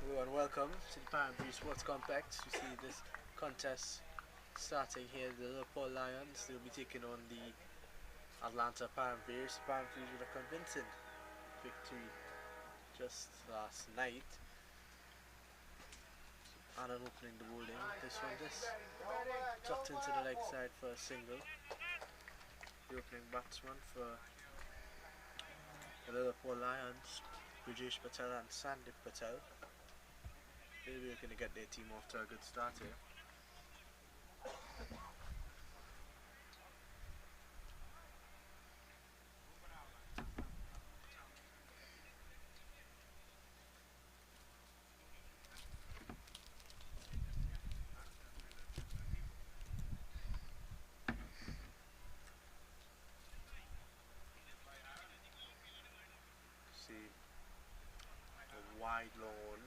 Hello and welcome to the Param Veers Sports Complex. You see this contest starting here. The Lilapore Lions will be taking on the Atlanta Param Veers. Param Veers with a convincing victory just last night. Annan opening the bowling. This one just tucked into the leg side for a single. The opening batsman for the Lilapore Lions, Brijesh Patel and Sandip Patel. They'll be looking to get their team off to a good start here. See a wide long one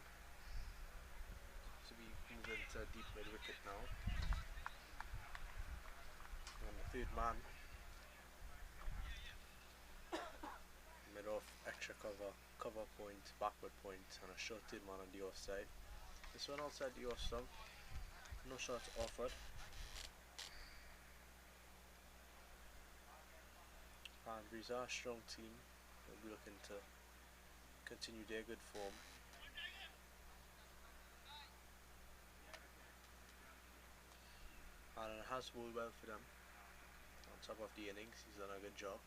to be moving to deep mid wicket now. And the third man mid off extra cover point, backward point, and a short third man on the offside. This one outside the off stump, no shots offered. And Breeze are a strong team. They'll be looking to continue their good form. And it has bowled well for them. On top of the innings, he's done a good job.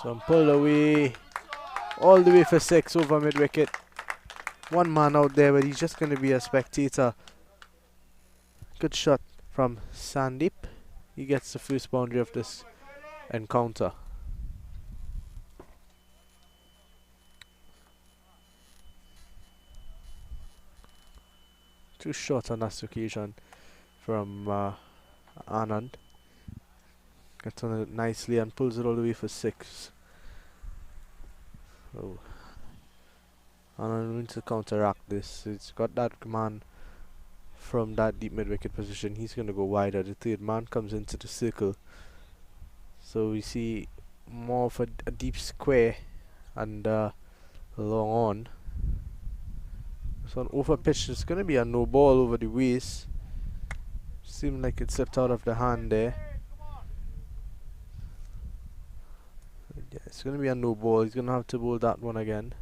Some pull away, all the way for 6 over mid wicket. One man out there, but he's just going to be a spectator. Good shot from Sandip. He gets the first boundary of this encounter. Too short on this occasion from Anand. Gets on it nicely and pulls it all the way for 6. Oh. Anand wants to counteract this. It's got that man from that deep mid wicket position. He's going to go wider. The third man comes into the circle. So we see more of a deep square and long on. So an over pitch. It's going to be a no ball over the waist. Seemed like it slipped out of the hand there. Yeah, it's going to be a no ball. He's going to have to bowl that one again.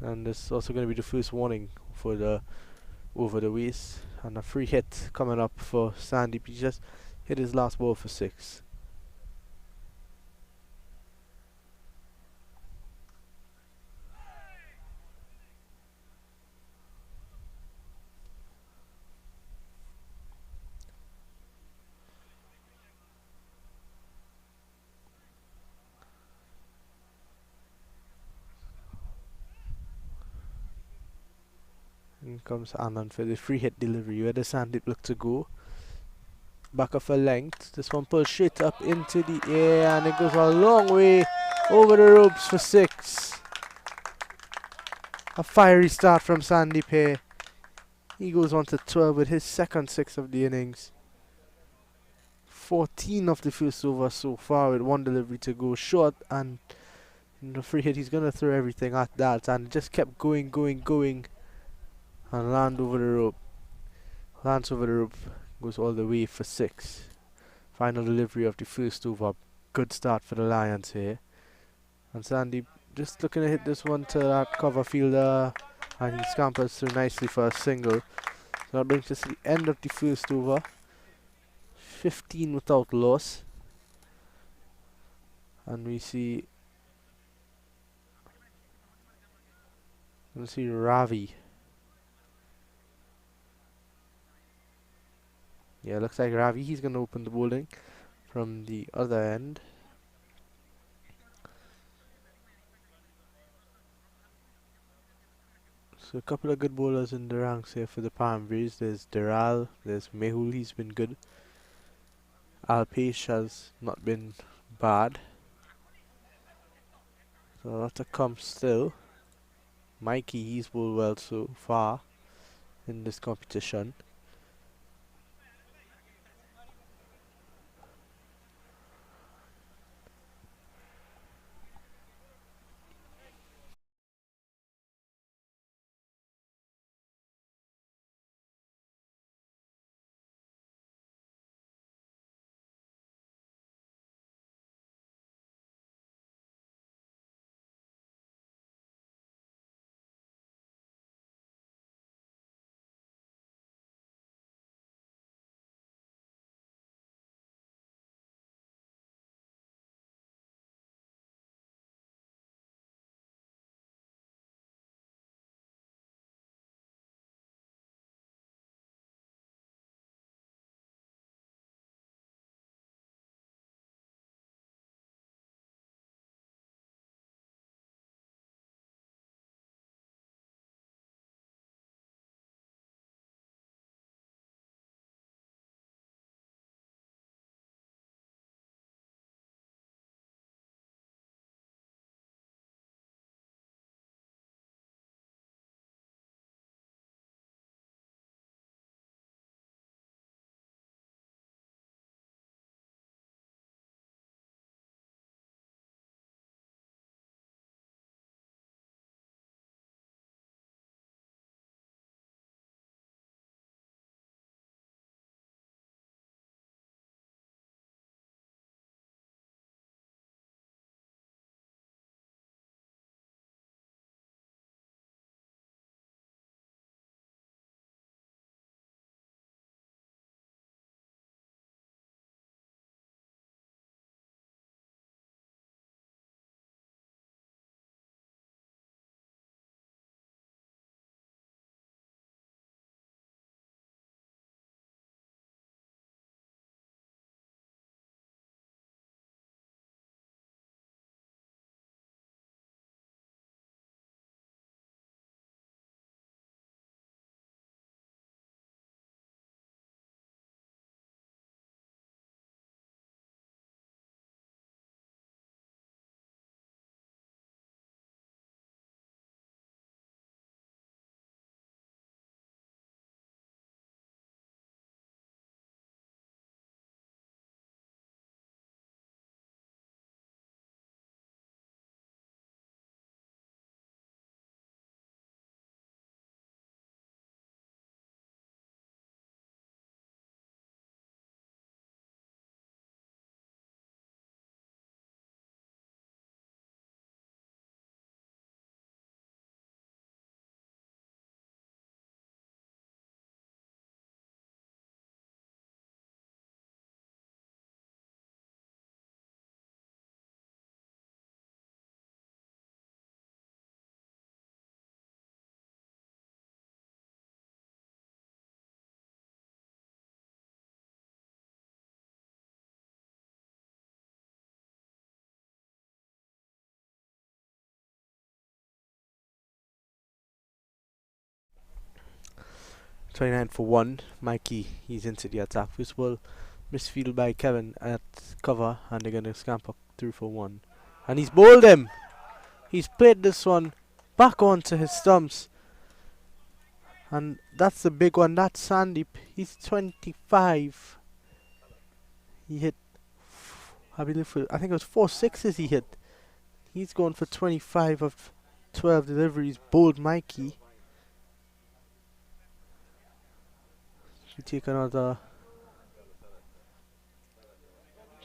And this is also going to be the first warning for the over the waist. And a free hit coming up for Sandeep. He just hit his last ball for 6. In comes Anand for the free hit delivery. Where does Sandeep look to go? Back of a length. This one pulls straight up into the air and it goes a long way over the ropes for 6. A fiery start from Sandeep here. He goes on to 12 with his second 6 of the innings. 14 of the first over so far with one delivery to go short, and in the free hit he's going to throw everything at that, and it just kept going and lands over the rope, goes all the way for 6. Final delivery of the first over. Good start for the Lions here, and Sandeep just looking to hit this one to that cover fielder, and he scampers through nicely for a single. So that brings us to the end of the first over. 15 without loss, and we see Ravi. Yeah, looks like Ravi. He's going to open the bowling from the other end. So a couple of good bowlers in the ranks here for the Param Veers. There's Deral, there's Mehul, he's been good. Alpesh has not been bad. So a lot to come still. Mikey, he's bowled well so far in this competition. 29 for 1. Mikey, he's into the attack. First ball, misfield by Kevin at cover, and they're going to scamper through for 1. And he's bowled him! He's played this one back onto his stumps. And that's the big one. That's Sandeep. He's 25. He hit, I think it was 4 sixes he hit. He's going for 25 of 12 deliveries. Bowled Mikey. We take another.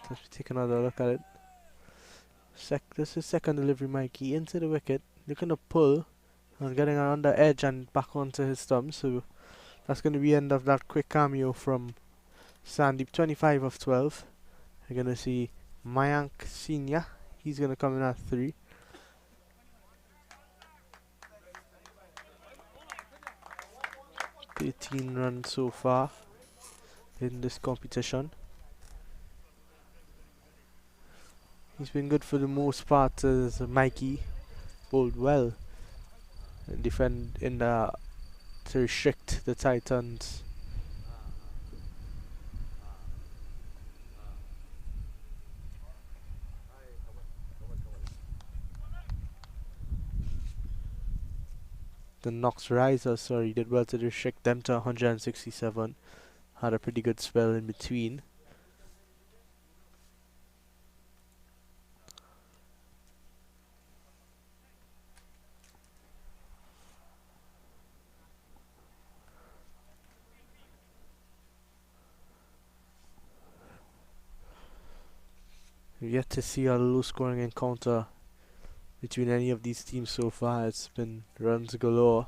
Let's take another look at it. This is second delivery, Mikey into the wicket, looking to pull and getting on the edge and back onto his stump. So that's going to be the end of that quick cameo from Sandeep. 25 of 12. You're going to see Mayank Senior. He's going to come in at 3. $13 runs so far in this competition. He's been good for the most part as Mikey. Bowled well and defend in the to restrict the Titans. The Knox Risers, sorry, did well to restrict them to 167. Had a pretty good spell in between. We've yet to see a low scoring encounter between any of these teams so far. It's been runs galore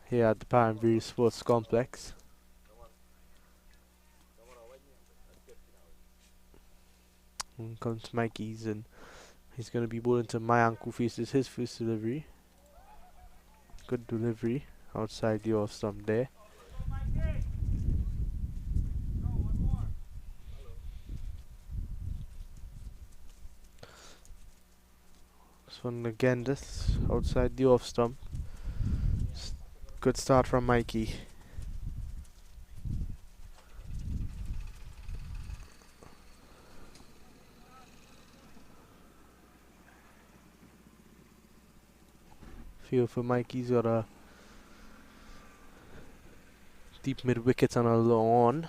here at the Param Veers Sports Complex. And comes Mikey's, and he's going to be bowling to Mayank, who faces his first delivery. Good delivery outside the off stump there. This one again, just outside the off stump. Good start from Mikey. Feel for Mikey's got a deep mid wicket and a low on.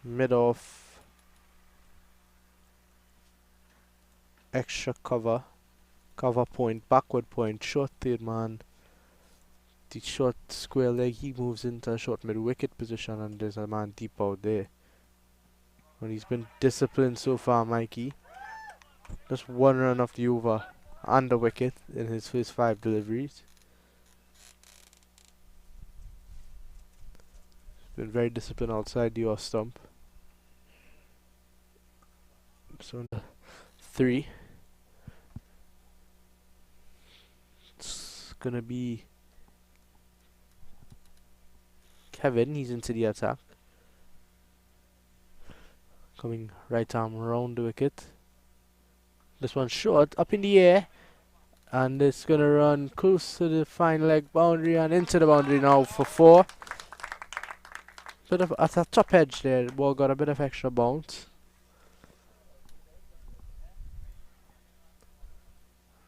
Mid off. Extra cover. Cover point, backward point, short third man. The short square leg, he moves into a short mid wicket position, and there's a man deep out there. And he's been disciplined so far, Mikey. Just 1 run off the over and the wicket in his first 5 deliveries. Been very disciplined outside the off stump. So 3. It's gonna be Kevin. He's into the attack. Coming right arm around the wicket. This one's short, up in the air, and it's gonna run close to the fine leg boundary and into the boundary now for 4. Bit of at the top edge there, the ball got a bit of extra bounce.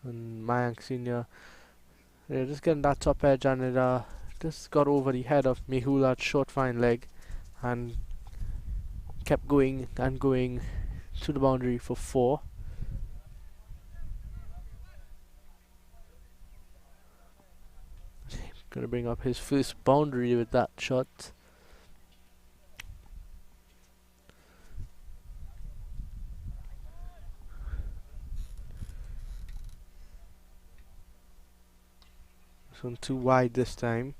And Mayank Senior, they're just getting that top edge, and it just got over the head of Mehul at short fine leg, and kept going and going to the boundary for 4. Gonna bring up his first boundary with that shot. This one too wide this time.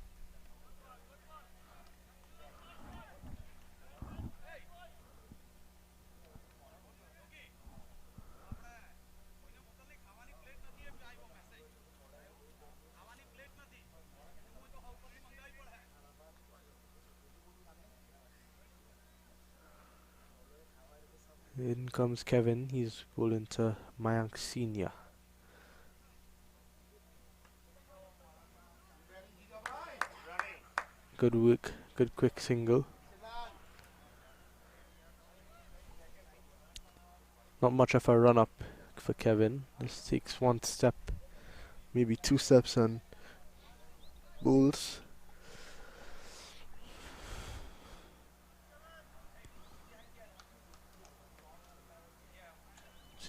In comes Kevin, he's bowling to Mayank Senior. Good work. Good quick single. Not much of a run up for Kevin. Just takes one step, maybe two steps and bowls.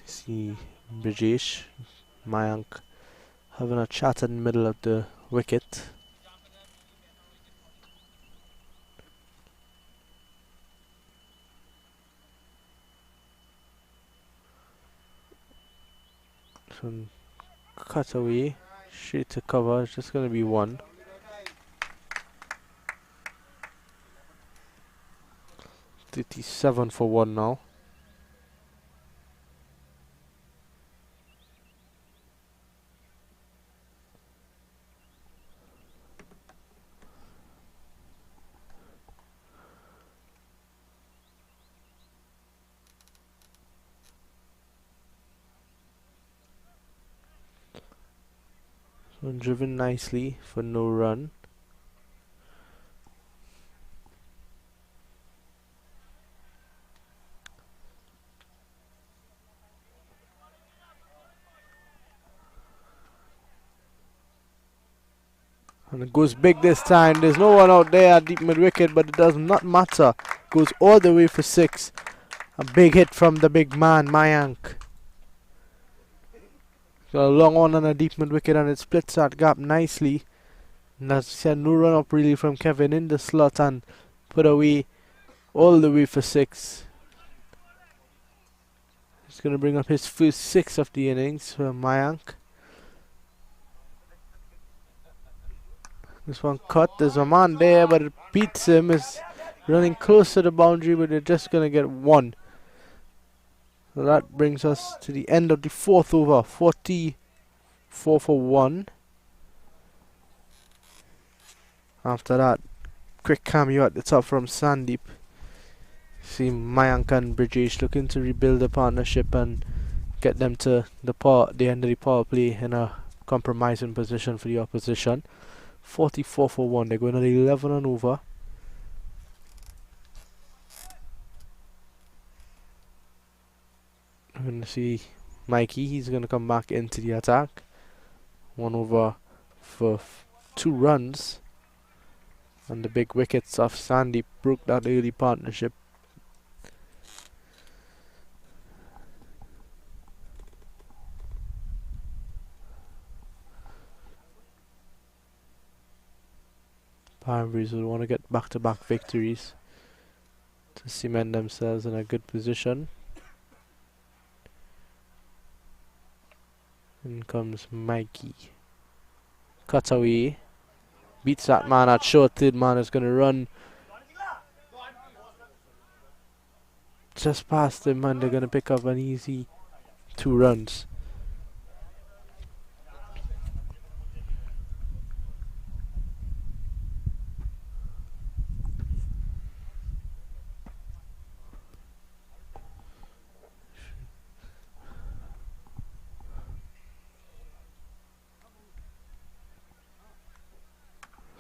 See Brijesh, Mayank having a chat in the middle of the wicket. Some cut away, straight to cover. It's just going to be one. $37 for one now. So driven nicely for no run. And it goes big this time. There's no one out there at deep mid wicket, but it does not matter. Goes all the way for 6. A big hit from the big man, Mayank. Got a long one on a deep mid wicket, and it splits that gap nicely. And as I said, no run up really from Kevin in the slot and put away all the way for 6. He's going to bring up his first 6 of the innings for Mayank. This one cut. There's a man there, but it beats him. Is running close to the boundary, but they're just going to get 1. So that brings us to the end of the 4th over. 44 for 1. After that, quick cameo at the top from Sandeep. See Mayank and Brijesh looking to rebuild the partnership and get them to the end of the power play in a compromising position for the opposition. 44 for 1. They're going at 11 and over. I'm going to see Mikey. He's going to come back into the attack. 1 over for 2 runs. And the big wickets of Sandeep broke that early partnership. Param Veers will want to get back-to-back victories to cement themselves in a good position. In comes Mikey. Cut away. Beats that man at short. Third man is going to run just past him, and they're going to pick up an easy 2 runs.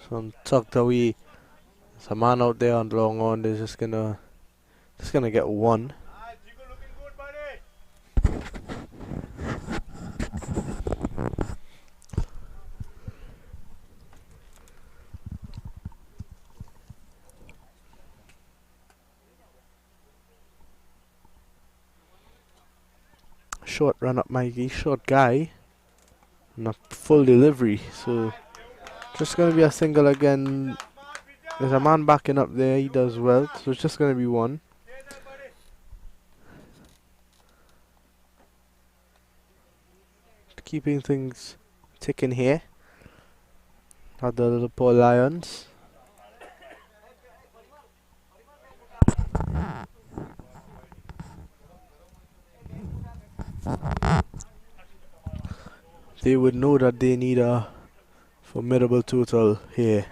So tucked away. There's a man out there on long on. They're just gonna get 1. Short run up, Mikey. Short guy. And a full delivery. So just going to be a single again. There's a man backing up there. He does well. So it's just going to be 1. Keeping things ticking here at the Lilapore Lions. They would know that they need a formidable total here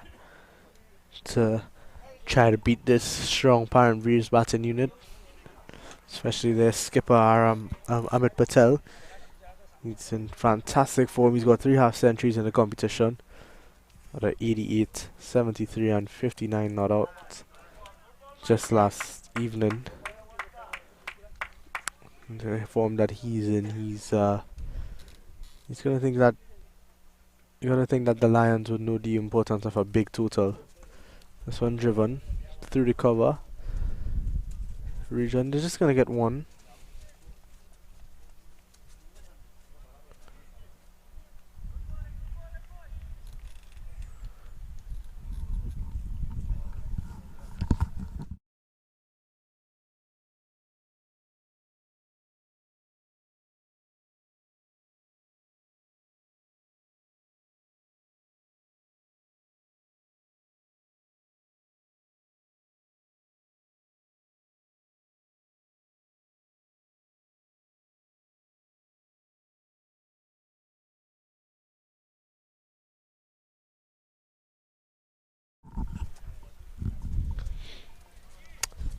to try to beat this strong Param Veers batting unit, especially their skipper Amit Patel. He's in fantastic form. He's got 3 half centuries in the competition, At 88, 73 and 59 not out just last evening. The form that he's in, he's gonna think that the Lions would know the importance of a big total. This one driven through the cover region. They're just gonna get one.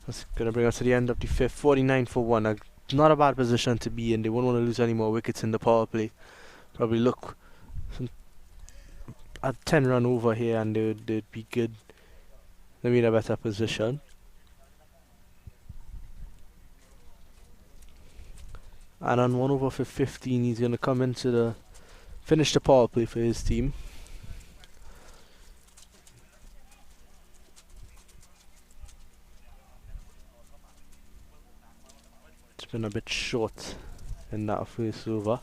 That's gonna bring us to the end of the fifth. 49 for 1. Not a bad position to be in. They won't want to lose any more wickets in the power play. Probably look at 10 run over here and they'd be good. They'll be in a better position. And on 1 over for 15, he's gonna come into finish the power play for his team. It's been a bit short in that first over.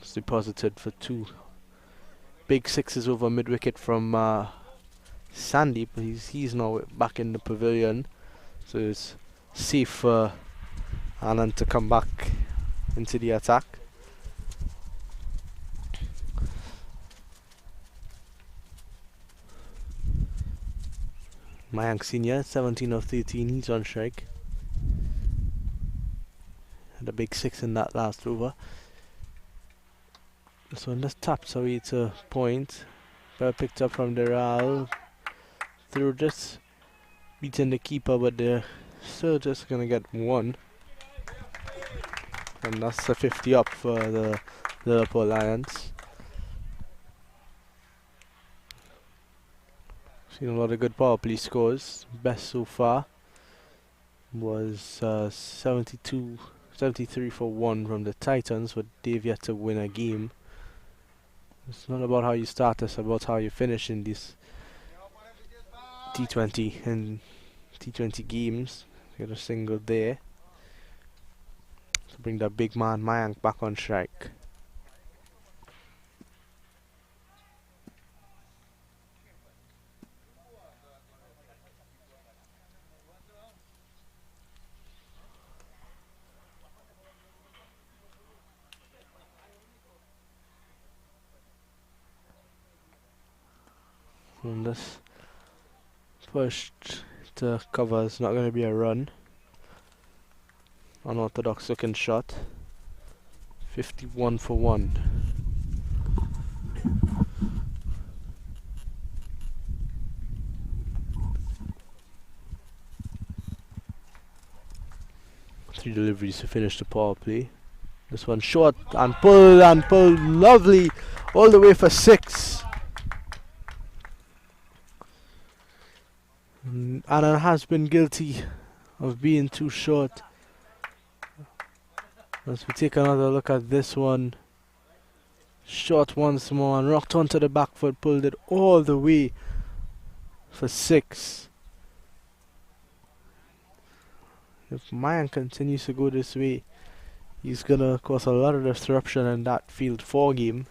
It's deposited for 2 big sixes over mid wicket from Sandy, but he's now back in the pavilion, so it's safe for Anand to come back into the attack. Mayank Senior, 17 of 13, he's on strike. Had a big 6 in that last over. This one just taps away to point. Well picked up from Deral. Through just beating the keeper, but they're still just gonna get 1. And that's a 50 up for the Lilapore Lions. Seen a lot of good power play scores. Best so far was 73 for 1 from the Titans, but they've yet to win a game. It's not about how you start, it's about how you finish in these T20 and T20 games. Get a single there to bring that big man Mayank back on strike. And this pushed to cover is not going to be a run. Unorthodox looking shot. 51 for 1. Three deliveries to finish the power play. This one short and pull lovely all the way for 6. Anand has been guilty of being too short. As we take another look at this one. Short once more and rocked onto the back foot, pulled it all the way for 6. If Mayank continues to go this way, he's gonna cause a lot of disruption in that field 4 game.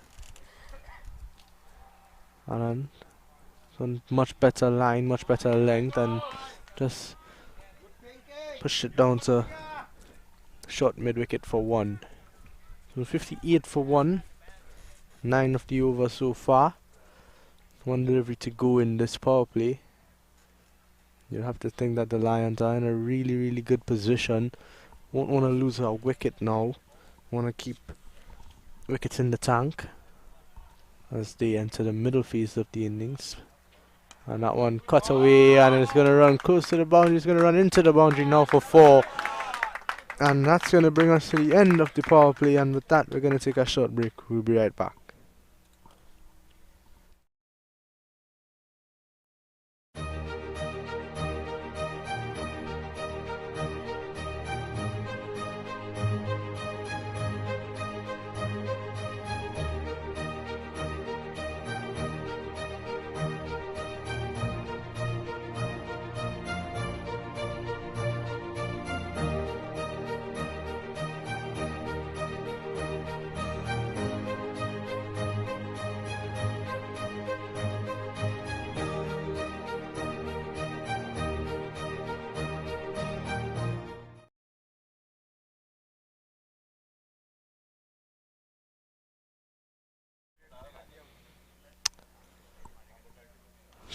Anand, so much better line, much better length, and just pushed it down to short mid wicket for 1. So 58 for 1. 9 of the over so far. 1 delivery to go in this power play. You have to think that the Lions are in a really, really good position. Won't want to lose a wicket now. Want to keep wickets in the tank as they enter the middle phase of the innings. And that one cut away, and it's going to run close to the boundary. It's going to run into the boundary now for 4. And that's going to bring us to the end of the power play. And with that, we're going to take a short break. We'll be right back.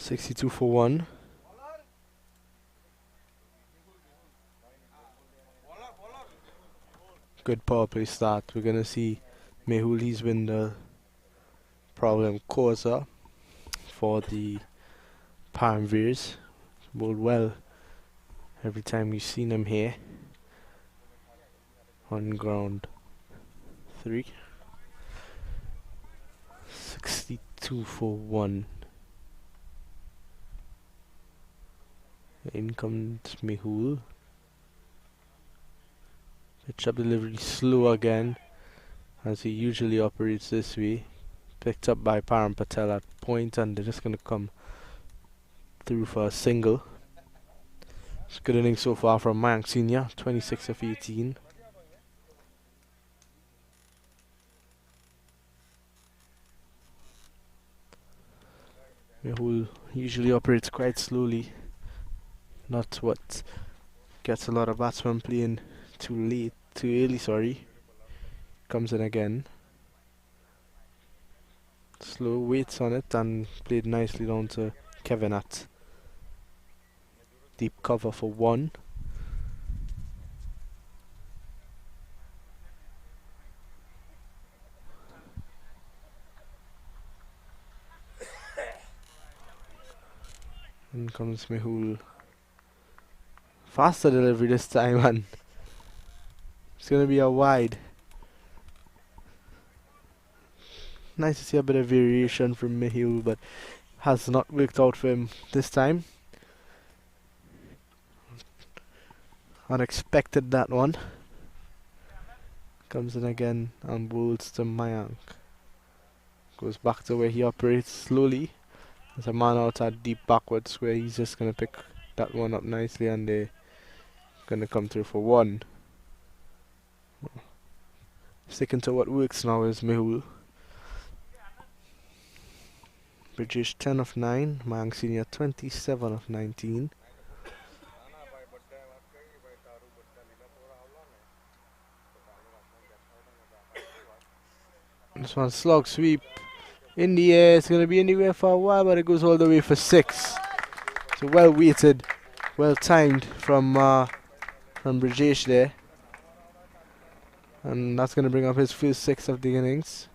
62 for 1. Good power play start. We're gonna see Mehul. He's been the problem causer for the Param Veers. Bowled well every time you've seen him here. On ground 3. 62 for 1. In comes Mehul. Pitch up delivery slow again, as he usually operates this way. Picked up by Param Patel at point, and they're just going to come through for a single. It's a good inning so far from Mayank Senior, 26 of 18. Mehul usually operates quite slowly, not what gets a lot of batsmen playing too early. Comes in again. Slow, waits on it, and played nicely down to Kevin at deep cover for 1. In comes Mehul. Faster delivery this time, and it's going to be a wide. Nice to see a bit of variation from Mehul, but has not worked out for him this time. Unexpected, that one. Comes in again and bowls to Mayank. Goes back to where he operates slowly. There's a man out at deep backwards where he's just going to pick that one up nicely, and they're going to come through for 1. Sticking to what works now is Mehul. British 10 of 9, Mayank Senior 27 of 19. This one slog sweep in the air. It's going to be anywhere for a while, but it goes all the way for 6. So well weighted, well timed from Brajesh there, and that's going to bring up his first 6 of the innings.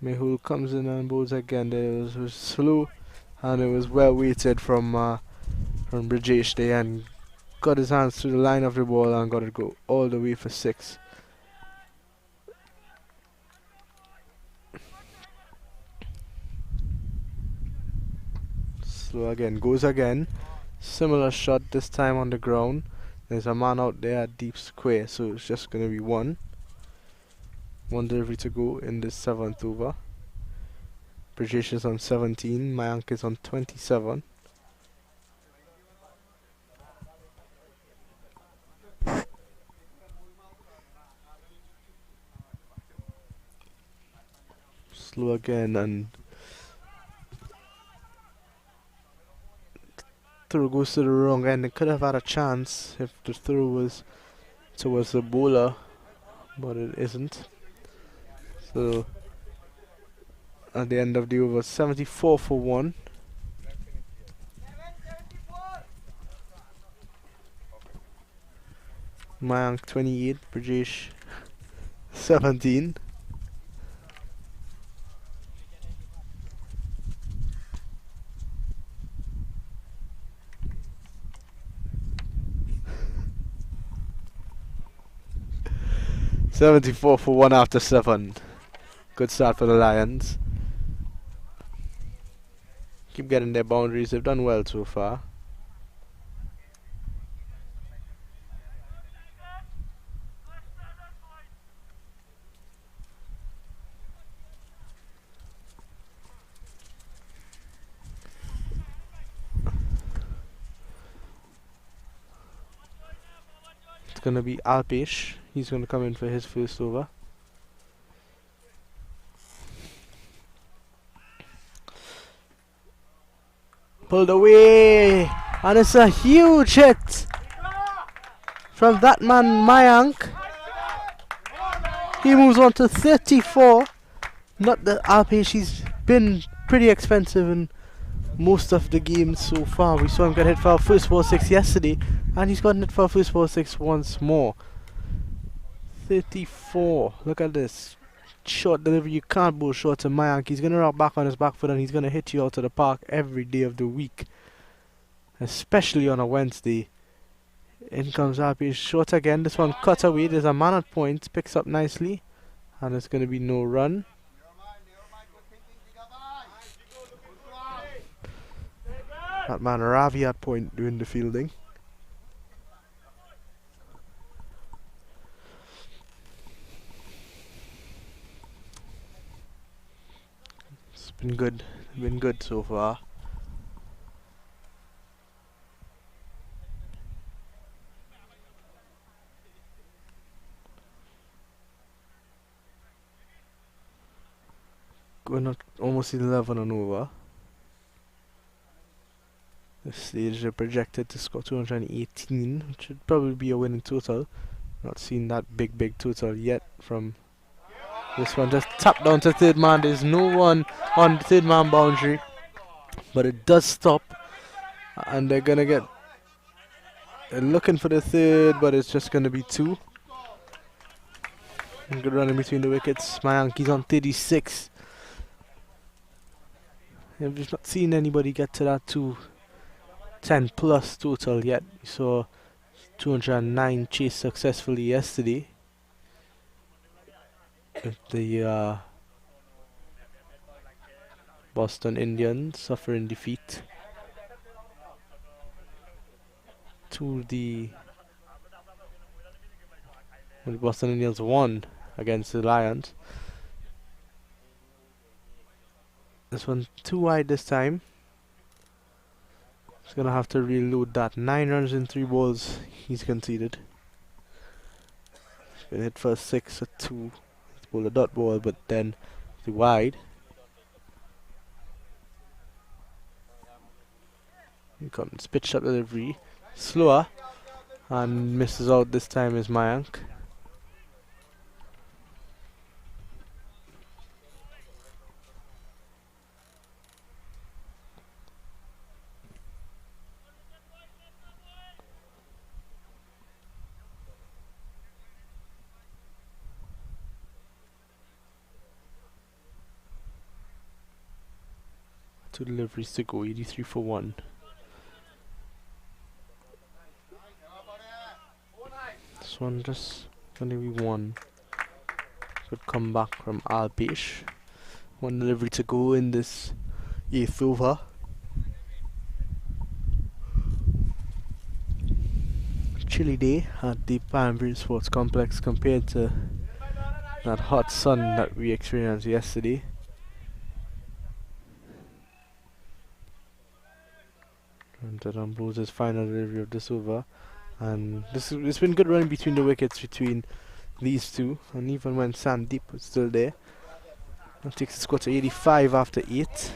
Mehul comes in and bowls again. It was slow, and it was well weighted from Brajesh there, and got his hands through the line of the ball and got it go all the way for 6. Slow again, goes again. Similar shot, this time on the ground. There's a man out there at deep square, so it's just going to be 1. 1 delivery to go in the 7th over. Brajesh is on 17, Mayank is on 27. Slow again, and throw goes to the wrong end. They could have had a chance if the throw was towards the bowler, but it isn't. So at the end of the over, 74 for 1. Mayank 28, Brajesh 17. $74 for 1 after 7. Good start for the Lions. Keep getting their boundaries. They've done well so far. It's going to be Alpesh. He's going to come in for his first over. Pulled away, and it's a huge hit from that man Mayank. He moves on to 34. Not that Alpesh, he's been pretty expensive in most of the games so far. We saw him get hit for a first ball six yesterday, and he's gotten hit for a first ball six once more. 34. Look at this. Short delivery. You can't bowl short to Mayank. He's going to rock back on his back foot and he's going to hit you out of the park every day of the week. Especially on a Wednesday. In comes RP. Short again. This one cut away. There's a man at point. Picks up nicely. And it's going to be no run. That man Ravi at point doing the fielding. It's been good so far. Going up almost 11 and over. This stage they're projected to score 218, which should probably be a winning total. Not seen that big total yet from this one. Just tapped down to third man. There's no one on the third man boundary, but it does stop, and they're gonna get. They're looking for the third, but it's just gonna be two. Good run in between the wickets. Mayank, he's on 36. I've just not seen anybody get to that 210 plus total yet. We saw 209 chased successfully yesterday with the Boston Indians suffering defeat to the Boston Indians won against the Lions. This one too wide this time. He's gonna have to reload that. 9 runs in 3 balls he's conceded. He's been hit for 6 or 2. He's bowled a dot ball, but then too wide. He comes pitched up delivery, slower, and misses out this time is Mayank. Two deliveries to go, 83 for 1. This one just gonna be 1. Good comeback from Alpesh. 1 delivery to go in this 8th over. Chilly day at the Param Veers Sports Complex compared to that hot sun that we experienced yesterday. And Param blows his final delivery of this over, and it's been good running between the wickets between these two, and even when Sandeep was still there. That takes the score to 85 after 8.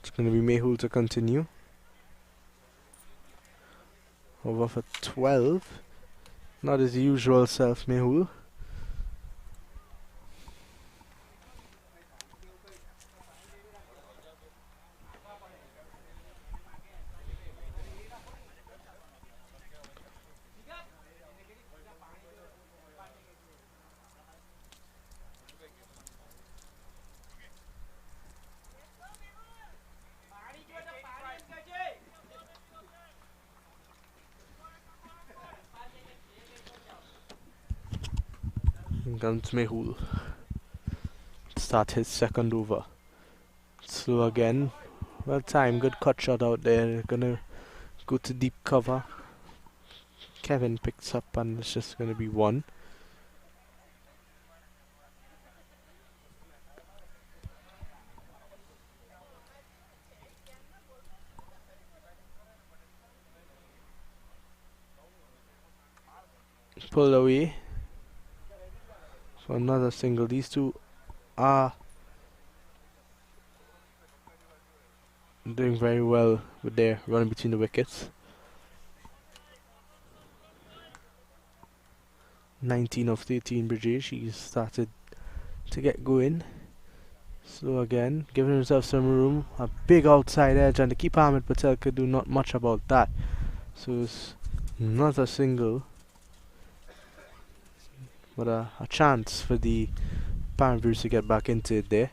It's going to be Mehul to continue. Over for 12. Not his usual self, Mehul. Here comes Mehul. Start his second over. Slow again. Well timed, good cut shot out there. Gonna go to deep cover. Kevin picks up and it's just gonna be 1. Pull away for another single. These two are doing very well with their running between the wickets. 19 of 13 British. He's started to get going. So again, giving himself some room. A big outside edge, and the keeper Ahmed Patel could do not much about that. So it's not a single, but a chance for the Param Veers to get back into it there.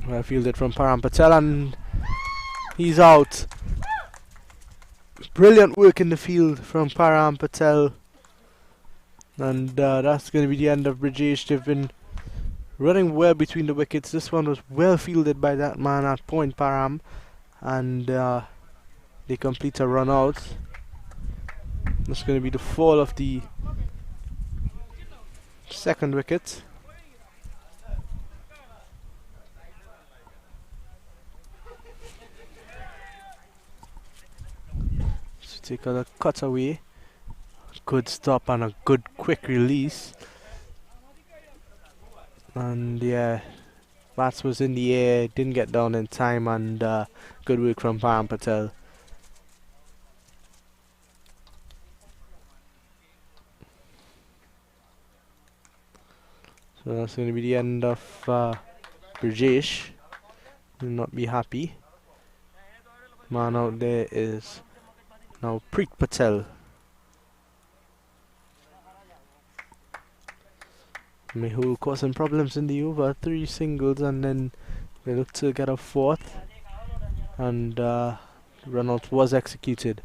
Well fielded from Param Patel, and he's out. Brilliant work in the field from Param Patel. And that's going to be the end of Brijesh. They've been running well between the wickets. This one was well fielded by that man at point, Param. And they complete a run out. That's going to be the fall of the second wicket. So take a cut away. Good stop and a good quick release. And yeah, bats was in the air, didn't get down in time, and good work from Param Patel. So that's going to be the end of Brijesh. Will not be happy. Man out there is now Preet Patel. Mehul causing problems in the over, 3 singles, and then they look to get a fourth, and run out was executed.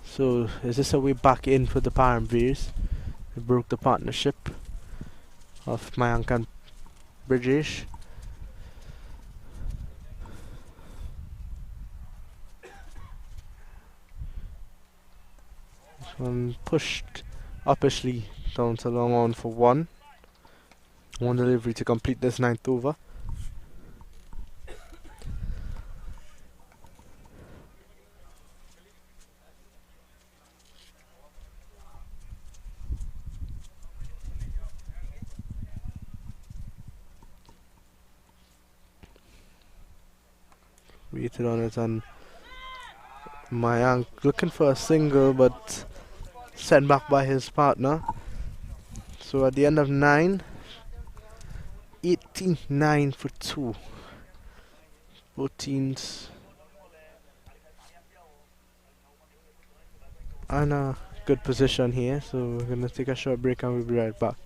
So is this a way back in for the Param Veers? They broke the partnership of Mayank and Brijesh. This one pushed uppishly down to long on for one. One delivery to complete this 9th over. Waited on it, and Mayank looking for a single, but sent back by his partner. So at the end of 9, 89 for 2. Both teams are in a good position here, so we're going to take a short break and we'll be right back.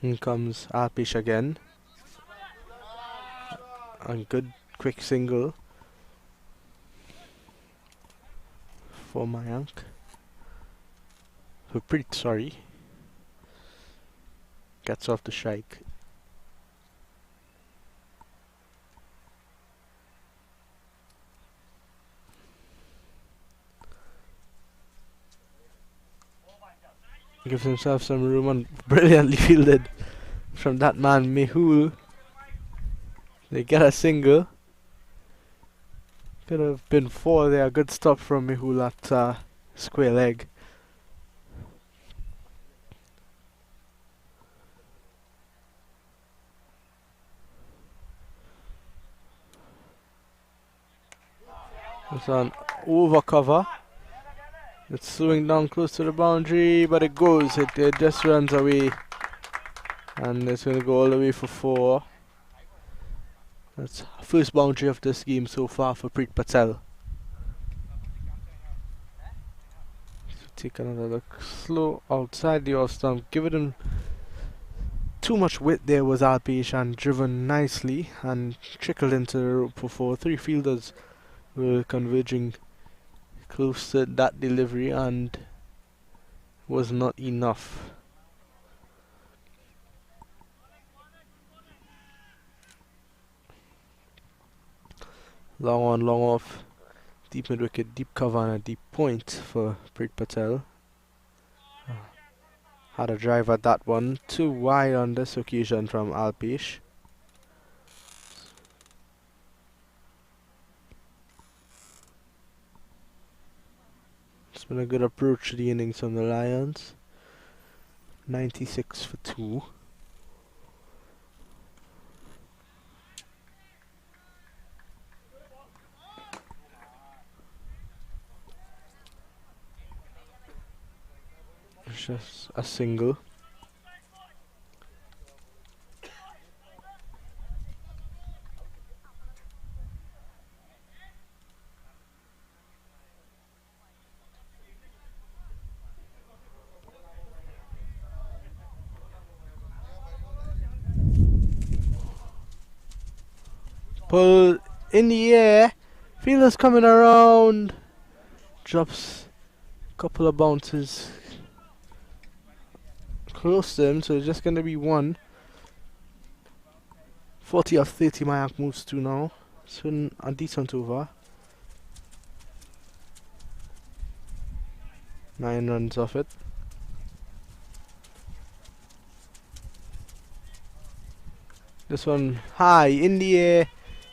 In comes Alpish again. A good quick single for Mayank. For Preet, sorry. Gets off the strike. Gives himself some room, and brilliantly fielded from that man Mehul. They get a single. Could have been 4 there. Good stop from Mehul at square leg. It's an over cover. It's slowing down close to the boundary, but it goes. It just runs away. And it's going to go all the way for 4. That's first boundary of this game so far for Preet Patel. Take another look. Slow outside the off stump. Giving him too much width there was Alpesh, and driven nicely and trickled into the rope for 4. 3 fielders were converging close to that delivery and was not enough. Long on, long off. Deep mid wicket, deep cover and a deep point for Preet Patel. Had a drive at that one. Too wide on this occasion from Alpesh. It's been a good approach to the innings from the Lions. 96 for 2. It's just a single. Pull in the air. Fielders coming around. Drops a couple of bounces close to him, so it's just going to be 1. 40 of 30 Mayak moves to now. It's been a decent over. 9 runs off it. This one high in the air.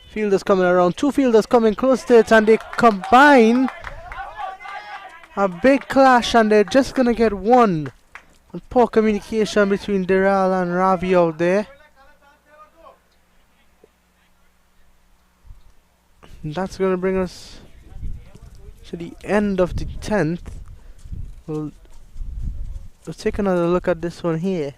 Fielders coming around. 2 fielders coming close to it, and they combine. A big clash, and they're just going to get 1. And poor communication between Diral and Ravi out there. And that's going to bring us to the end of the 10th. We'll take another look at this one here.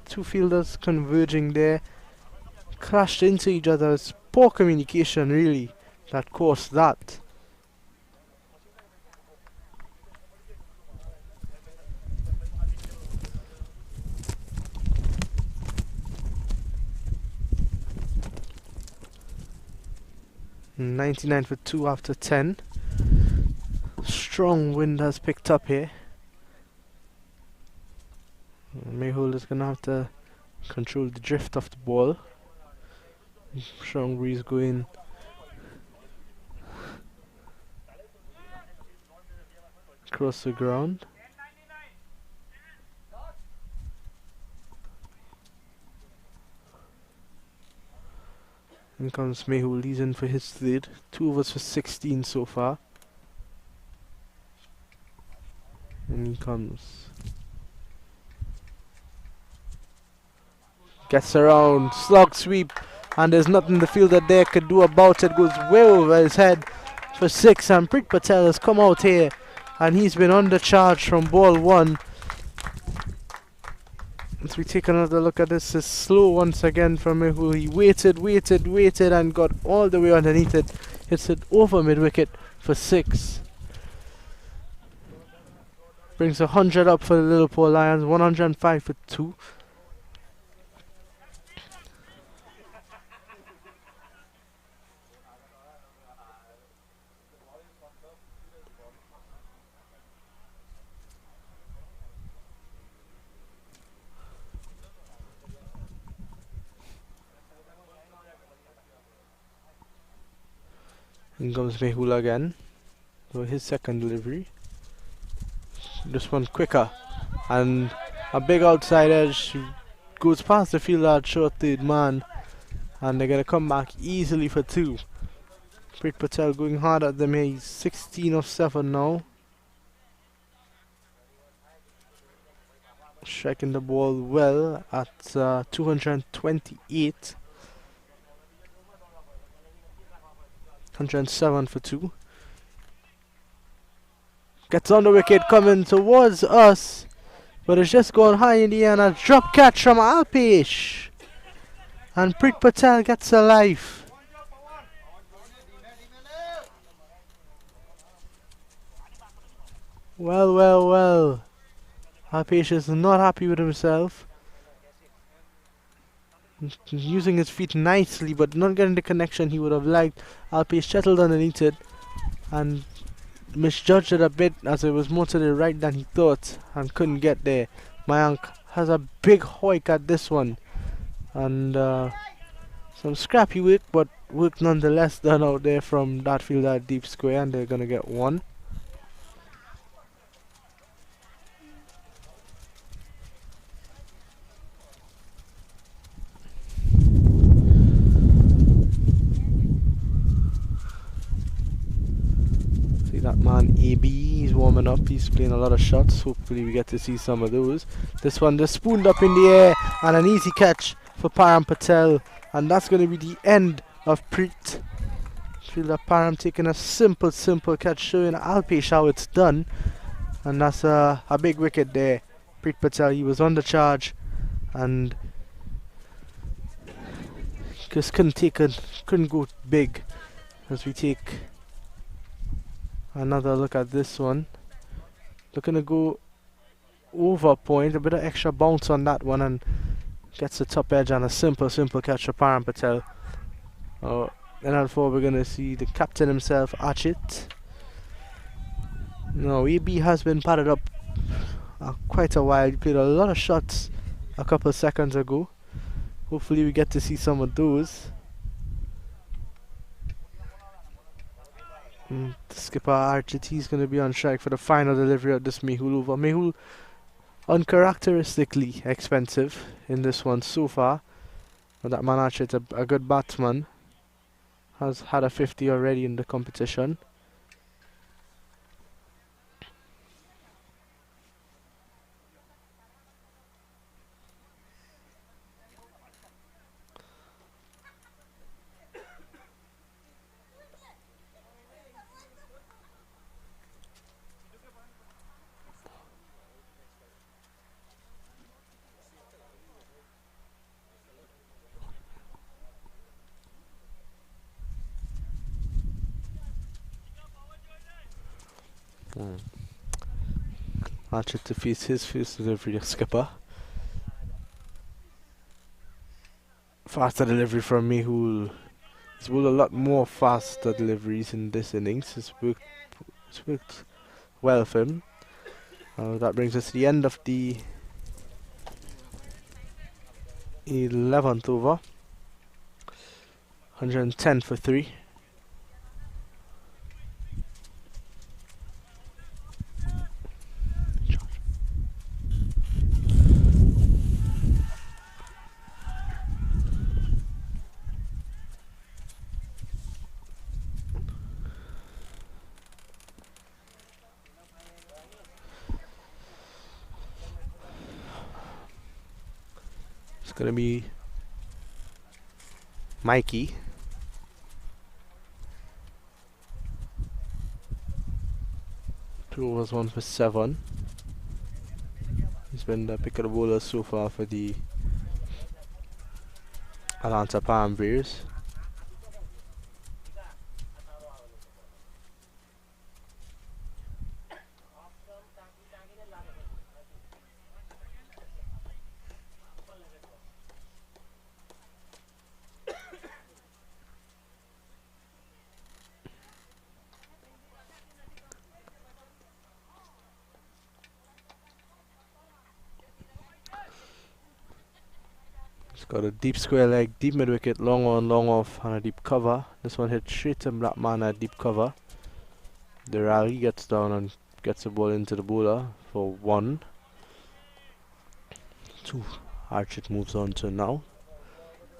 Two fielders converging there. Crashed into each other. It's poor communication really that caused that. .99 for 2 after 10. Strong wind has picked up here. Mehul is gonna have to control the drift of the ball. Strong breeze going across the ground. In comes Mehul, he's in for his 3rd. 2 overs for 16 so far. And he comes. Gets around, slog sweep, and there's nothing the fielder there could do about it. Goes way over his head for 6, and Preet Patel has come out here, and he's been undercharged from ball 1. As we take another look at this, it's slow once again from Mehul. He waited, and got all the way underneath it. Hits it over mid-wicket for 6. Brings 100 up for the Lilapore Lions, 105 for 2. In comes Mehul again for his 2nd delivery. This one quicker, and a big outside edge goes past the fielder at short 3rd man, and they're going to come back easily for 2. Preet Patel going hard at them here. He's 16 of 7 now. striking the ball well at 228. 107 for 2. Gets on the wicket, coming towards us, but it's just gone high in the air, and a drop catch from Alpesh. And Prit Patel gets a life. Well, well, well. Alpesh is not happy with himself. He's using his feet nicely, but not getting the connection he would have liked. Alpesh settled underneath it and misjudged it a bit, as it was more to the right than he thought and couldn't get there. Mayank has a big hoik at this one, and some scrappy work, but work nonetheless done out there from that field at deep square, and they're gonna get 1. See that man AB, he's warming up, he's playing a lot of shots. Hopefully we get to see some of those. This one just spooned up in the air, and an easy catch for Param Patel, and that's going to be the end of Preet. Fielder Param taking a simple catch, showing Alpesh how it's done, and that's a big wicket there. Preet Patel, he was on the charge and just couldn't go big. As we take another look at this one, looking to go over point, a bit of extra bounce on that one, and gets the top edge, and a simple catch for Param Patel. Then at 4 we're going to see the captain himself, Achit. No, EB has been padded up quite a while. He played a lot of shots a couple of seconds ago. Hopefully we get to see some of those. The skipper Archit, he's going to be on strike for the final delivery of this Mehul over. Mehul uncharacteristically expensive in this one so far. But that man Archit, a good batsman, has had a 50 already in the competition. Archer to face his first delivery, skipper. Faster delivery from me, who has bowled a lot more faster deliveries in this innings. It's worked well for him. That brings us to the end of the 11th over. 110 for 3. It's gonna be Mikey. Two overs, 1 for 7. He's been the pick of the bowler so far for the Atlanta Param Veers. Got a deep square leg, deep mid wicket, long on, long off, and a deep cover. This one hit straight to Black Man at deep cover. The rally gets down and gets the ball into the bowler for 1. 2. Archit moves on to now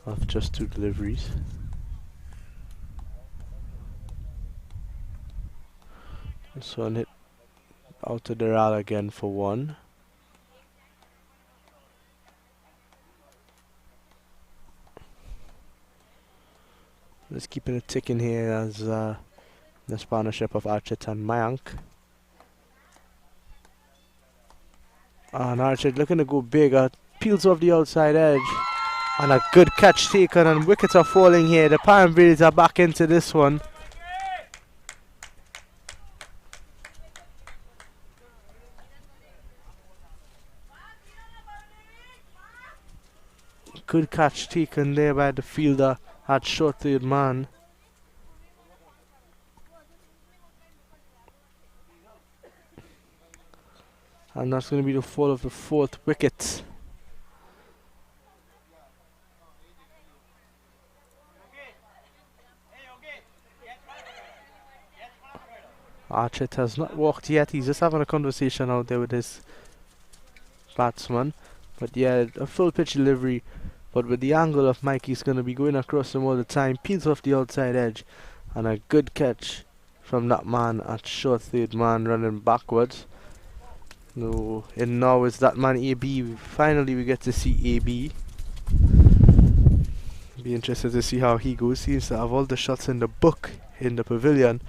after just 2 deliveries. This one hit out to the rally again for 1. Just keeping it ticking here as this partnership of Archit and Mayank. And Archit looking to go bigger, peels off the outside edge. And a good catch taken, and wickets are falling here. The Param Veers are back into this one. Good catch taken there by the fielder at short third man. And that's going to be the fall of the fourth wicket. Archit has not walked yet. He's just having a conversation out there with his batsman. But yeah, a full pitch delivery. But with the angle of Mike, he's going to be going across him all the time. Peels off the outside edge. And a good catch from that man at short third man running backwards. No, and now it's that man AB. Finally we get to see AB. Be interested to see how he goes. Seems to have all the shots in the book in the pavilion.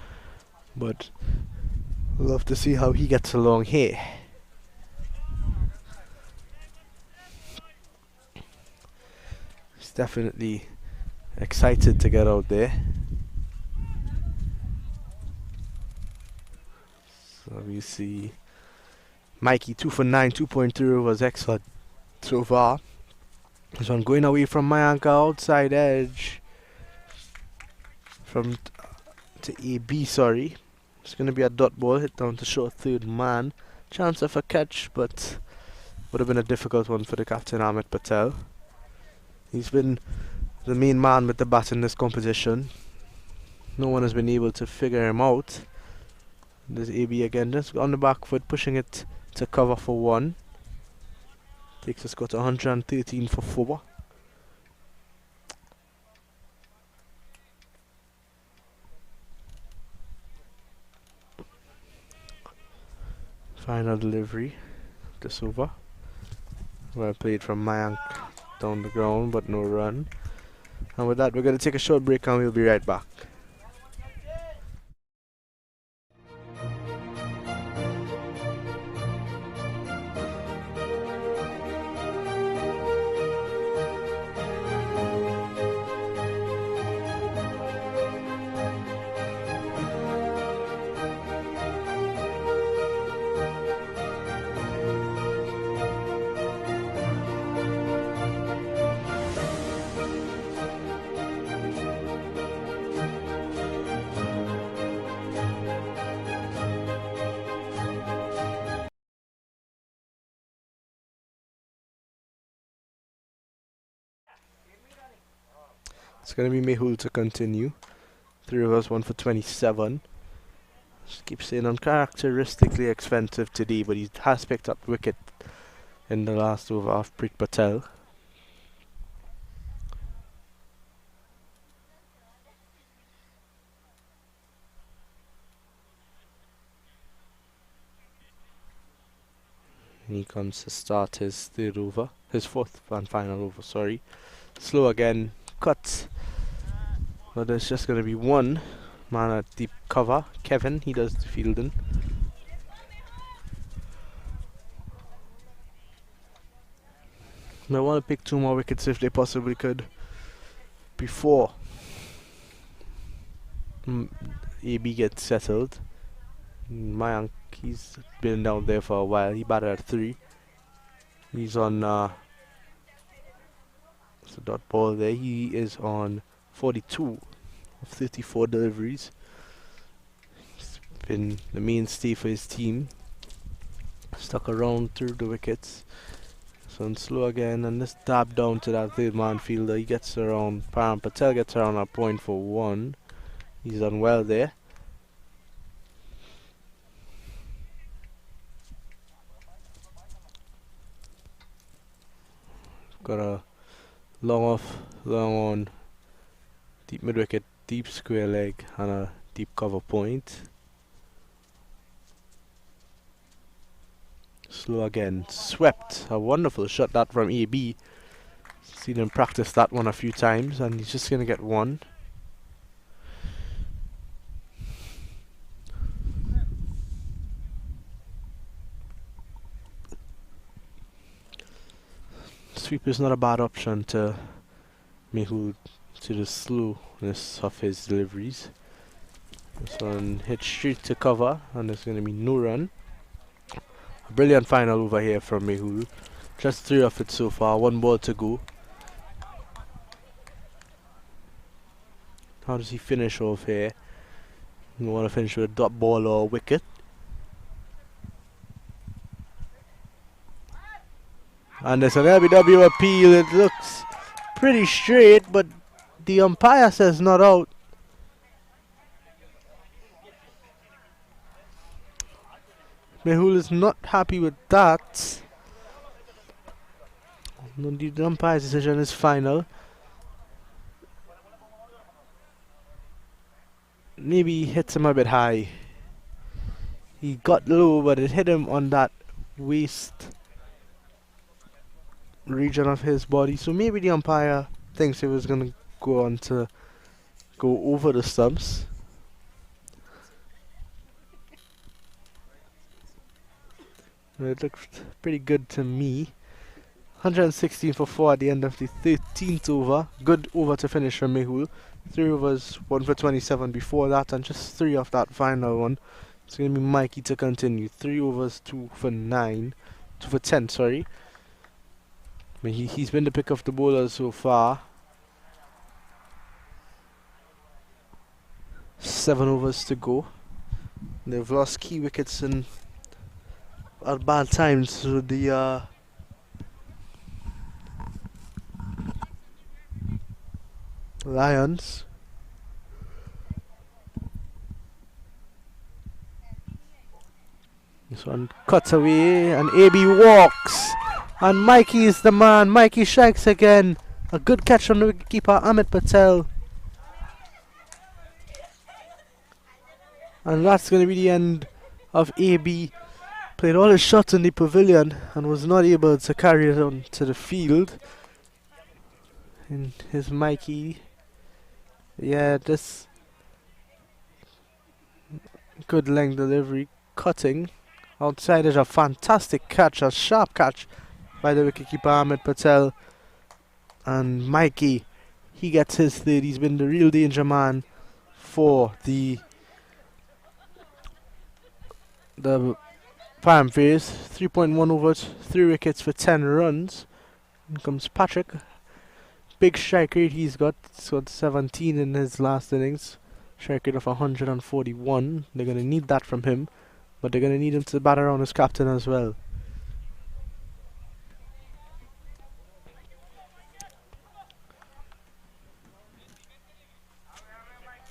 But love to see how he gets along here. He's definitely excited to get out there. So we see Mikey 2 for 9, 2.0 was exert so far. This one going away from Mayank outside edge. From to AB, sorry. It's going to be a dot ball hit down to short third man. Chance of a catch, but would have been a difficult one for the captain Amit Patel. He's been the main man with the bat in this competition. No one has been able to figure him out. There's AB again, just on the back foot, pushing it to cover for one. Takes a score to 113 for 4. Final delivery, this over. Well played from Mayank down the ground, but no run. And with that, we're going to take a short break and we'll be right back. It's going to be Mehul to continue. 3 overs, 1 for 27. Just keep saying uncharacteristically expensive today, but he has picked up wicket in the last over of Preet Patel. He comes to start his third over, his fourth and final over, sorry. Slow again, cut. But there's just going to be one man at deep cover. Kevin, he does the fielding. They want to pick 2 more wickets if they possibly could before AB gets settled. Mayank, he's been down there for a while. He batted at 3. He's on it's a dot ball there. He is on 42 of 34 deliveries. He's been the mainstay for his team. Stuck around through the wickets. So slow again, and this dab down to that third man fielder. He gets around. Param Patel gets around a point for 1. He's done well there. Got a long off, long on, deep mid wicket, deep square leg, and a deep cover point. Slow again, swept. A wonderful shot that from AB. Seen him practice that one a few times, and he's just gonna get 1. sweep is not a bad option to Mehul to the slowness of his deliveries. This one hit straight to cover, and there's going to be no run. A brilliant final over here from Mehul. Just 3 of it so far, 1 ball to go. How does he finish off here? You want to finish with a dot ball or a wicket. And there's an LBW appeal. It looks pretty straight, but the umpire says not out. Mehul is not happy with that. The umpire's decision is final. Maybe he hits him a bit high. He got low, but it hit him on that waist region of his body. So maybe the umpire thinks it was going to go on to go over the stumps. It looked pretty good to me. 116 for 4 at the end of the 13th over. Good over to finish from Mehul. 3 overs, 1 for 27 before that, and just 3 of that final one. It's going to be Mikey to continue. 3 overs, 2 for 9. 2 for 10, sorry. I mean, he's been the pick of the bowlers so far. 7 overs to go. They've lost key wickets in at bad times, so the Lions. This one cuts away and AB walks, and Mikey is the man. Mikey strikes again. A good catch from the wicketkeeper Amit Patel, and that's going to be the end of AB. Played all his shots in the pavilion and was not able to carry it on to the field. And his Mikey, yeah, this good length delivery, cutting outside is a fantastic catch, a sharp catch by the wicketkeeper Amit Patel. And Mikey, he gets his third. He's been the real danger man for the Param Veers. 3.1 overs, 3 wickets for 10 runs. In comes Patrick. Big strike rate he's got. He's got 17 in his last innings. Strike rate of 141. They're going to need that from him, but they're going to need him to bat around as captain as well.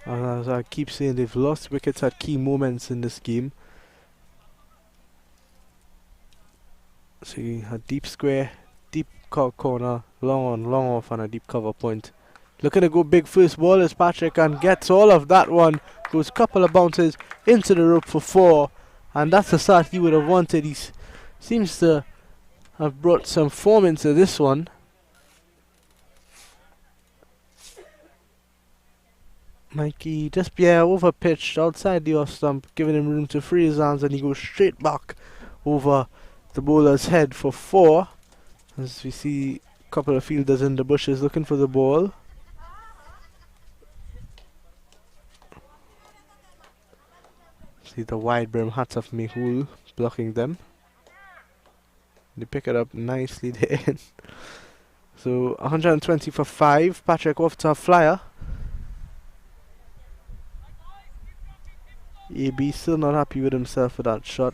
As I keep saying, they've lost wickets at key moments in this game. See a deep square, deep corner, long on, long off, and a deep cover point. Looking to go big first ball is Patrick, and gets all of that one. Goes a couple of bounces into the rope for 4, and that's the start he would have wanted. He seems to have brought some form into this one. Mikey just over pitched outside the off stump, giving him room to free his arms, and he goes straight back over the bowler's head for 4. As we see a couple of fielders in the bushes looking for the ball. See the wide brim hats of Mehul blocking them. They pick it up nicely there. So 120 for 5. Patrick off to a flyer. AB still not happy with himself with that shot.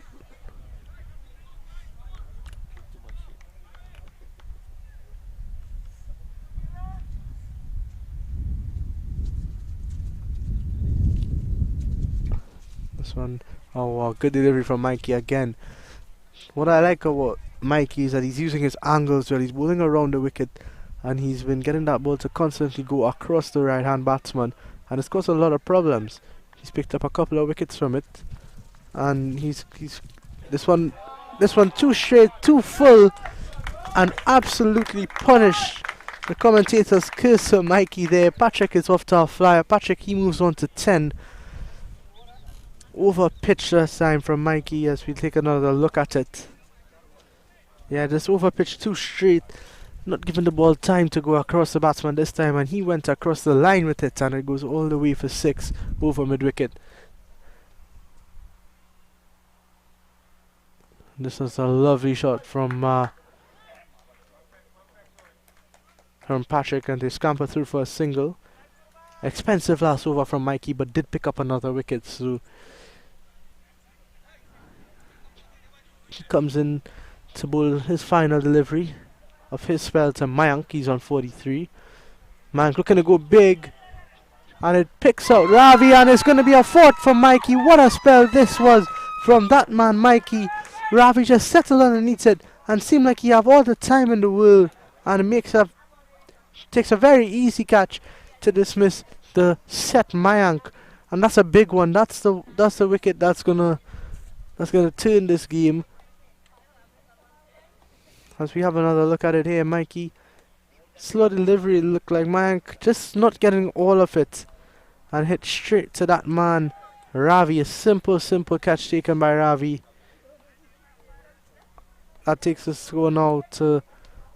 This one, oh wow, good delivery from Mikey again. What I like about Mikey is that he's using his angles well. He's bowling around the wicket, and he's been getting that ball to constantly go across the right hand batsman, and it's caused a lot of problems. He's picked up a couple of wickets from it, and he's this one too straight, too full, and absolutely punished. The commentators curse for Mikey there. Patrick is off to a flyer. Patrick, he moves on to 10. Over pitch this time from Mikey as we take another look at it. Yeah, this over pitch too straight. not giving the ball time to go across the batsman this time, and he went across the line with it, and it goes all the way for 6 over mid-wicket. This was a lovely shot from Patrick, and they scamper through for a single. Expensive last over from Mikey, but did pick up another wicket, so he comes in to bowl his final delivery of his spell to Mayank. He's on 43. Mayank looking to go big, and it picks out Ravi, and it's going to be a 4th for Mikey. What a spell this was from that man Mikey. Ravi just settled underneath it and seemed like he have all the time in the world, and it takes a very easy catch to dismiss the set Mayank, and that's a big one. That's the wicket that's gonna turn this game. As we have another look at it here, Mikey, slow delivery, looked like Mayank just not getting all of it, and hit straight to that man Ravi. A simple catch taken by Ravi. That takes us score now to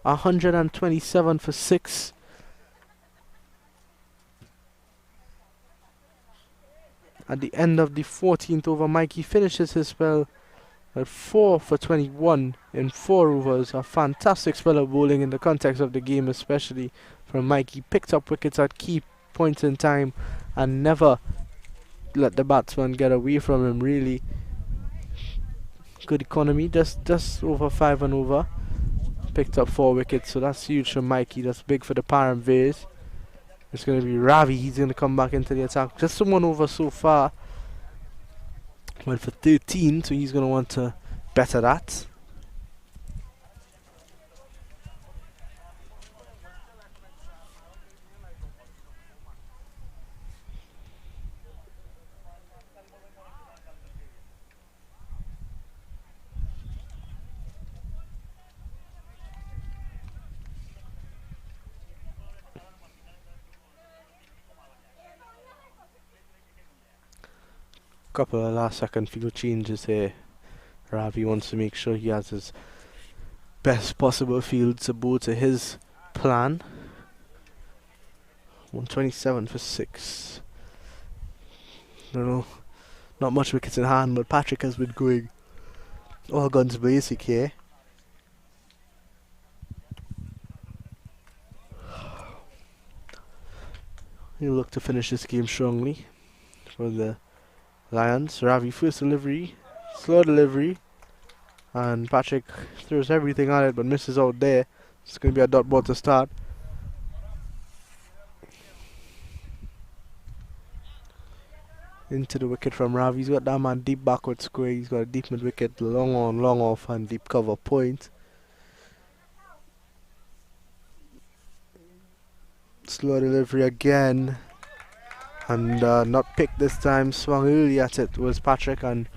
127 for 6. At the end of the 14th over, Mikey finishes his spell at 4 for 21 in 4 overs. A fantastic spell of bowling in the context of the game, especially from Mikey. Picked up wickets at key points in time and never let the batsman get away from him, really. Good economy, just over 5 and over. Picked up 4 wickets, so that's huge for Mikey. That's big for the Param Veers. It's going to be Ravi. He's going to come back into the attack. Just someone over so far. Went for 13, so he's going to want to better that. Couple of last second field changes here. Ravi wants to make sure he has his best possible field to bowl to his plan. 127 for 6. No, not much wickets in hand, but Patrick has been going all guns basic here. He'll look to finish this game strongly for the Lions. Ravi first delivery, slow delivery, and Patrick throws everything at it but misses out there. It's going to be a dot ball to start. Into the wicket from Ravi. He's got that man deep backward square. He's got a deep mid wicket, long on, long off, and deep cover point. Slow delivery again. And not picked this time, swung early at it was Patrick, and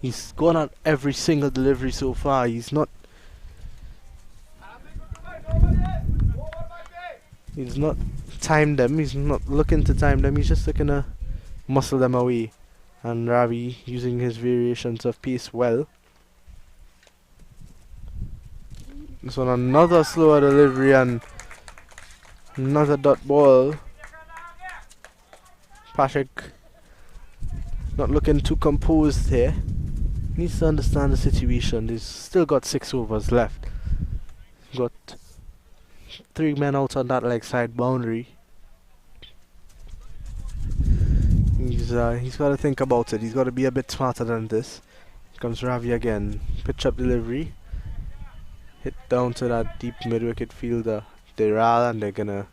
he's gone at every single delivery so far. He's not timed them, he's not looking to time them, he's just looking to muscle them away. And Ravi using his variations of pace well. This one another slower delivery and another dot ball. Patrick not looking too composed here. Needs to understand the situation. He's still got 6 overs left. Got 3 men out on that leg side boundary. He's got to think about it. He's got to be a bit smarter than this. Here comes Ravi again. Pitch up delivery. Hit down to that deep mid-wicket fielder, Deral, and they're gonna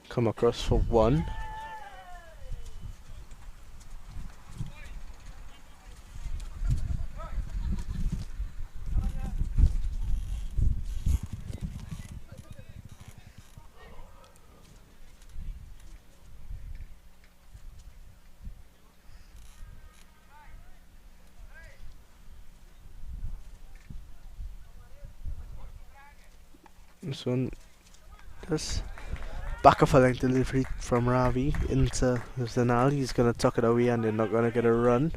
come across for 1. This one, just back of a length delivery from Ravi into Zanal. He's gonna tuck it away and they're not gonna get a run.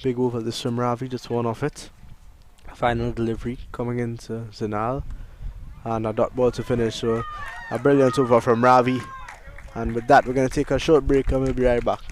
Big over this from Ravi, just one off it. Final delivery coming into Zinal. And a dot ball to finish. So a brilliant over from Ravi. And with that, we're going to take a short break and we'll be right back.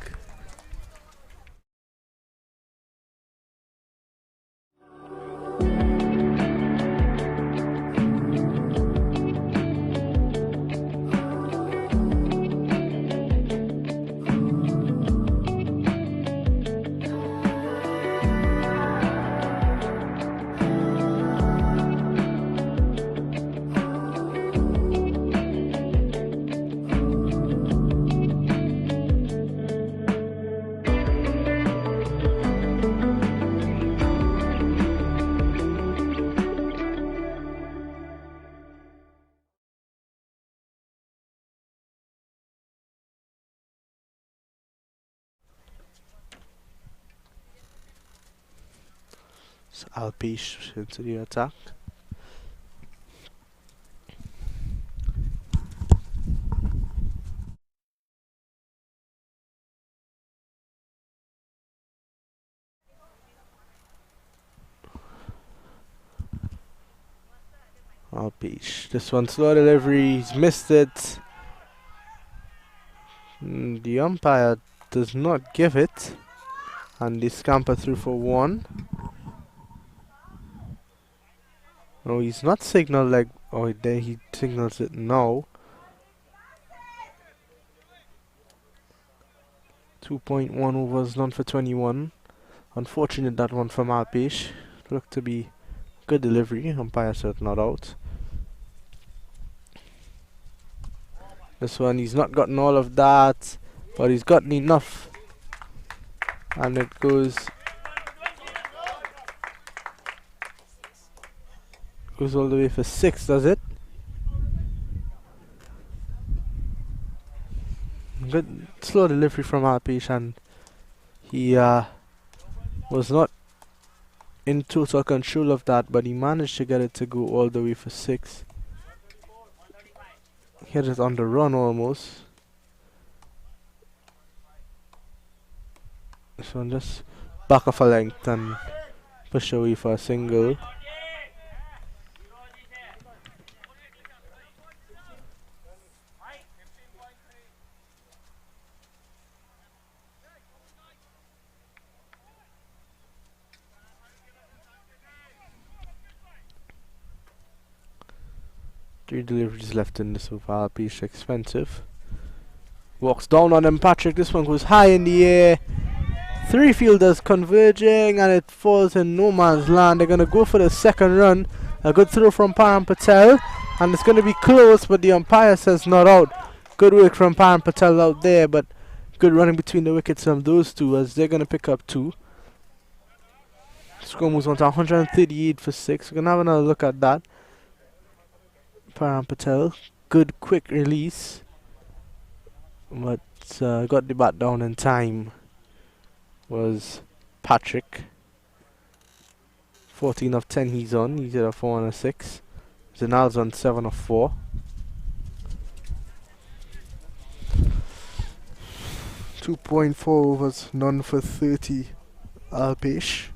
So Alpish into the attack. Alpish. This one slow delivery. He's missed it. The umpire does not give it. And they scamper through for one. Oh, he's not signaled like. Oh, there he signals it now. 2.1 overs, none for 21. Unfortunate that one from Alpish. Looked to be good delivery. Umpire said not out. This one, he's not gotten all of that, but he's gotten enough. And it goes all the way for 6, does it? Good slow delivery from Alpish, and he was not in total control of that, but he managed to get it to go all the way for 6. Hit it on the run almost. This one just back off a length and push away for a single. Three deliveries left in this over. Alpish expensive. Walks down on him, Patrick. This one goes high in the air. Three fielders converging and it falls in no man's land. They're going to go for the second run. A good throw from Param Patel. And it's going to be close, but the umpire says not out. Good work from Param Patel out there, but good running between the wickets from those two as they're going to pick up 2. Score moves on to 138 for 6. We're going to have another look at that. Param Patel, good quick release, but got the bat down in time was Patrick. 14 of 10 he's on. He's at a 4 and a 6. Zinal's on 7 of 4. .4 overs, none for 30. Alpish.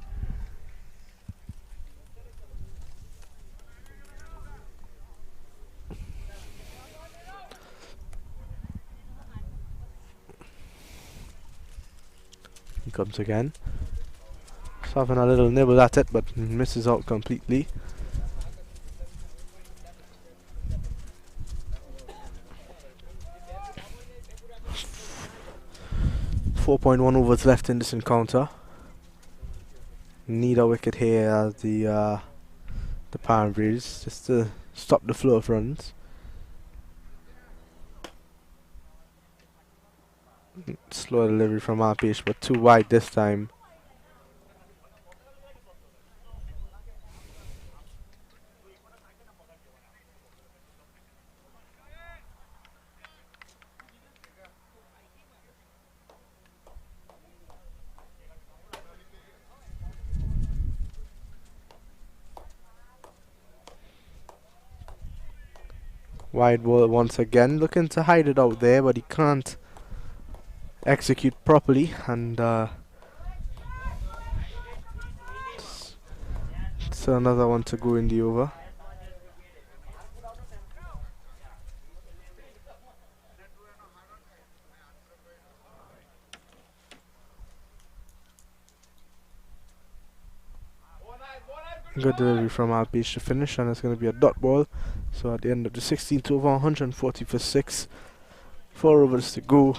He comes again. Just having a little nibble at it, but misses out completely. .1 overs left in this encounter. Need a wicket here as the Param Veers just to stop the flow of runs. Slow delivery from Alpish, but too wide this time. Wide ball once again, looking to hide it out there, but he can't execute properly, and So another one to go in the over. Good delivery from LPH to finish, and it's going to be a dot ball. So at the end of the 16th over, 140 for 6. 4 overs to go.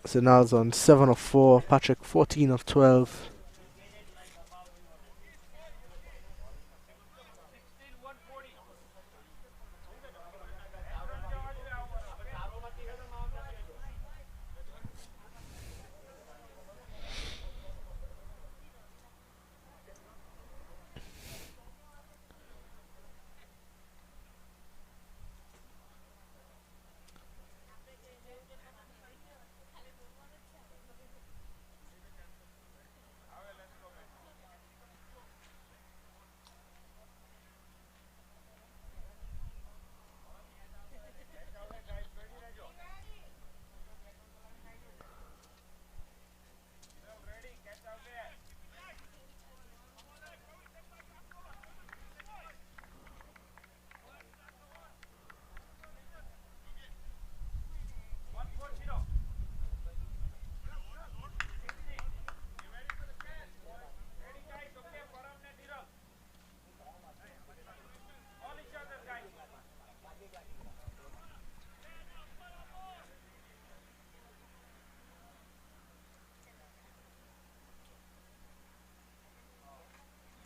Zinal's on 7 of 4. Patrick 14 of 12.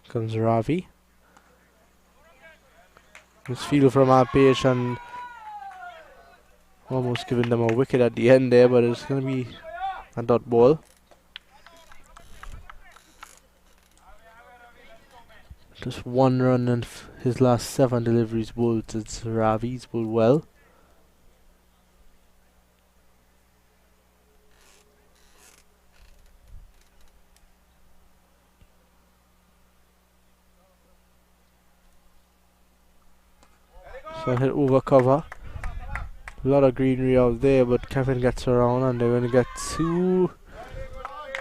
Comes Ravi. Misfield from LPH and almost giving them a wicket at the end there, but it's going to be a dot ball. Just 1 run and his last 7 deliveries bowled. It's Ravi. He's bowled well. So hit over cover. A lot of greenery out there, but Kevin gets around and they're going to get 2.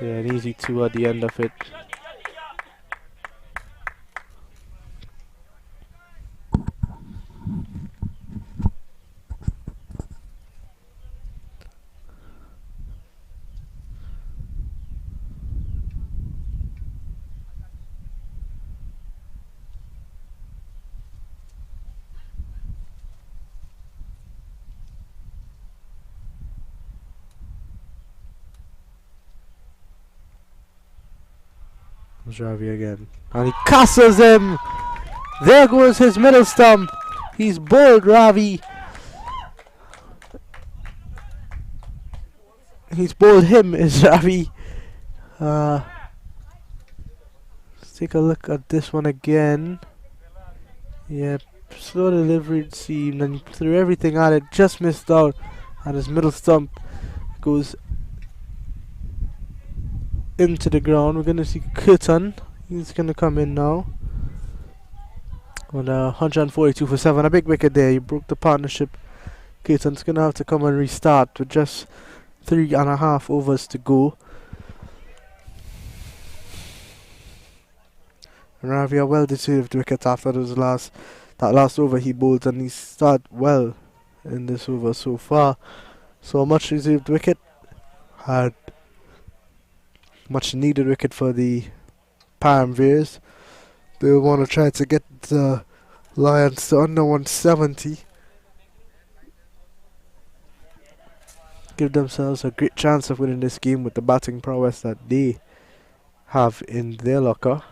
Yeah, an easy 2 at the end of it. Comes Ravi again. And he castles him! There goes his middle stump. He's bowled Ravi. He's bowled him, is Ravi. Let's take a look at this one again. Yep, slow delivery it seemed, and he threw everything at it, just missed out. And his middle stump goes into the ground. We're going to see Kirtan. He's going to come in now. On 142 for 7. A big wicket there. He broke the partnership. Kirtan's going to have to come and restart with just 3.5 overs to go. Ravi a well deserved wicket after that last over he bowled, and he started well in this over so far. So a much deserved wicket. Had much needed wicket for the Param Veers. They want to try to get the Lions to under 170. Give themselves a great chance of winning this game with the batting prowess that they have in their locker.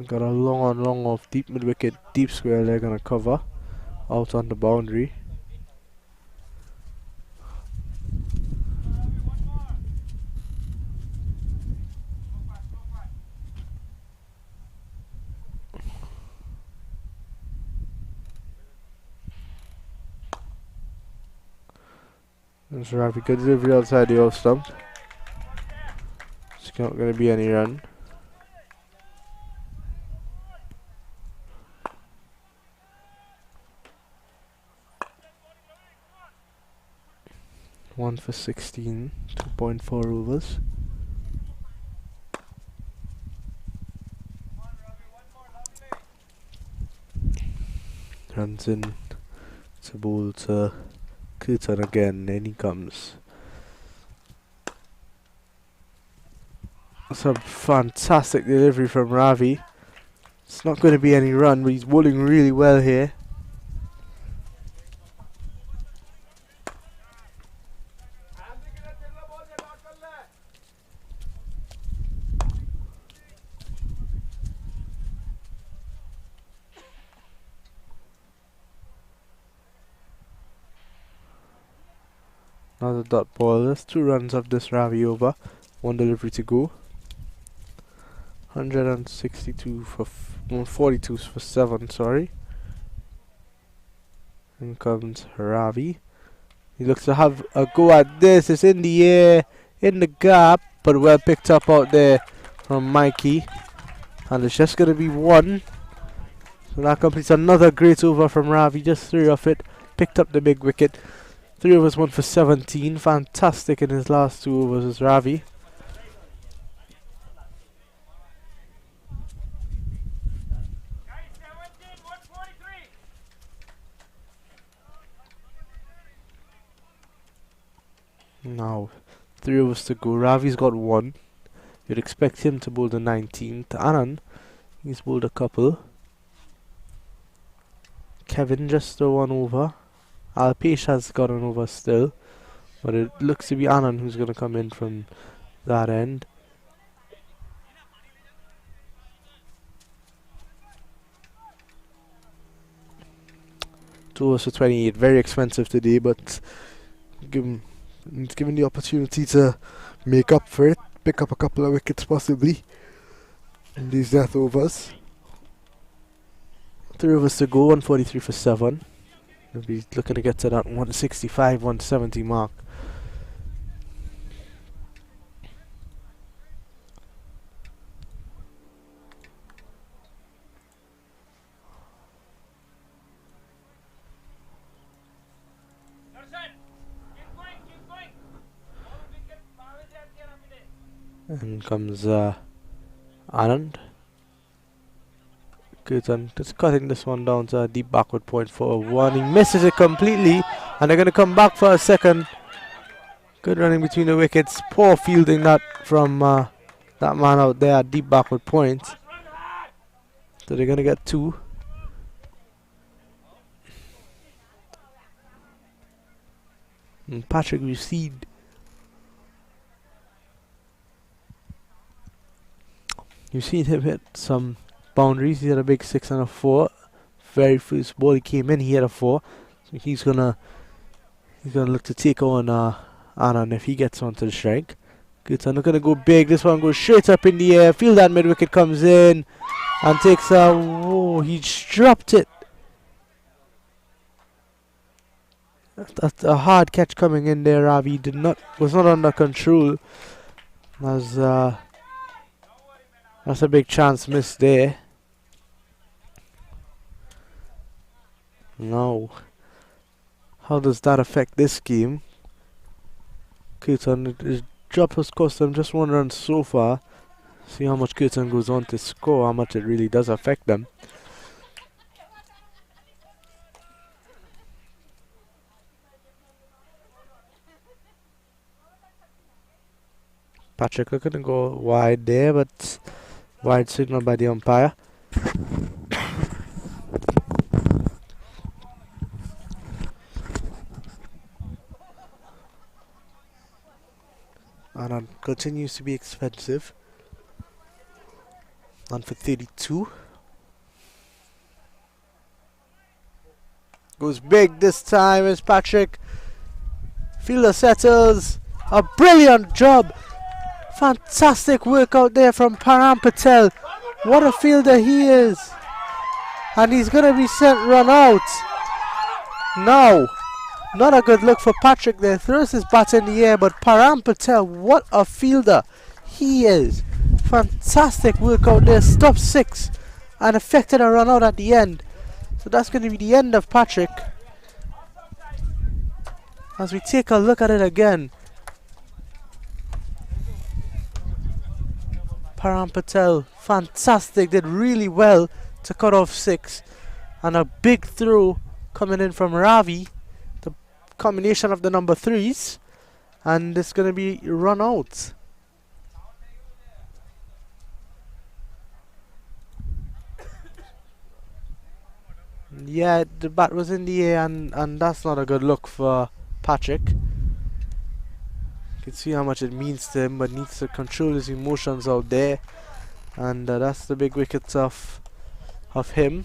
Got a long off deep mid wicket, deep square they're gonna cover out on the boundary. There's Ravi, good delivery outside the off stump. It's not going to be any run. 1 for 16, 2.4 overs. Runs in to ball to Kirtan again, in he comes. That's a fantastic delivery from Ravi. It's not going to be any run, but he's bowling really well here. Another dot ball. There's 2 runs of this Ravi over. 1 delivery to go. 162 for 42 for 7, sorry. In comes Ravi. He looks to have a go at this. It's in the air, in the gap, but well picked up out there from Mikey. And it's just going to be 1. So that completes another great over from Ravi. Just 3 of it. Picked up the big wicket. 3 overs, 1 for 17. Fantastic in his last 2 overs is Ravi. Now, 3 overs to go. Ravi's got 1. You'd expect him to bowl the 19th. Anand, he's bowled a couple. Kevin just the 1 over. Alpesh has got an over still. But it looks to be Anand who's going to come in from that end. Two overs for 28. Very expensive today, but he's given the opportunity to make up for it, pick up a couple of wickets possibly in these death overs. 3 overs to go, 143 for 7. He'll be looking to get to that 165, 170 mark. And comes Anand. Kirtan just cutting this one down to a deep backward point for a 1. He misses it completely, and they're going to come back for a second. Good running between the wickets. Poor fielding that from that man out there at deep backward point. So they're going to get 2. And Patrick received. You've seen him hit some boundaries. He had a big 6 and a 4. Very first ball he came in, he had a 4. So he's gonna look to take on Anand if he gets onto the strike. Good, so not gonna go big. This one goes straight up in the air. Field that mid wicket comes in and takes a whoa. He dropped it. That's a hard catch coming in there. Ravi was not under control. That's a big chance missed there. Now, how does that affect this game? Kirtan, his drop has cost them just 1 run so far. See how much Kirtan goes on to score, how much it really does affect them. Patrick looking to go wide there, but wide signal by the umpire. Anand continues to be expensive. 1 for 32. Goes big this time as Patrick. Fielder settles. A brilliant job. Fantastic work out there from Param Patel. What a fielder he is. And he's going to be sent run out. Now, not a good look for Patrick there. Throws his bat in the air, but Param Patel, what a fielder he is. Fantastic work out there. Stopped 6 and affected a run out at the end. So that's going to be the end of Patrick. As we take a look at it again, Param Patel, fantastic, did really well to cut off 6. And a big throw coming in from Ravi, the combination of the number 3s. And it's going to be run out. Yeah, the bat was in the air, and that's not a good look for Patrick. You can see how much it means to him, but needs to control his emotions out there. And that's the big wickets of him.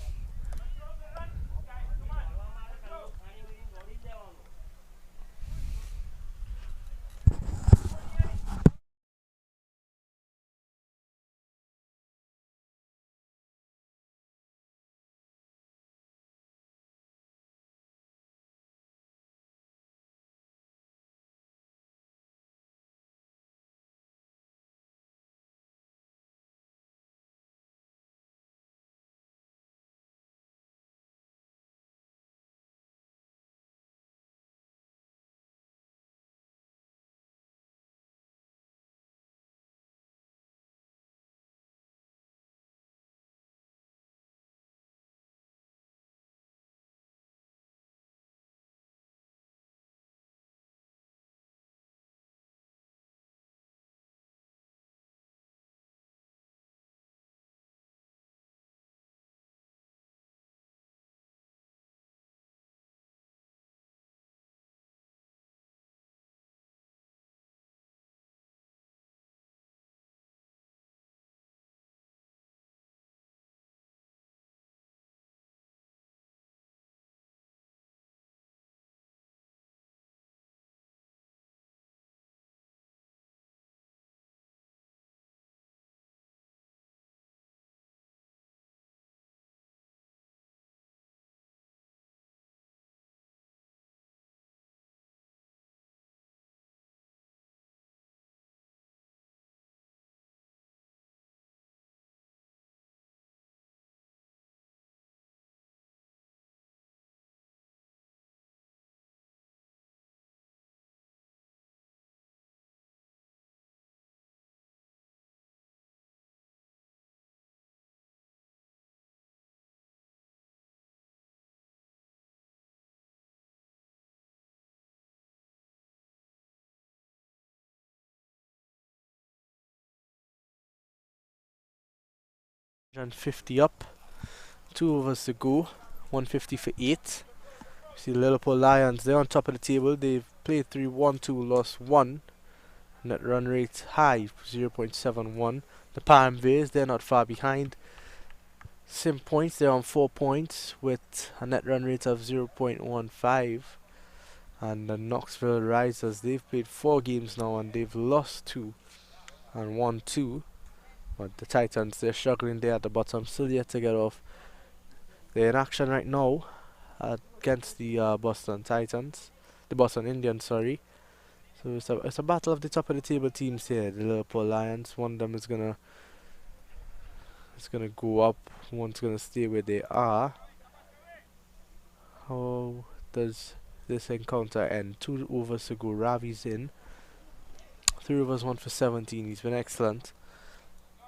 And 50 up, 2 overs to go, 150 for 8. See the Lilapore Lions, they're on top of the table. They've played 3-1-2, lost 1. Net run rate high, 0.71. The Param Veers, they're not far behind. Same points, they're on 4 points with a net run rate of 0.15. And the Knoxville Risers, they've played 4 games now and they've lost 2 and won 2. But the Titans, they're struggling there at the bottom, still yet to get off. They're in action right now against the Boston Indians, sorry. So it's a battle of the top of the table teams here. The Liverpool Lions, one of them is gonna go up, one's gonna stay where they are. How does this encounter end? 2 overs to go. Ravi's in. 3 overs, 1 for 17. He's been excellent.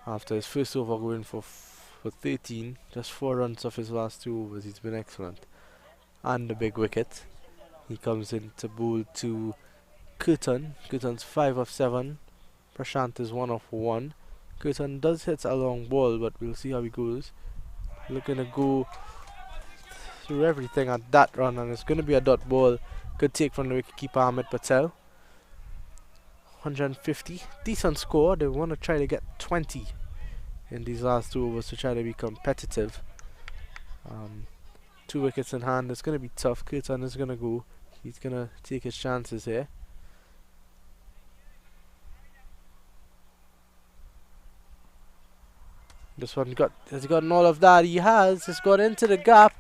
After his first over going for 13, just 4 runs off his last 2 overs, he's been excellent. And the big wicket. He comes in to bowl to Curtin. Curtin's 5 of 7. Prashant is 1 of 1. Curtin does hit a long ball, but we'll see how he goes. Looking to go through everything at that run, and it's going to be a dot ball. Good take from the wicketkeeper Ahmed Patel. 150, decent score. They want to try to get 20 in these last 2 overs to try to be competitive. 2 wickets in hand. It's going to be tough. Curtin is going to go. He's going to take his chances here. This one has he gotten all of that? He has. It's got into the gap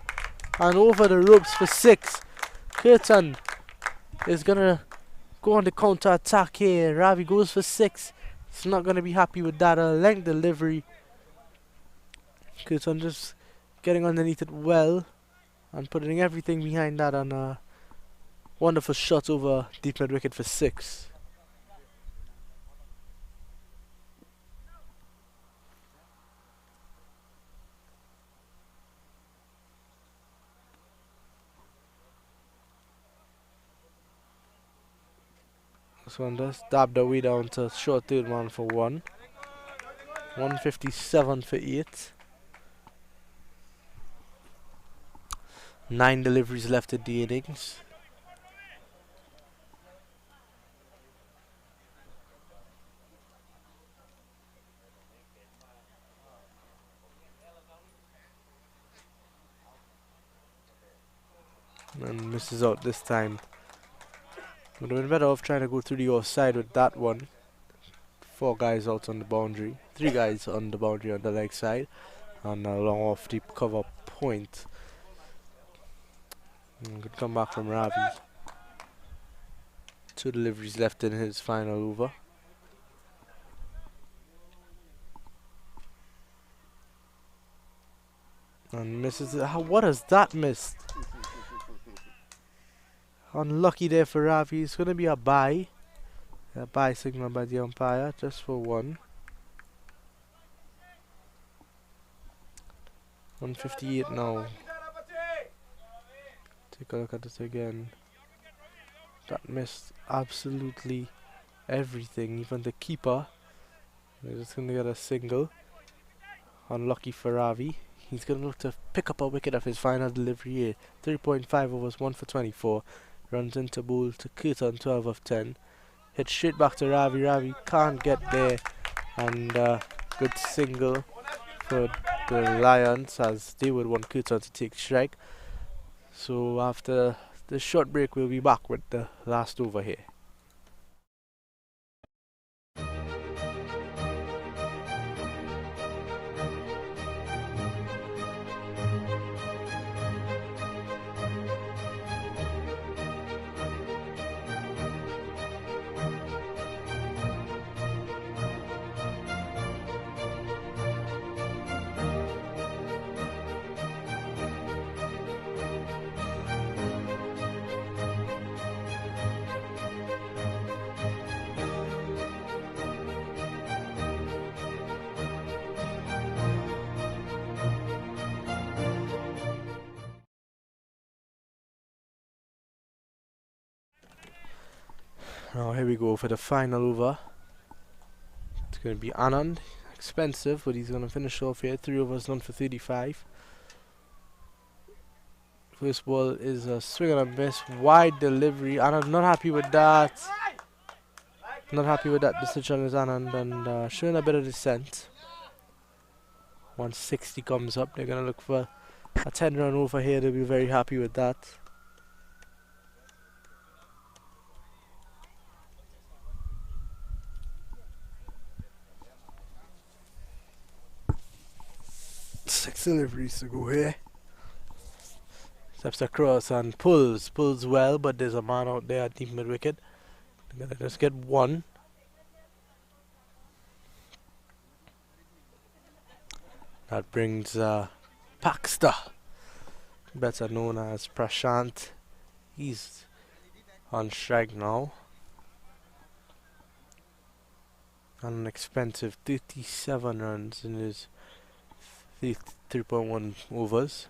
and over the ropes for 6. Curtin is going to go on the counter attack here. Ravi goes for 6. He's not going to be happy with that. A length delivery. Curtin just getting underneath it well and putting everything behind that, and Wonderful shot over deep mid wicket for 6. This one does dab the way down to short third man for 1. 157 for 8. 9 deliveries left in the innings. And misses out this time. Would have been better off trying to go through the offside with that one. 4 guys out on the boundary. 3 guys on the boundary on the leg side. And a long off deep cover point. Good comeback from Ravi. 2 deliveries left in his final over. And misses it. What has that missed? Unlucky there for Ravi. It's going to be a bye. A bye signal by the umpire, just for 1. 158 now. Take a look at this again. That missed absolutely everything, even the keeper. They're just going to get a single. Unlucky for Ravi. He's going to look to pick up a wicket of his final delivery here. 3.5 overs, 1 for 24. Runs into bowl to Curtin, 12 of 10. Hit straight back to Ravi. Ravi can't get there. And good single for the Lions, as they would want Curtin to take strike. So after the short break, we'll be back with the last over here. Now here we go for the final over. It's going to be Anand. Expensive, but he's going to finish off here. 3 overs, none for 35. First ball is a swing and a miss. Wide delivery. Anand not happy with that. Not happy with that decision is Anand, and showing a bit of dissent. 160 comes up. They're going to look for a 10-run over here. They'll be very happy with that. Six deliveries to go here. Steps across and pulls well, but there's a man out there at deep mid wicket. They're gonna just get 1. That brings Paxter, better known as Prashant. He's on strike now. An expensive 37 runs in his 3.1 overs.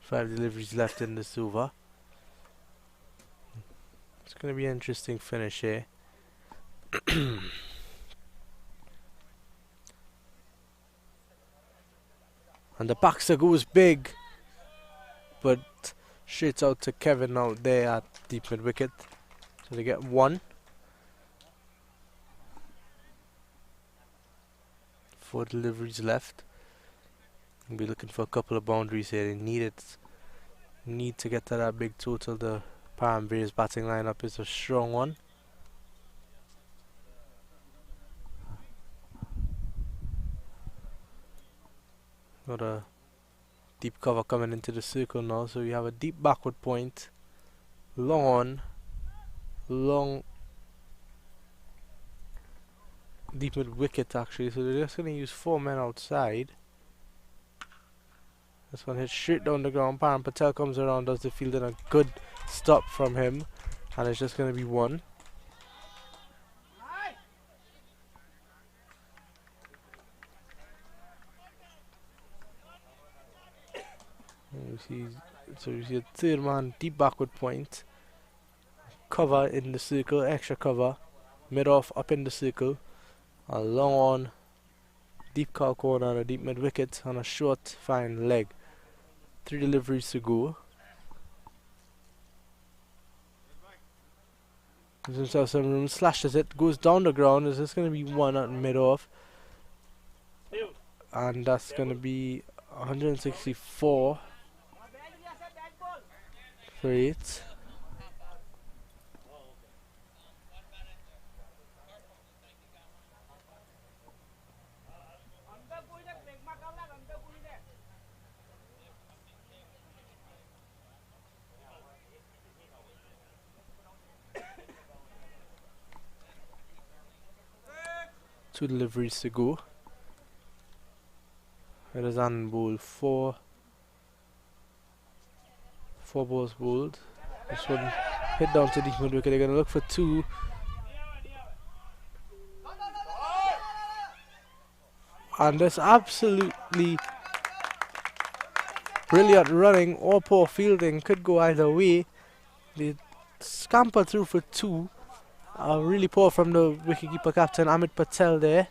5 deliveries left in this over. It's going to be an interesting finish here. And the Baxter goes big, but straight out to Kevin out there at deep mid wicket. So they get 1. 4 deliveries left. We'll be looking for a couple of boundaries here. They need to get to that big total. The Param Veers batting lineup is a strong one. Got a deep cover coming into the circle now, so we have a deep backward point. Long deep mid wicket actually, so they're just going to use 4 men outside. This one hits straight down the ground. Param Patel comes around, does the field in a good stop from him, and it's just going to be one. So you see a third man deep backward point, cover in the circle, extra cover, mid off up in the circle, a long on, deep cow corner, and a deep mid wicket, and a short fine leg. 3 deliveries to go. Gives himself some room, slashes it, goes down the ground. Is this going to be one at mid off? And that's going to be 164 for 8. Two deliveries to go. It is on ball 4. 4 balls bowled. This one hit down to deep mid wicket. They're going to look for 2. And there's absolutely brilliant running or poor fielding. Could go either way. They scamper through for 2. Really poor from the wicketkeeper captain Amit Patel there.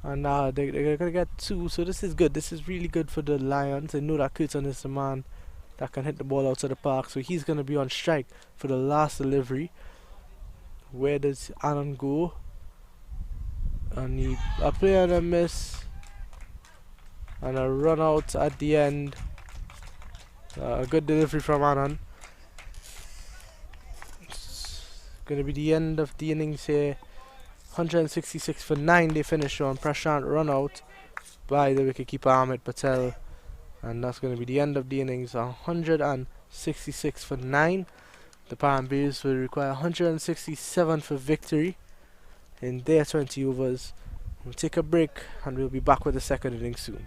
And they're going to get 2, so this is good. This is really good for the Lions. They know that Curtin is the man that can hit the ball outside the park, so he's going to be on strike for the last delivery. Where does Anand go? And a play and a miss, and a run out at the end. A good delivery from Anand. It's going to be the end of the innings here. 166 for 9 they finish on. Prashant run out by the wicketkeeper Amit Patel, and that's going to be the end of the innings. 166 for 9. The Param Veers will require 167 for victory in their 20 overs. We'll take a break and we'll be back with the second innings soon.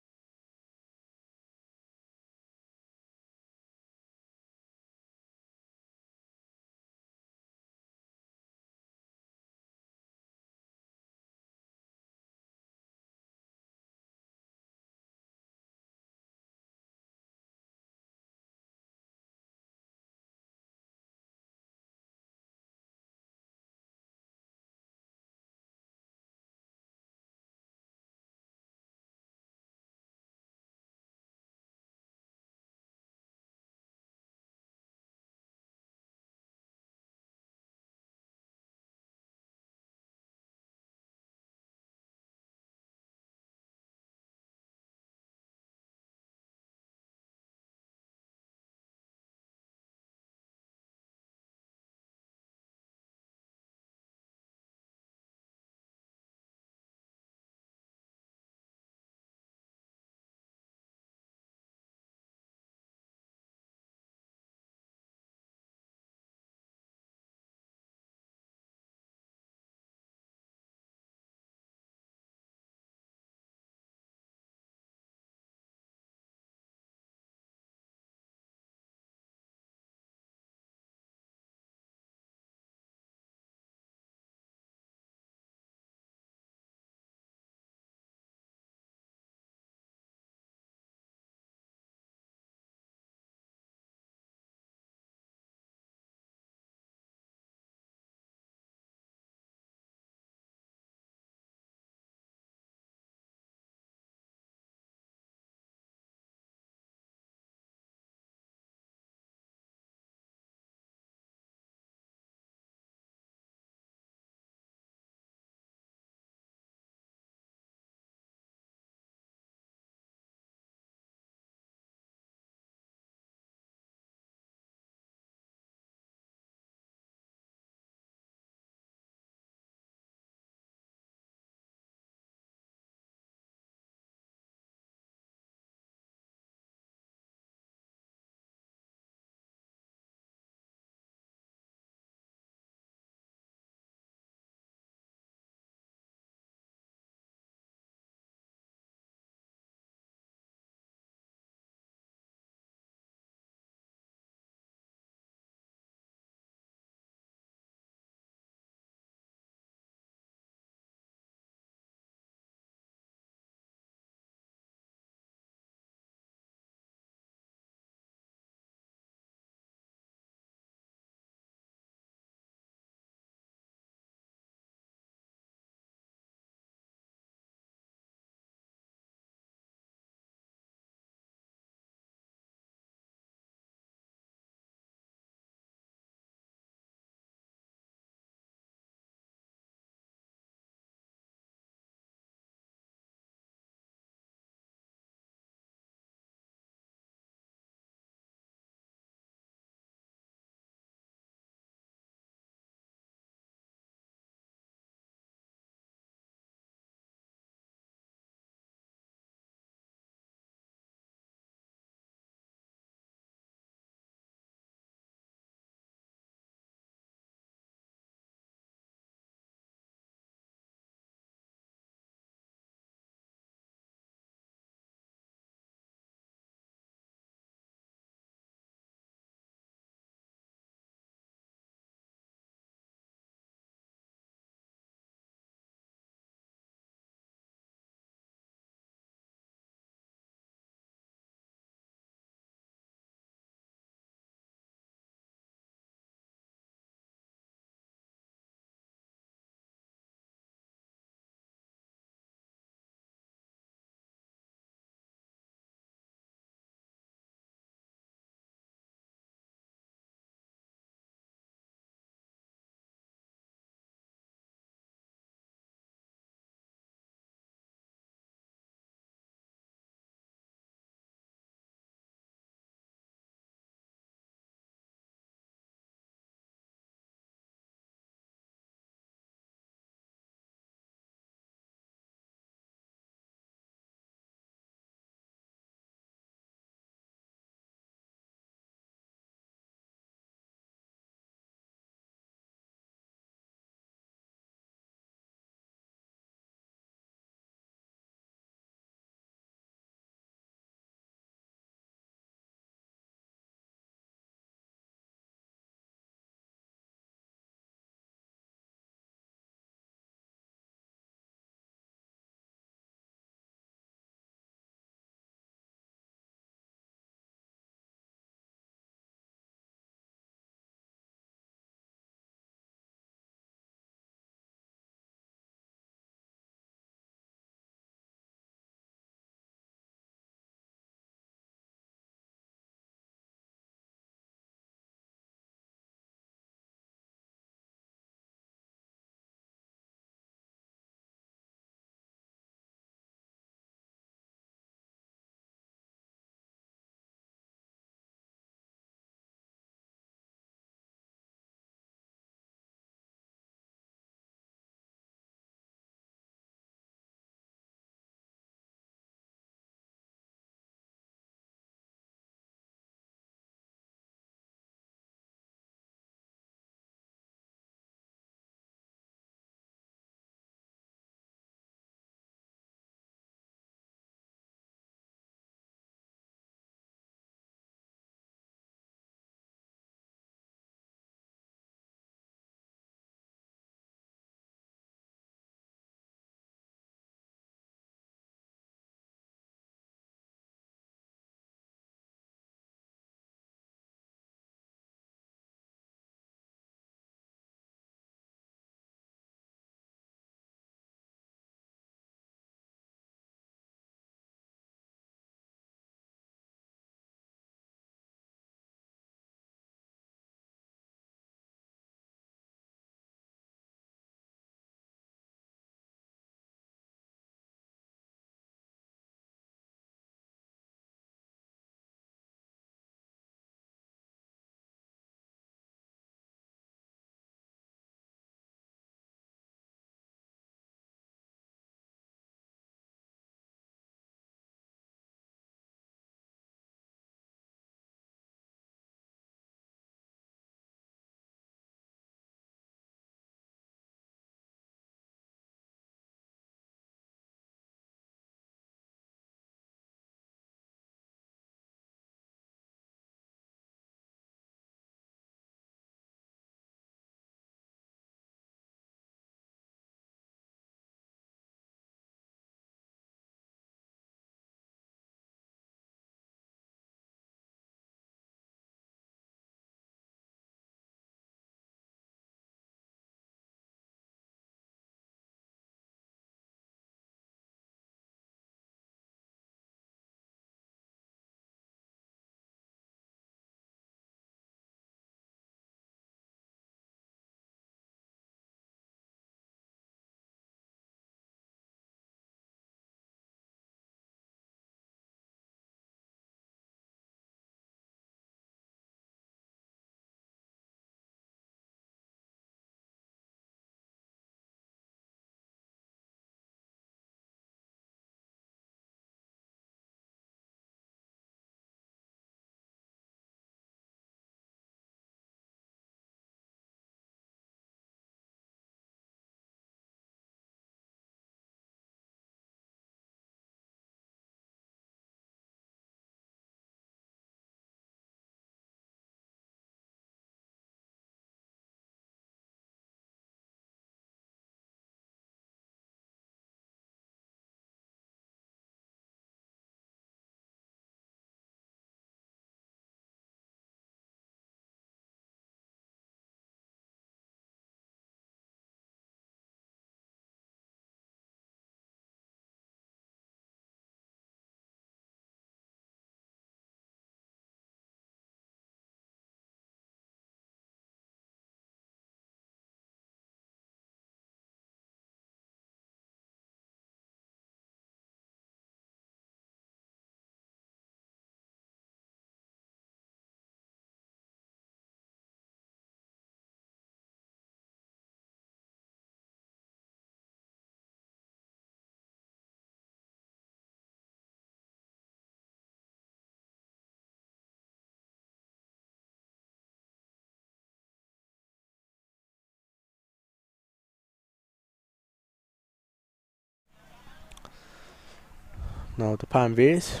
Now the Param Veers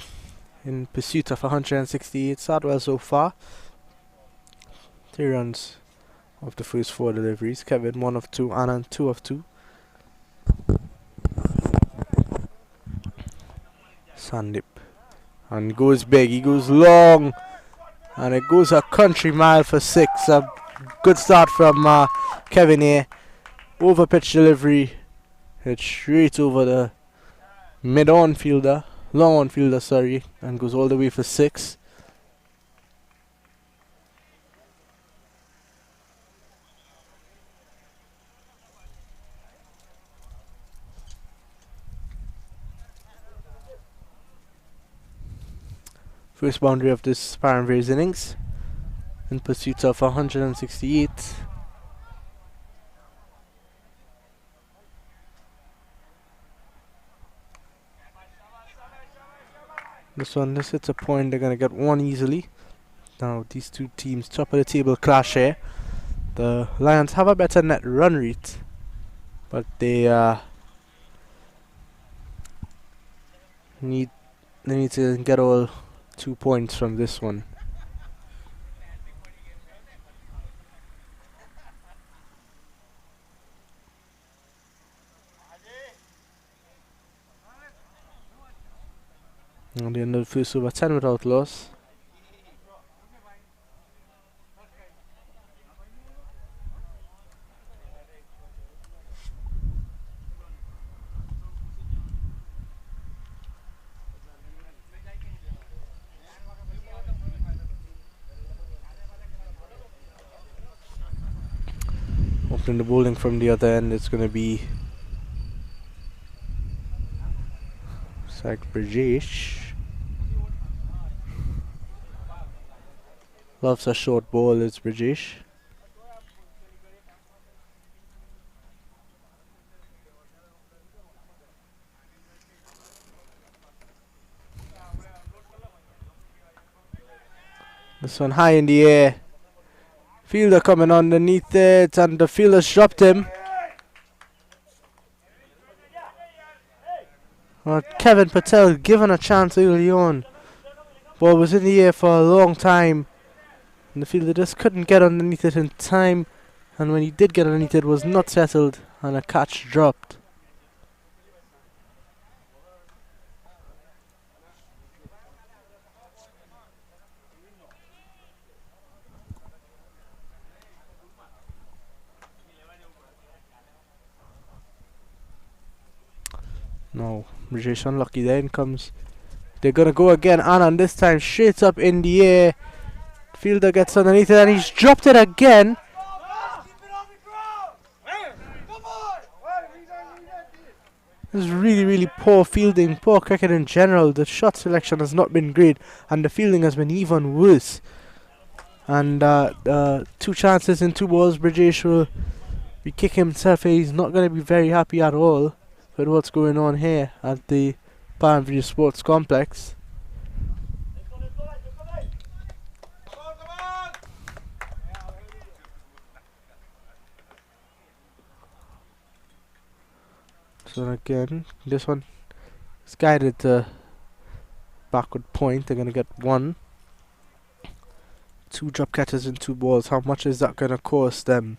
in pursuit of 168. Start well so far. 3 runs of the first 4 deliveries. Kevin 1 of 2, Anand 2 of 2. Sandip. And goes big, he goes long. And it goes a country mile for 6. A good start from Kevin here. Over pitch delivery. It's straight over the long on fielder, sorry, and goes all the way for 6. First boundary of this Param Veers innings in pursuit of 168. This hits a point, they're going to get 1 easily. Now these two teams, top of the table clash here. The Lions have a better net run rate, but they need to get all 2 points from this one. And the end of the first over, 10 without loss. Opening the bowling from the other end, it's going to be Brajesh. Loves a short ball, it's Brajesh. This one high in the air. Fielder coming underneath it, and the fielder's dropped him. Kevin Patel given a chance early on. Ball was in the air for a long time, and the fielder just couldn't get underneath it in time. And when he did get underneath it, was not settled, and a catch dropped. No, Rajesh unlucky there. In comes. They're gonna go again. Anand this time straight up in the air. Fielder gets underneath it and he's dropped it again. This is really poor fielding, poor cricket in general. The shot selection has not been great and the fielding has been even worse. And 2 chances in 2 balls. Brajesh will be kicking himself. He's not going to be very happy at all with what's going on here at the Param Veers Sports Complex. So again, this one is guided to backward point. They're going to get 1. 2 drop catches in 2 balls. How much is that going to cost them?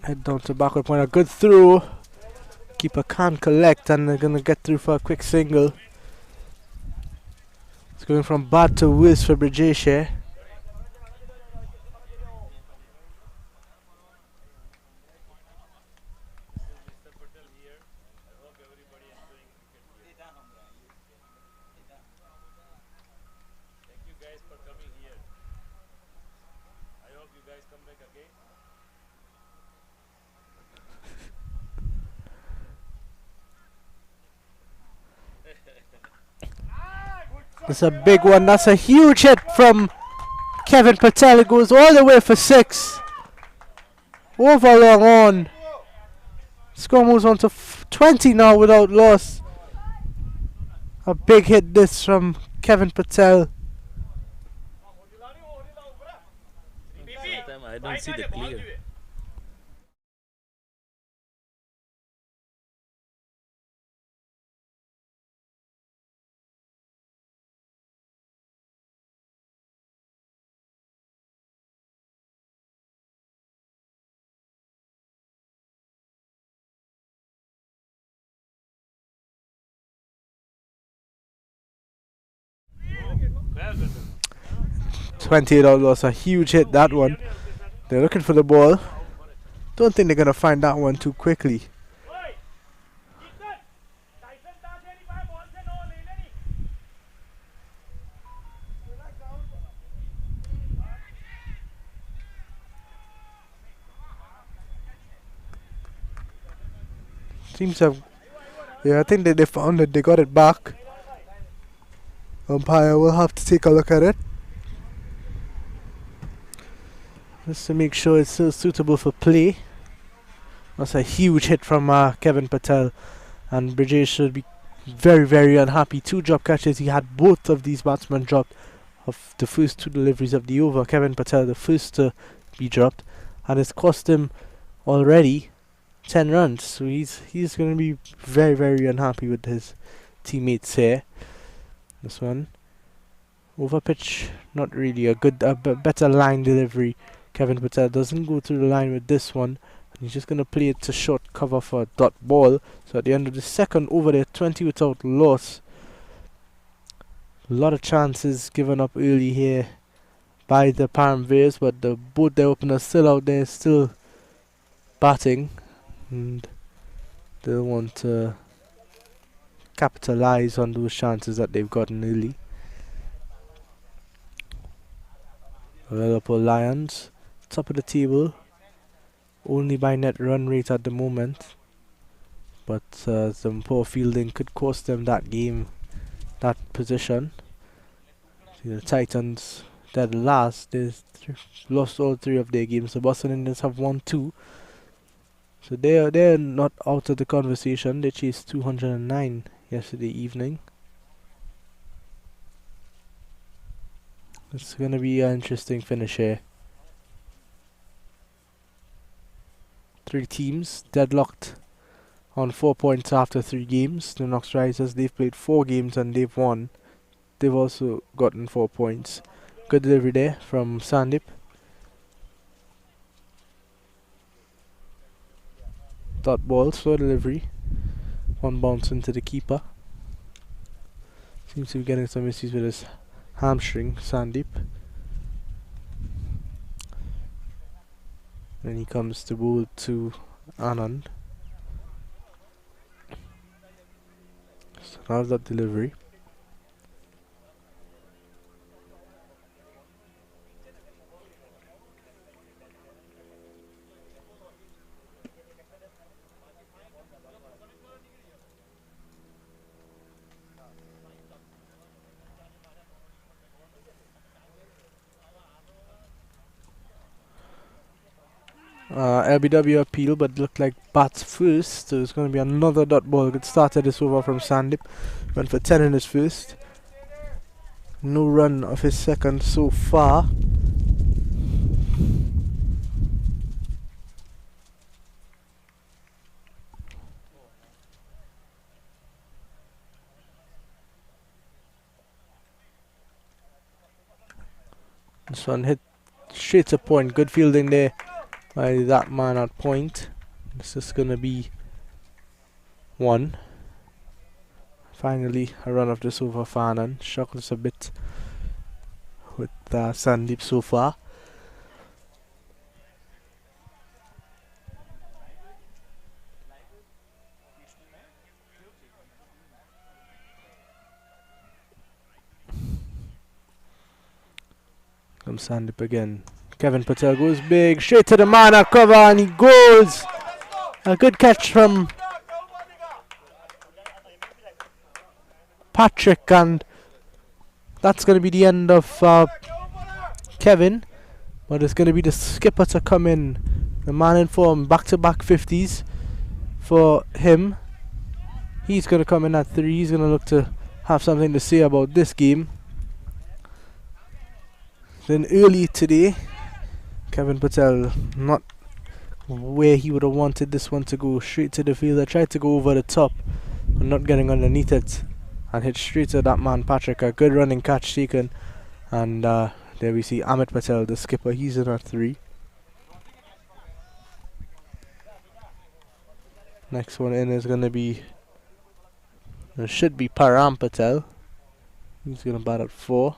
Head down to backward point, a good throw. Keeper can't collect and they're gonna get through for a quick single. It's going from bad to worse for Brajesh here. It's a big one. That's a huge hit from Kevin Patel. It goes all the way for 6. Over long on. Score moves on to 20 now without loss. A big hit this from Kevin Patel. Sometimes I don't see the clear. Oh, 28 out loss. A huge hit, that one. They're looking for the ball. Don't think they're going to find that one too quickly. Seems to have, yeah, I think that they found it. They got it back. Umpire will have to take a look at it, just to make sure it's still suitable for play. That's a huge hit from Kevin Patel, and Brijesh should be very, very unhappy. 2 drop catches. He had both of these batsmen dropped of the first 2 deliveries of the over. Kevin Patel the first to be dropped, and it's cost him already 10 runs. So he's going to be very, very unhappy with his teammates here. This one over pitch, not really a good, better line delivery. Kevin Patel doesn't go through the line with this one. He's just going to play it to short cover for a dot ball. So at the end of the second over there, 20 without loss. A lot of chances given up early here by the Param Veers, but both their openers still out there, still batting, and they'll want to capitalize on those chances that they've gotten early. Lilapore Lions, top of the table, only by net run rate at the moment, but some poor fielding could cost them that game, that position. See the Titans dead last. They've lost all 3 of their games. The Boston Indians have won 2, so they're not out of the conversation. They chased 209 yesterday evening. It's gonna be an interesting finish here. 3 teams deadlocked on 4 points after 3 games. The Knox Risers, they've played 4 games and they've won. They've also gotten 4 points. Good delivery there from Sandeep. Dot ball, slow delivery. One bounce into the keeper. Seems to be getting some issues with his hamstring, Sandeep. Then he comes to bowl to Anand. So how's that delivery? LBW appeal, but looked like bats first, so it's going to be another dot ball. Good started this over from Sandeep. Went for 10 in his first. No run of his second so far. This one hit straight to point. Good fielding there by that man at point. This is gonna be 1. Finally a run of this over for Anand. Shocked us a bit with Sandeep so far. Comes Sandeep again. Kevin Patel goes big, straight to the man at cover, and he goes. A good catch from Patrick, and that's going to be the end of Kevin, but it's going to be the skipper to come in. The man in form, back-to-back 50s for him. He's going to come in at 3. He's going to look to have something to say about this game. Then early today, Kevin Patel not where he would have wanted this one to go, straight to the field. I tried to go over the top, but not getting underneath it, and hit straight to that man Patrick. A good running catch taken, and there we see Amit Patel, the skipper. He's in at 3. Next one in is going to be, it should be Param Patel. He's going to bat at 4.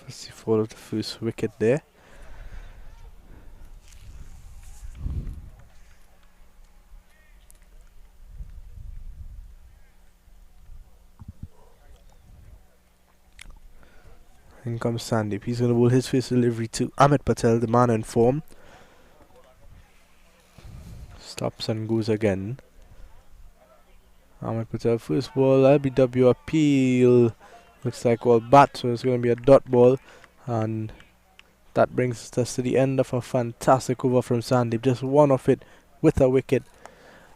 Let's see, follow the first wicket there. In comes Sandeep. He's going to bowl his first delivery to Amit Patel, the man in form. Stops and goes again. Amit Patel, first ball, LBW appeal. Looks like all bat, so it's going to be a dot ball. And that brings us to the end of a fantastic over from Sandeep. Just one of it with a wicket.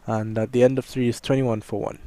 And at the end of 3 is 21 for 1.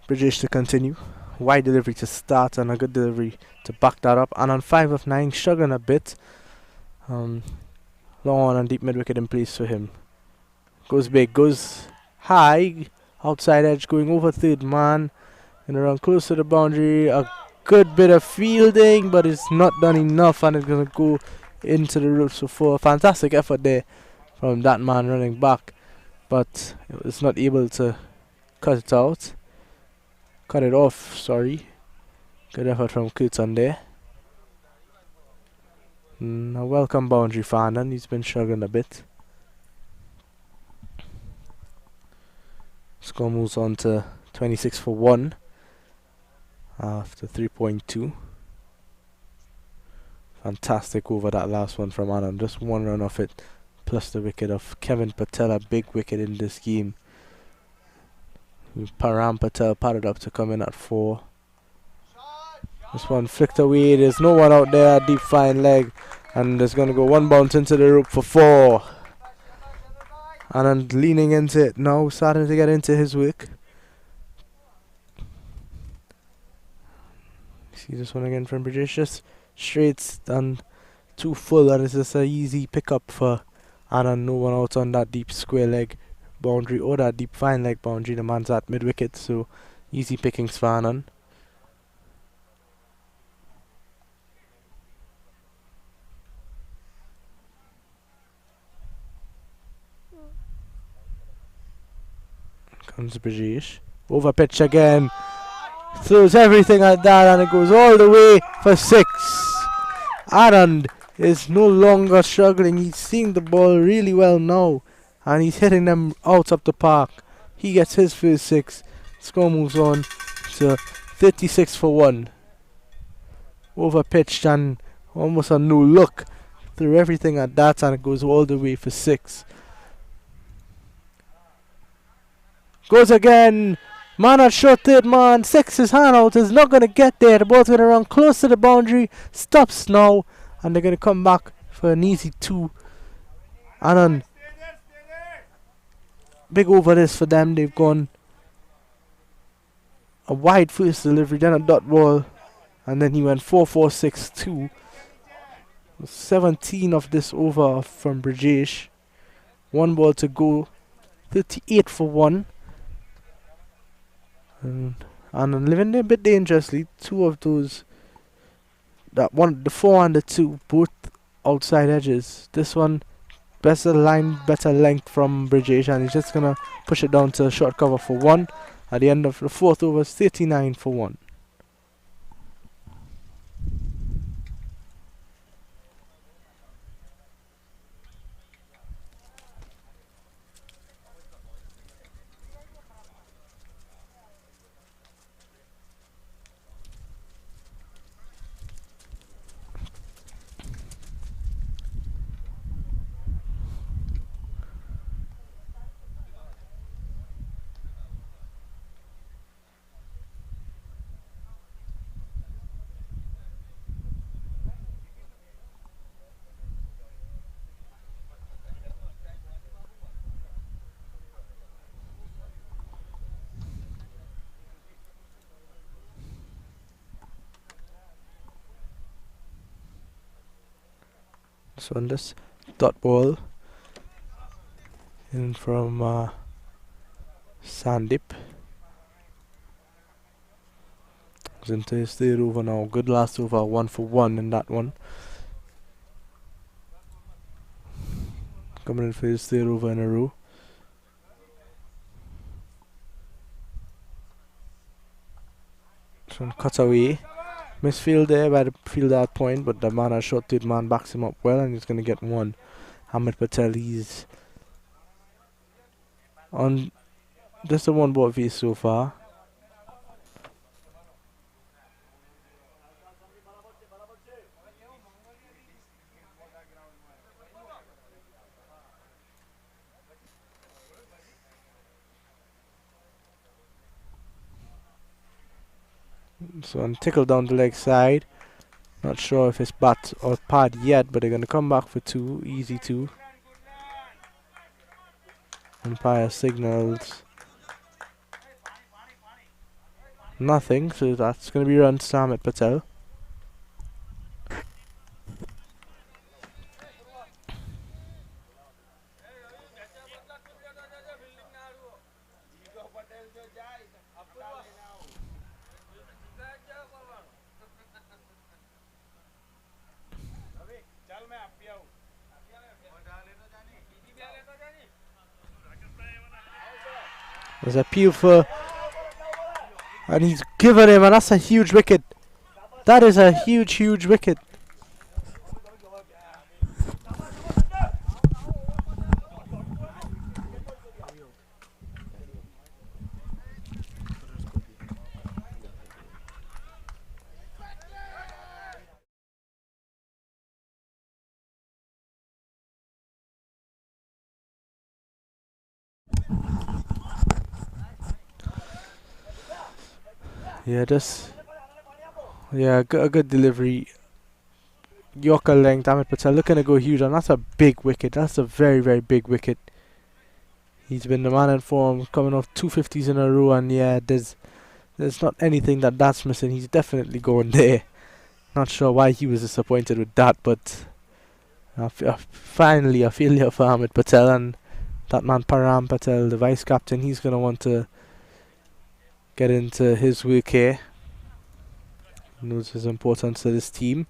British to continue. Wide delivery to start and a good delivery to back that up. And on 5 of 9, struggling a bit. Long on and deep mid wicket in place for him. Goes big, goes high. Outside edge going over third man. And around close to the boundary. A good bit of fielding, but it's not done enough, and it's going to go into the ropes for a fantastic effort there from that man running back. But it's not able to cut it out. Cut it off, sorry. Good effort from Kutan there. A welcome boundary for Anand. He's been struggling a bit. Score moves on to 26 for 1 after 3.2. Fantastic over that last one from Anand. Just one run off it, plus the wicket of Kevin Patel, a big wicket in this game. Param Patel padded up to come in at 4. This one flicked away. There's no one out there. Deep fine leg. And there's going to go one bounce into the rope for 4. And then leaning into it now. Starting to get into his work. See this one again from British. Just straight and too full. And it's just an easy pickup for Anand. No one out on that deep square leg boundary or that deep fine leg boundary. The man's at mid wicket. So easy pickings for Anand. Comes Brajesh. Over pitch again. Throws everything at that and it goes all the way for 6. Anand is no longer struggling. He's seeing the ball really well now. And he's hitting them out of the park. He gets his first 6. Score moves on to 36 for 1. Over pitched and almost a no look. Threw everything at that and it goes all the way for 6. Goes again. Man at short third man. 6's hand out is not going to get there. The ball's going to run close to the boundary. Stops now. And they're going to come back for an easy 2. And then big over this for them. They've gone a wide first delivery, then a dot ball. And then he went 4-4-6-2. 17 of this over from Brajesh. 1 ball to go. 38 for 1. And living a bit dangerously. 2 of those, that one, the 4 and the 2, both outside edges. This one, better line, better length from Brajesh, and he's just gonna push it down to short cover for 1. At the end of the 4th over, 39 for 1. So on this dot ball in from Sandeep. He's into his 3rd over now. Good last over, 1 for 1 in that one. Coming in for his 3rd over in a row. This one cut away. Misfield there by the fielder at point, but the man, a short third man, backs him up well, and he's going to get 1. Hamid Patel, he's on just a 1 ball face so far. So one tickle down the leg side. Not sure if it's bat or pad yet, but they're going to come back for 2. Easy 2. Umpire signals nothing, so that's going to be run to Hamid Patel. There's a appeal for, and he's given him, and that's a huge wicket. That is a huge wicket. Yeah, just Yeah, a good delivery. Yorker length, Amit Patel looking to go huge, and that's a big wicket. That's a very, very big wicket. He's been the man in form, coming off 250s in a row, and yeah, there's not anything that's missing. He's definitely going there. Not sure why he was disappointed with that, but finally a failure for Amit Patel, and that man Param Patel, the vice captain, he's going to want to get into his work here. He knows his importance to this team.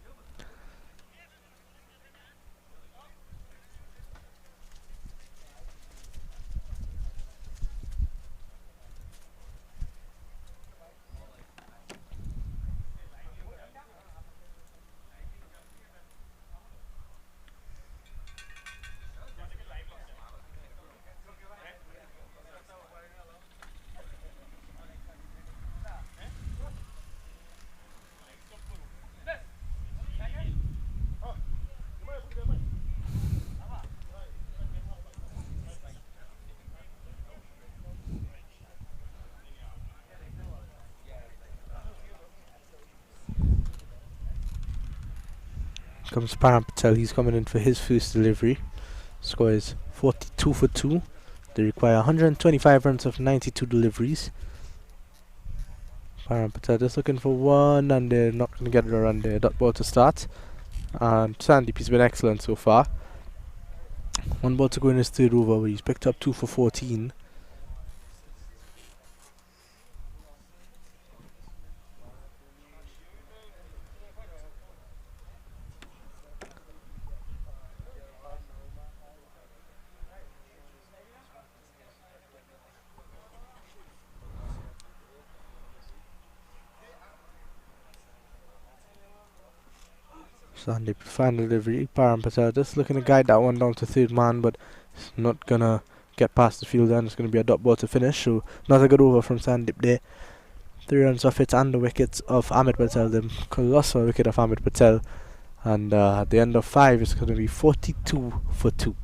Comes Param Patel, he's coming in for his first delivery. Score is 42 for 2. They require 125 runs of 92 deliveries. Param Patel just looking for one, and they're not going to get it around there. Dot ball to start. And Sandeep, he's been excellent so far. One ball to go in his third over, but he's picked up 2 for 14. Sandeep, final delivery. Param Patel just looking to guide that one down to third man, but it's not going to get past the fielder, and it's going to be a dot ball to finish. So, another good over from Sandeep there. 3 runs off it and the wickets of Amit Patel, the colossal wicket of Amit Patel. And at the end of 5, it's going to be 42 for 2.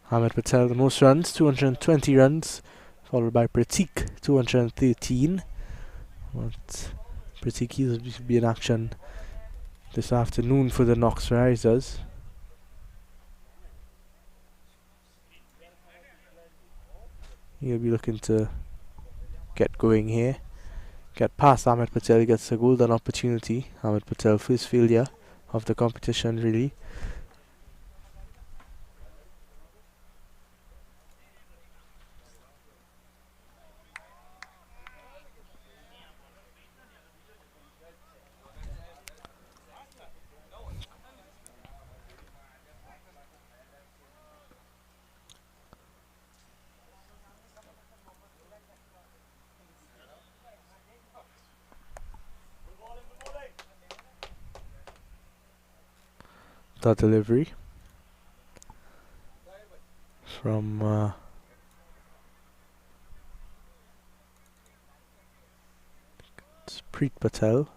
Amit Patel, the most runs, 220 runs, followed by Pratik, 213. But Pratik will be in action this afternoon for the Knox Risers. He'll be looking to get going here. Get past Amit Patel, he gets a golden opportunity. Amit Patel, first failure of the competition really. That delivery from Preet Patel.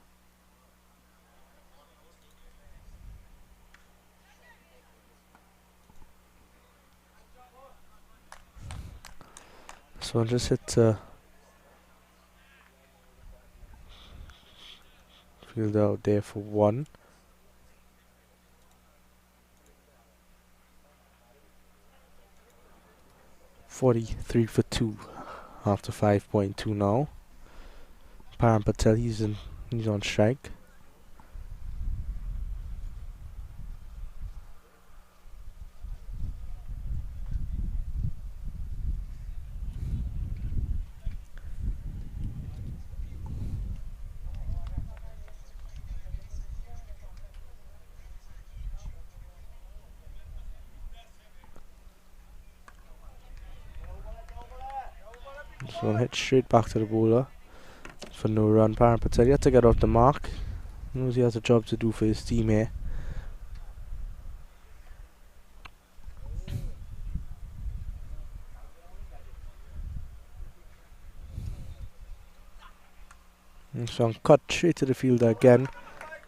So I'll just hit field out there for 1. .43 for 2 after 5.2 now. Param Patel, he's on strike. This one hit straight back to the bowler for no run. Param Patel, he had to get off the mark. He knows he has a job to do for his team here. So I'm cut straight to the fielder again.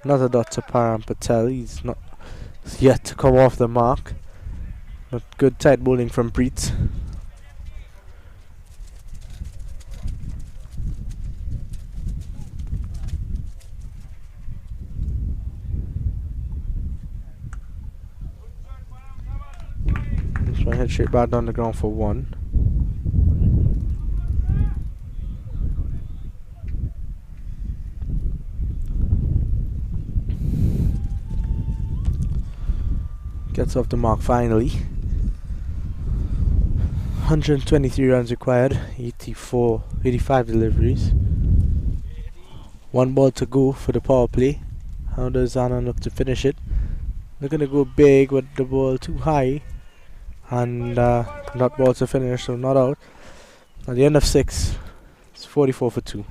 Another dot to Param Patel. He's not yet to come off the mark. But good tight bowling from Preet. This one hit straight back down the ground for 1. Gets off the mark finally. 123 runs required, 85 deliveries. 1 ball to go for the power play. How does Anand look to finish it? They're going to go big with the ball too high. And not ball to finish, so not out. At the end of 6, it's 44 for 2.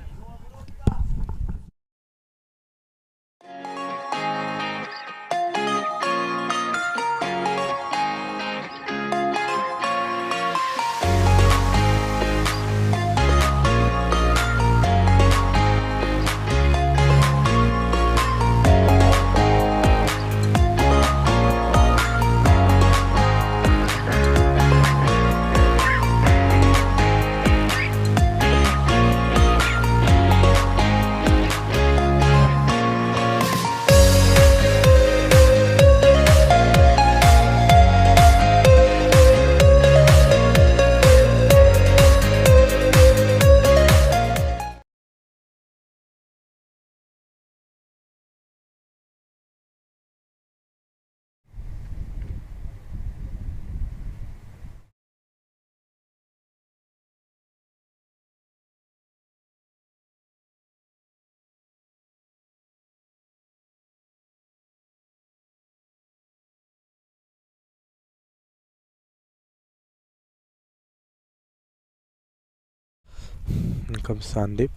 Here comes Sandeep.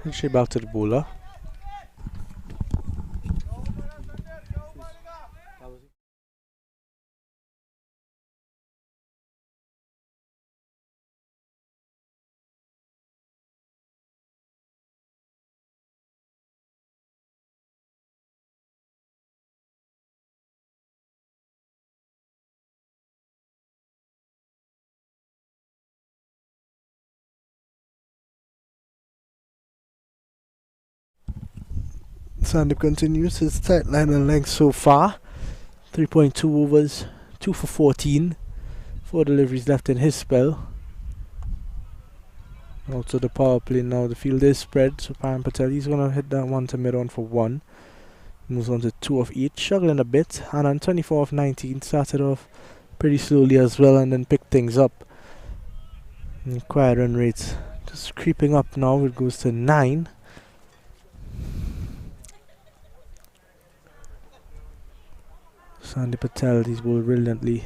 And straight back to the bowler. Sandeep continues his tight line and length so far. 3.2 overs, 2 for 14. 4 deliveries left in his spell. Also the power play now. The field is spread, so Param Patel, he's going to hit that one to mid on for 1. Moves on to 2 of each, struggling a bit. And on 24 of 19, started off pretty slowly as well and then picked things up. And quiet run rates just creeping up now. It goes to 9. Sandeep Patel, he's bowled brilliantly.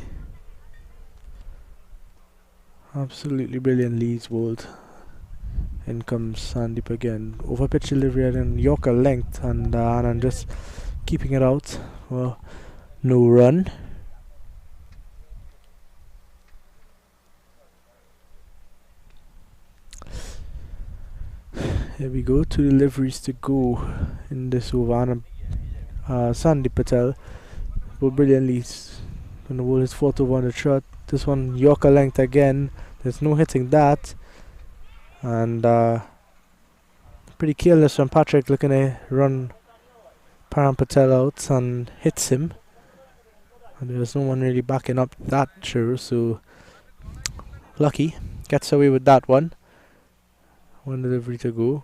Absolutely brilliantly he's bowled. In comes Sandeep again. Over pitch delivery and Yorker length, and Anand just keeping it out. Well, no run. Here we go. 2 deliveries to go in this over. Anand, Sandeep Patel bowled brilliantly. He's gonna bowl his 4th over on the trot. This one Yorker length again. There's no hitting that. And pretty careless from Patrick, looking to run Param Patel out and hits him. And there's no one really backing up that, sure, so lucky. Gets away with that one. 1 delivery to go.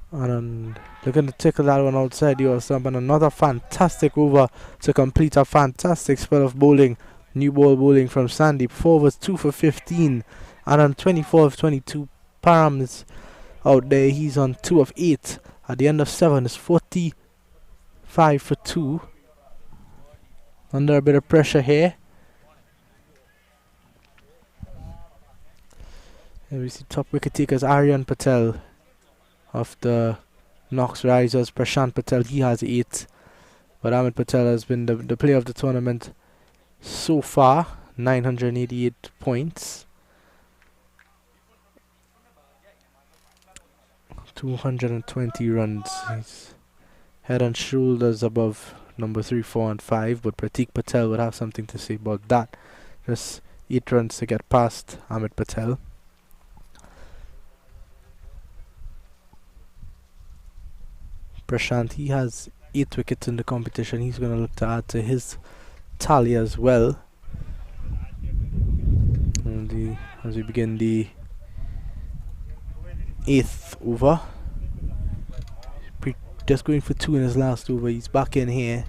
And looking to tickle that one outside your stump. And another fantastic over to complete a fantastic spell of bowling. New ball bowling from Sandeep. 4 overs, 2 for 15. And on 24 of 22, Param is out there. He's on 2 of 8. At the end of 7, it's 45 for 2. Under a bit of pressure here. And we see top wicket takers Aryan Patel of the Knox Risers. Prashant Patel, he has 8. But Ahmed Patel has been the player of the tournament so far. 988 points. 220 runs. He's head and shoulders above number 3, 4, and 5, but Pratik Patel would have something to say about that. Just 8 runs to get past Amit Patel. Prashant, he has 8 wickets in the competition. He's going to look to add to his tally as well. And as we begin the 8th over. Just going for 2 in his last over. He's back in here.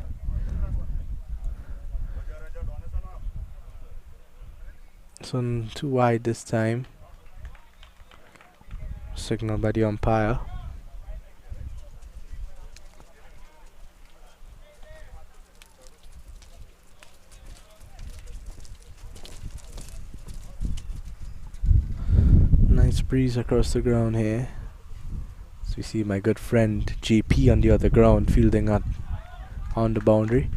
So 2 wide this time. Signal by the umpire. Nice breeze across the ground here. So we see my good friend JP on the other ground fielding on the boundary.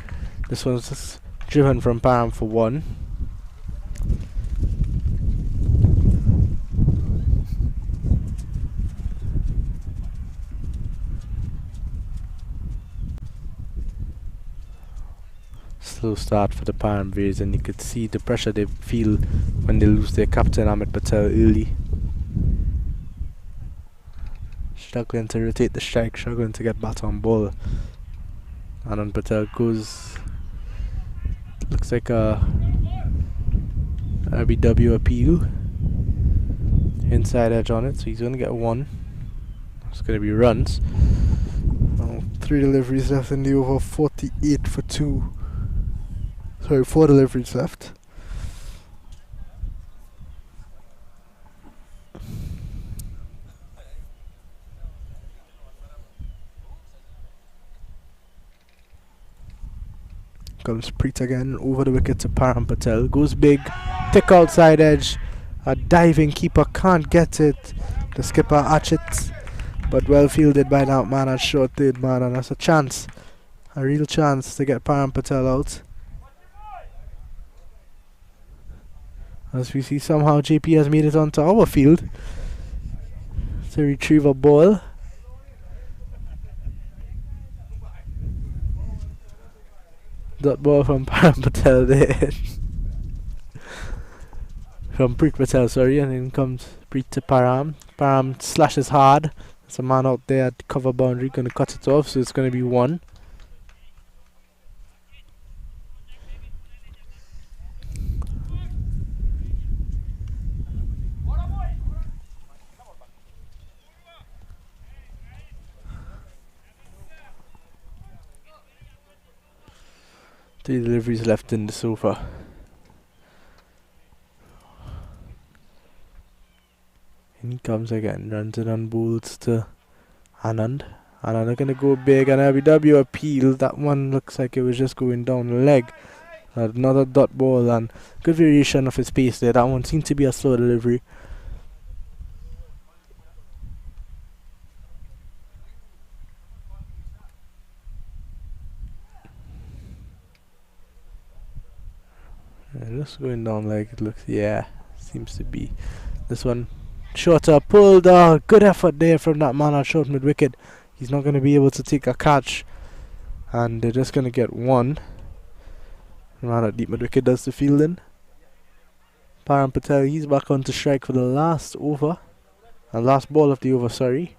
This one's just driven from Param for 1. Slow start for the Param Veers, and you could see the pressure they feel when they lose their captain Amit Patel early. Struggling to rotate the strike, struggling to get bat on ball. Anand Patel goes, looks like a RBW appeal. Inside edge on it, so he's going to get 1. It's going to be runs. 3 deliveries left in the over, 48 for 2. Sorry, 4 deliveries left. Comes Preet again over the wicket to Param Patel. Goes big, thick outside edge. A diving keeper can't get it. The skipper arch it, but well fielded by that man at short third man, and that's a chance, a real chance to get Param Patel out. As we see, somehow JP has made it onto our field to retrieve a ball. Dot ball from Param Patel there. From Preet Patel, sorry, and then comes Preet to Param. Param slashes hard. There's a man out there at the cover boundary, going to cut it off, so it's going to be 1. Three deliveries left in the sofa. And he comes again, runs it on bowls to Anand. Anand are going to go big, and LBW appeal. That one looks like it was just going down the leg. Another dot ball, and good variation of his pace there. That one seemed to be a slow delivery. Just going down like it looks, yeah, seems to be. This one shorter, pulled, good effort there from that man at short mid wicket. He's not going to be able to take a catch, and they're just going to get 1. Man at deep mid wicket does the fielding. Param Patel, he's back on to strike for the last over, last ball of the over, sorry.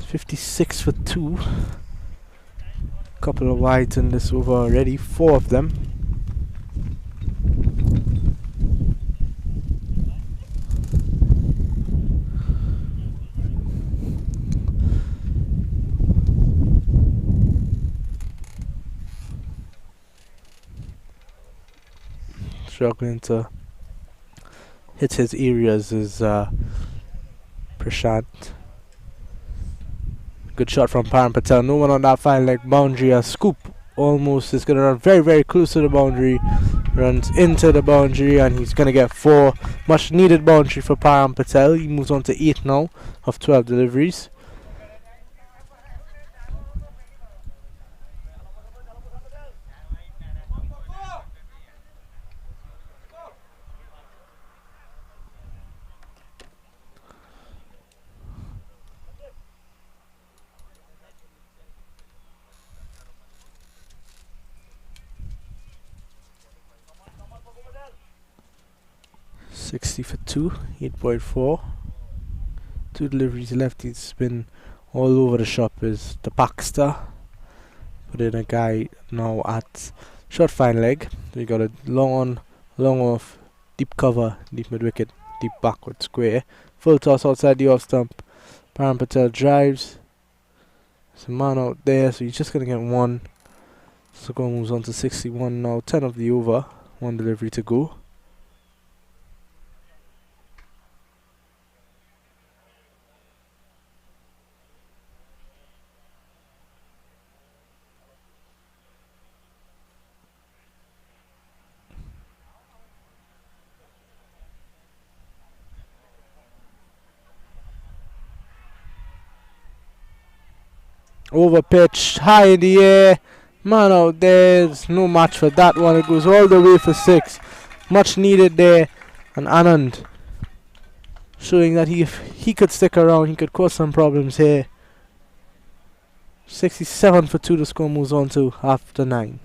56 for 2. Couple of wides in this over already, 4 of them. Struggling to hit his areas is Prashant. Good shot from Param Patel. No one on that fine leg boundary. A scoop almost is going to run very, very close to the boundary. Runs into the boundary and he's going to get 4. Much needed boundary for Param Patel. He moves on to 8 now of 12 deliveries. $60 for 2, 8.4. 2 deliveries left. He's been all over the shop. Is the Baxter. Put in a guy now at short fine leg. So you got a long off, deep cover, deep mid wicket, deep backward square. Full toss outside the off stump. Param Patel drives. There's a man out there, so he's just gonna get 1. Score moves on to 61 now. 10 of the over. 1 delivery to go. Over pitch, high in the air. Man out there's no match for that one. It goes all the way for 6. Much needed there. And Anand showing that if he could stick around, he could cause some problems here. 67 for 2. The score moves on to after 9.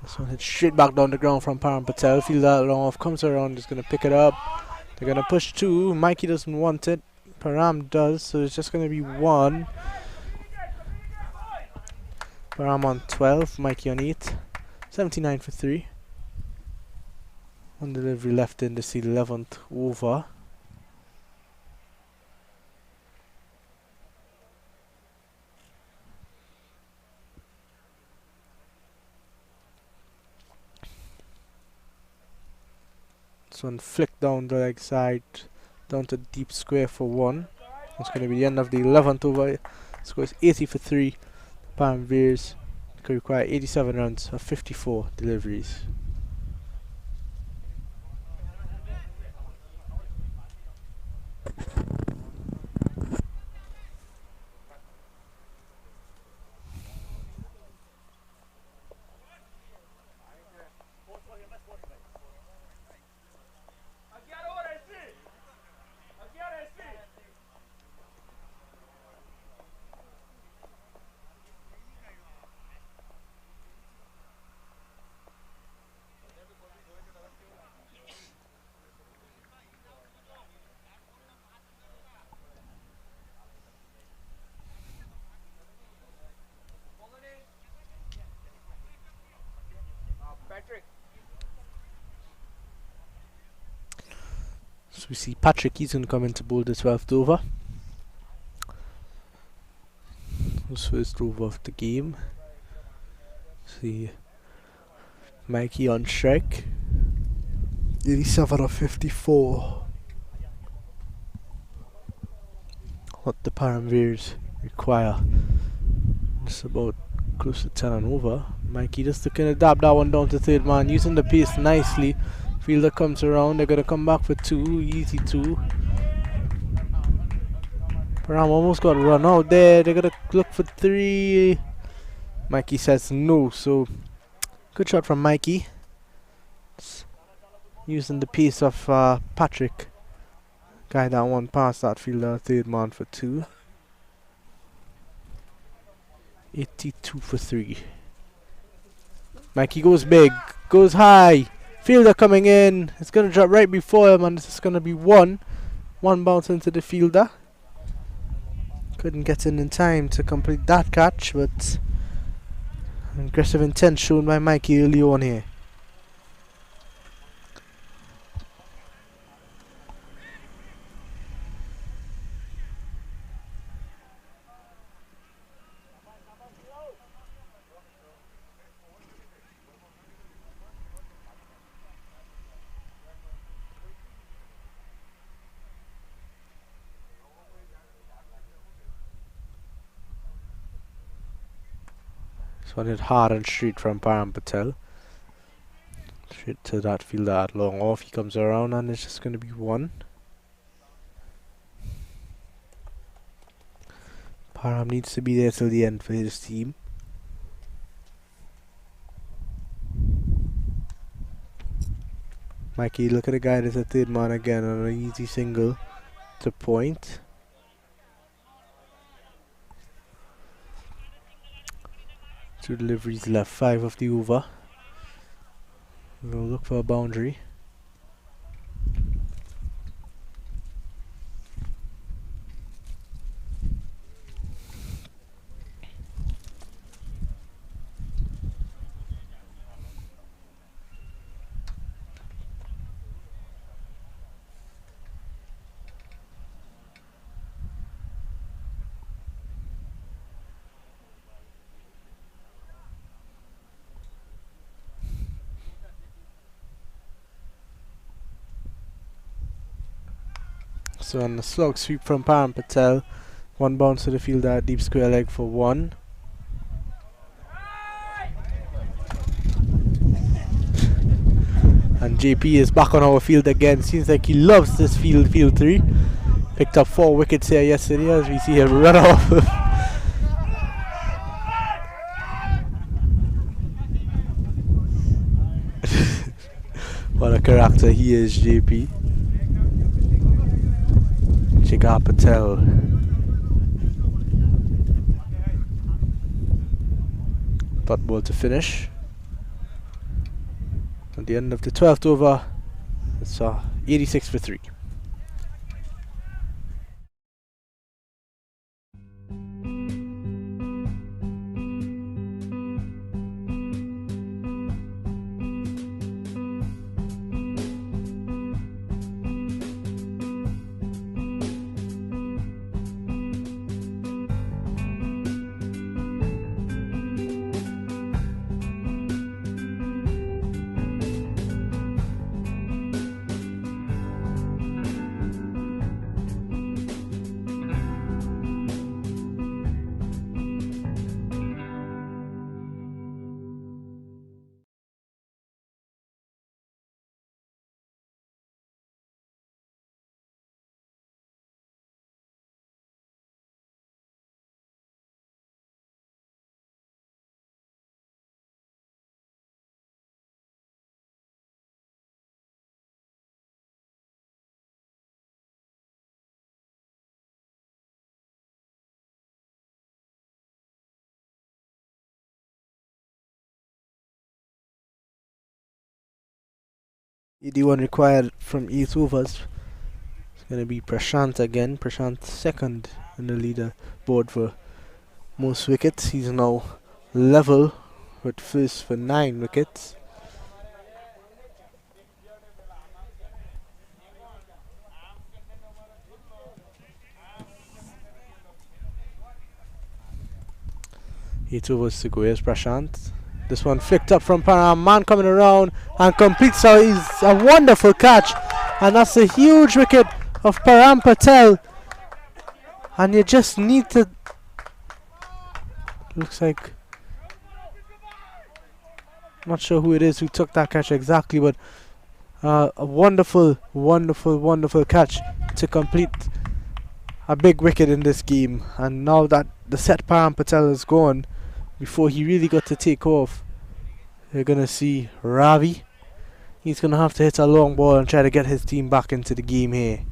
This one hits straight back down the ground from Param Patel. Feel that long off, comes around, is going to pick it up. They're going to push 2. Mikey doesn't want it. Param does, so it's just going to be 1. Param on 12, Mikey on 8. 79 for 3. One delivery left in this 11th over. This one flicked down the leg side, down to deep square for 1. It's going to be the end of the 11th over. Scores 80 for 3. Param Veers could require 87 runs of 54 deliveries. So we see Patrick, he's going to come in to bowl the 12th over. His first over of the game. See Mikey on strike. 87 of 54. What the Param Veers require. It's about close to 10 and over. Mikey just to kind of dab that one down to third man, using the pace nicely. Fielder comes around, they're going to come back for 2, easy 2. Param almost got run out there, they're going to look for 3. Mikey says no, so good shot from Mikey. Using the pace of Patrick. Guy that one past that fielder, third man for 2. 82 for 3. Mikey goes big, goes high. Fielder coming in. It's going to drop right before him, and it's going to be 1. 1 bounce into the fielder. Couldn't get in time to complete that catch, but aggressive intent shown by Mikey early on here. This one hit hard and straight from Param Patel. Straight to that fielder at long off. He comes around and it's just going to be 1. Param needs to be there till the end for his team. Mikey, look at the guy that's a third man again on an easy single to point. Two deliveries left, 5 of the over. We'll look for a boundary. So on the slog sweep from Param Patel, 1 bounce to the fielder at deep square leg for 1. And JP is back on our field again. Seems like he loves this field 3. Picked up 4 wickets here yesterday as we see him run off. What a character he is, JP. Jigar Patel. Dot ball to finish. At the end of the 12th over, it's 86 for 3. ED1 required from 8 overs. It's going to be Prashant again. Prashant second in the leaderboard for most wickets. He's now level with first for 9 wickets. Eight overs to go. Here's Prashant. This one flicked up from Param. Man coming around and completes. So he's a wonderful catch. And that's a huge wicket of Param Patel. And you just need to... Looks like... Not sure who it is who took that catch exactly, but a wonderful, wonderful, wonderful catch to complete a big wicket in this game. And now that the set Param Patel is gone, before he really got to take off, you're going to see Ravi. He's going to have to hit a long ball and try to get his team back into the game here.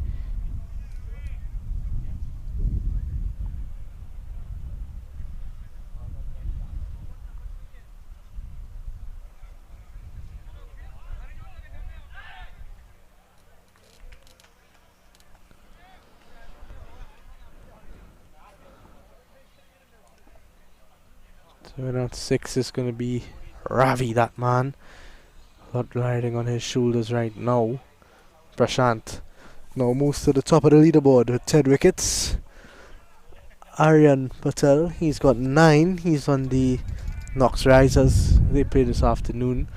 So at 6 is going to be Ravi, that man. A lot riding on his shoulders right now. Prashant now moves to the top of the leaderboard with 10 wickets. Aryan Patel, he's got 9. He's on the Knox Risers. They play this afternoon.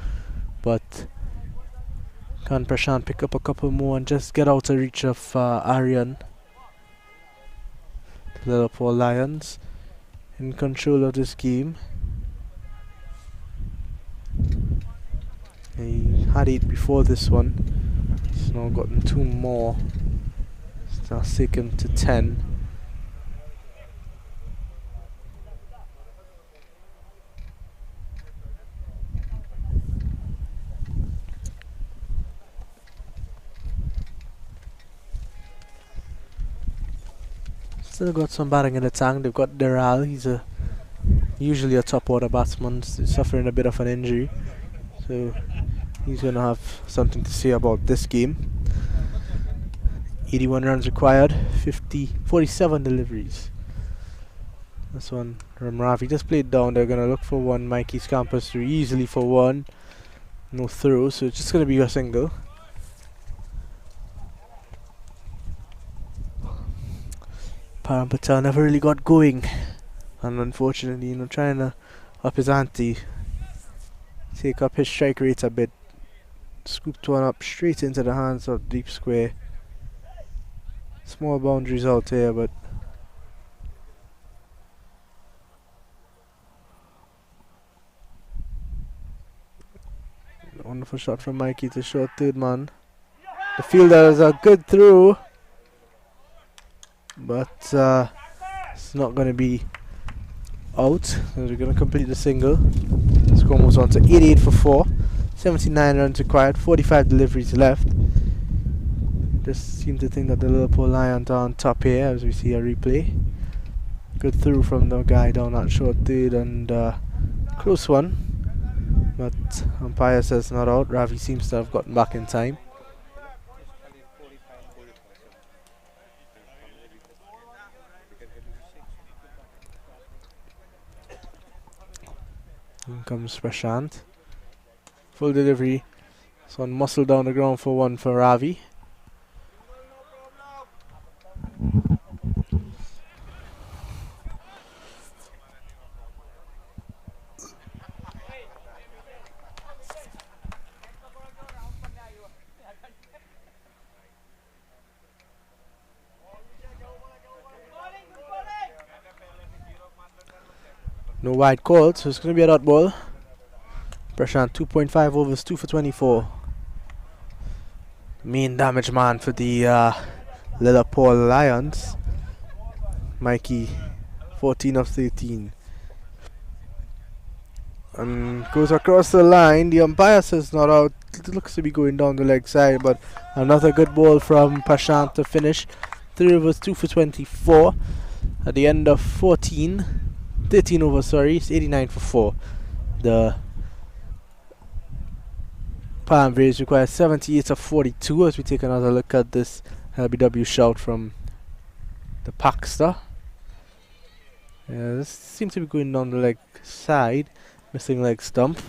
But can Prashant pick up a couple more and just get out of reach of Aryan? The Lilapore Lions in control of this game. He had 8 before this one. He's now gotten 2 more. So that's taken to 10. Still got some batting in the tank. They've got Deral. He's usually a top order batsman. He's suffering a bit of an injury, so he's going to have something to say about this game. 81 runs required, 47 deliveries. This one from Ravi just played down. They're going to look for one. Mikey scampers through easily for one. No throw, so it's just going to be a single. Param Patel never really got going, and unfortunately, trying to up his ante, take up his strike rate a bit. Scooped one up straight into the hands of deep square. Small boundaries out here, but wonderful shot from Mikey to short third man. The fielder is a good throw, but it's not going to be out. We're going to complete the single. Score moves on to 88 for 4. 79 runs required, 45 deliveries left. Just seem to think that the Lilapore Lions are on top here as we see a replay. Good through from the guy down that short third, and close one. but umpire says not out. Ravi seems to have gotten back in time. In comes Prashant. Full delivery. So one muscle down the ground for one for Ravi. No wide call, so it's going to be a dot ball. Prashant 2.5 overs, 2 for 24. Main damage man for the Lilapore Lions. Mikey, 14 of 13. And goes across the line. The umpire says not out. It looks to be going down the leg side, but another good ball from Prashant to finish. 3 overs, 2 for 24. At the end of 13 overs, sorry, it's 89 for 4. The Param Veers requires 78 of 42 as we take another look at this LBW shout from the Paxter. Yeah, this seems to be going down the leg side, missing leg stump.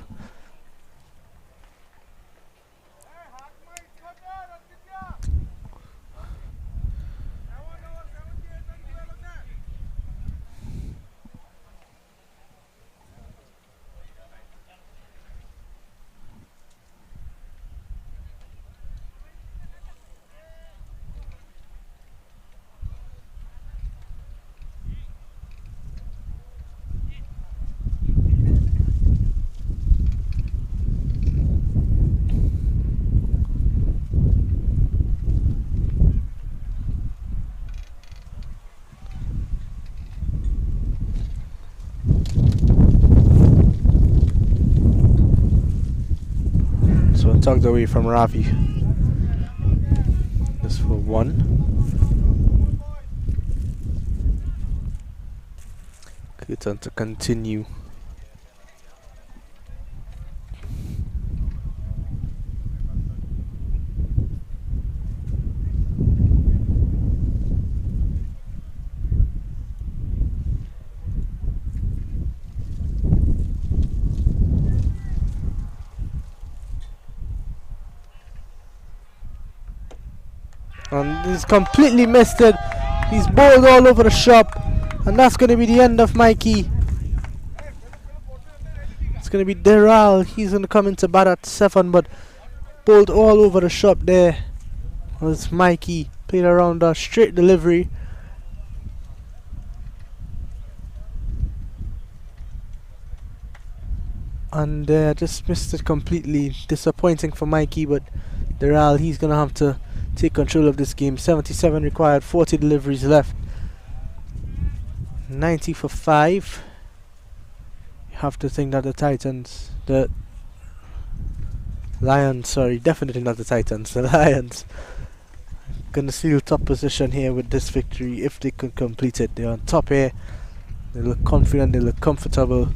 Tugged away from Ravi. Just for one. Kirtan to continue. And he's completely missed it. He's bowled all over the shop. And that's going to be the end of Mikey. It's going to be Deral. He's going to come into bat at 7, but bowled all over the shop there. Was Mikey. Played around a straight delivery. And just missed it completely. Disappointing for Mikey, but Deral, he's going to have to take control of this game. 77 required, 40 deliveries left. 90 for 5. You have to think that the Lions, sorry, definitely not the Titans, the Lions gonna seal top position here with this victory if they can complete it. They're on top here. They look confident, they look comfortable.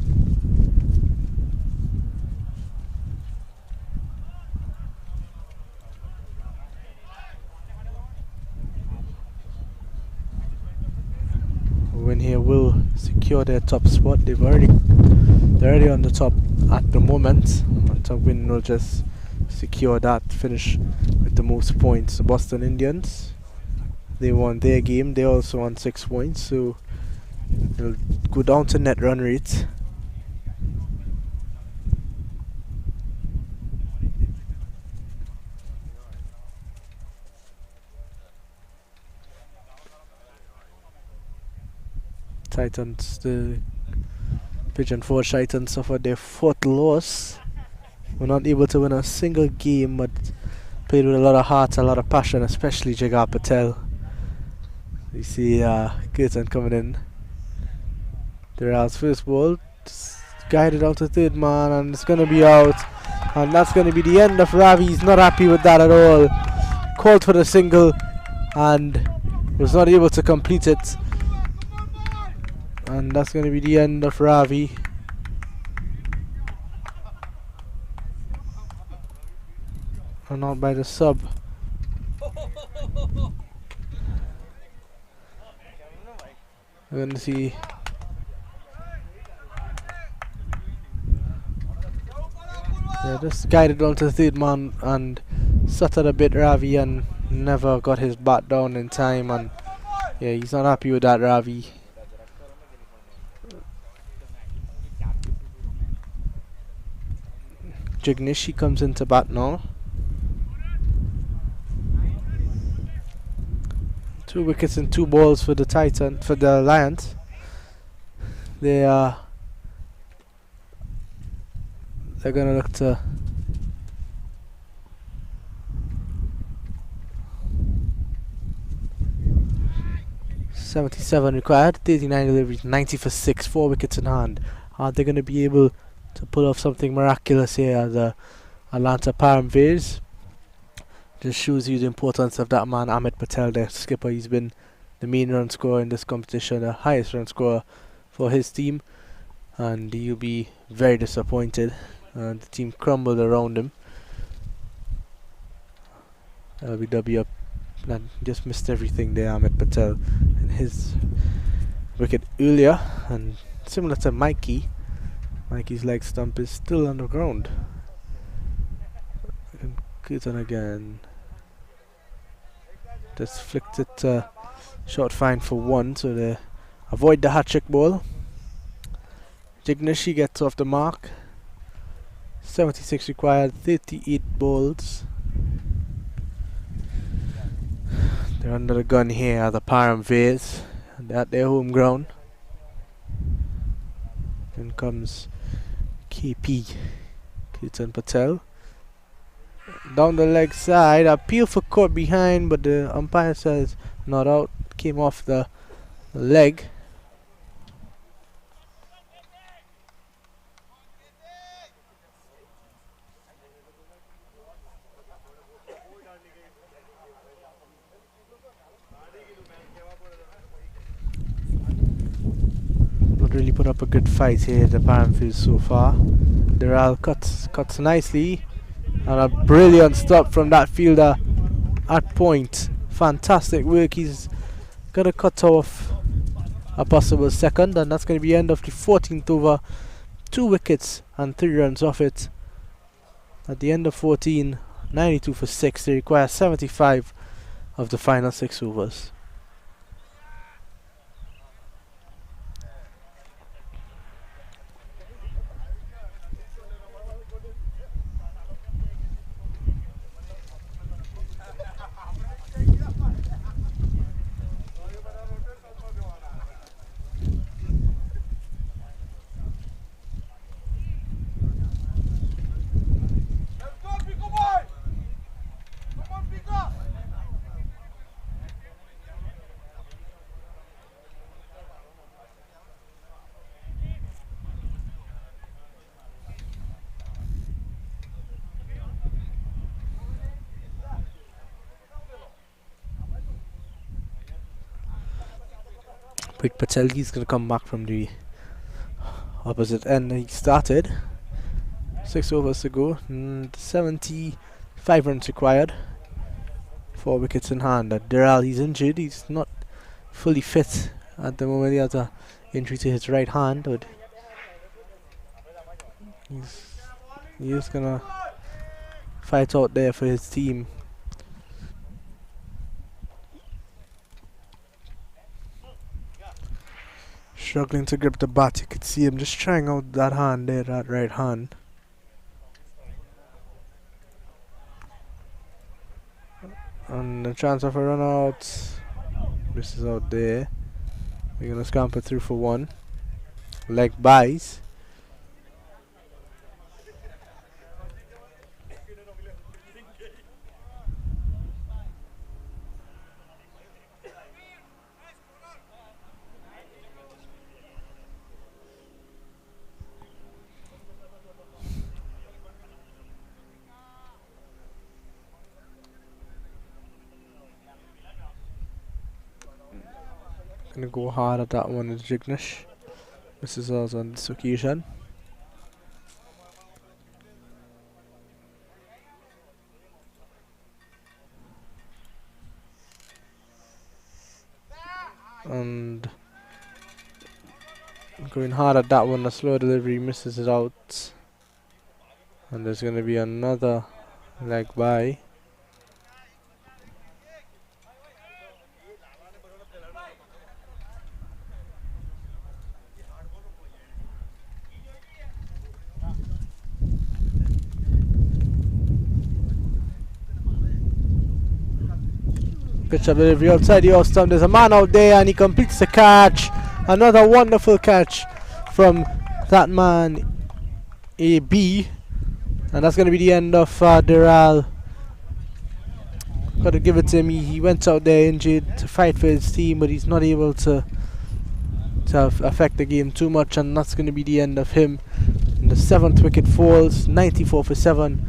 Win here will secure their top spot. They're already on the top at the moment. A win will just secure that finish with the most points. The Boston Indians, they won their game. They also won 6 points, so they'll go down to net run rate. Titans, the Pigeon Forge Titans suffered their 4th loss. Were not able to win a single game, but played with a lot of heart, a lot of passion, especially Jagar Patel. You see Kirtan coming in. Dural's first ball, guided out to third man, and it's going to be out. And that's going to be the end of Ravi. He's not happy with that at all. Called for the single and was not able to complete it. And that's going to be the end of Ravi. run out by the sub. We're going to see. Yeah, just guided on to the third man and stuttered a bit, Ravi, and never got his bat down in time. And yeah, he's not happy with that, Ravi. Jignish comes into bat now. 2 wickets and 2 balls for the Lions. They're gonna look to 77 required, 39 deliveries, 90 for 6, 4 wickets in hand. Are they gonna be able to pull off something miraculous here? The Atlanta Param Veers just shows you the importance of that man, Amit Patel, the skipper. He's been the main run scorer in this competition, the highest run scorer for his team, and he'll be very disappointed. The team crumbled around him. LBW up and just missed everything there, Amit Patel, and his wicket earlier. And similar to Mikey's leg stump is still on the ground. And Kirtan again just flicked it short fine for 1, so they avoid the hat-trick ball. Jignish gets off the mark. 76 required, 38 balls. They're under the gun here, the Param Veers. They're at their home ground. In comes KP, Kirtan Patel. Down the leg side, appeal for caught behind, but the umpire says not out. Came off the leg. Not really put up a good fight here, the Param Veers so far. Dural cuts nicely, and a brilliant stop from that fielder at point. Fantastic work. He's gonna cut off a possible second, and that's gonna be the end of the 14th over. 2 wickets and 3 runs off it. At the end of 14, 92 for 6. They require 75 of the final 6 overs. Quick Patel, he's going to come back from the opposite end. He started. 6 overs to go. 75 runs required. 4 wickets in hand. Dural, he's injured. He's not fully fit at the moment. He has an injury to his right hand, but he's going to fight out there for his team. Struggling to grip the bat. You could see him just trying out that hand there, that right hand. And the chance of a run out. This is out there. We're gonna scamper through for 1. Leg buys. Gonna go hard at that one is Jignish. This is us on this occasion. and going hard at that one. A slow delivery misses it out, and there's going to be another leg by. Pitch up delivery outside the off stump. There's a man out there and he completes the catch. Another wonderful catch from that man, AB. And that's going to be the end of Dural. Got to give it to him. He went out there injured to fight for his team, but he's not able to affect the game too much, and that's going to be the end of him. And the 7th wicket falls, 94 for 7.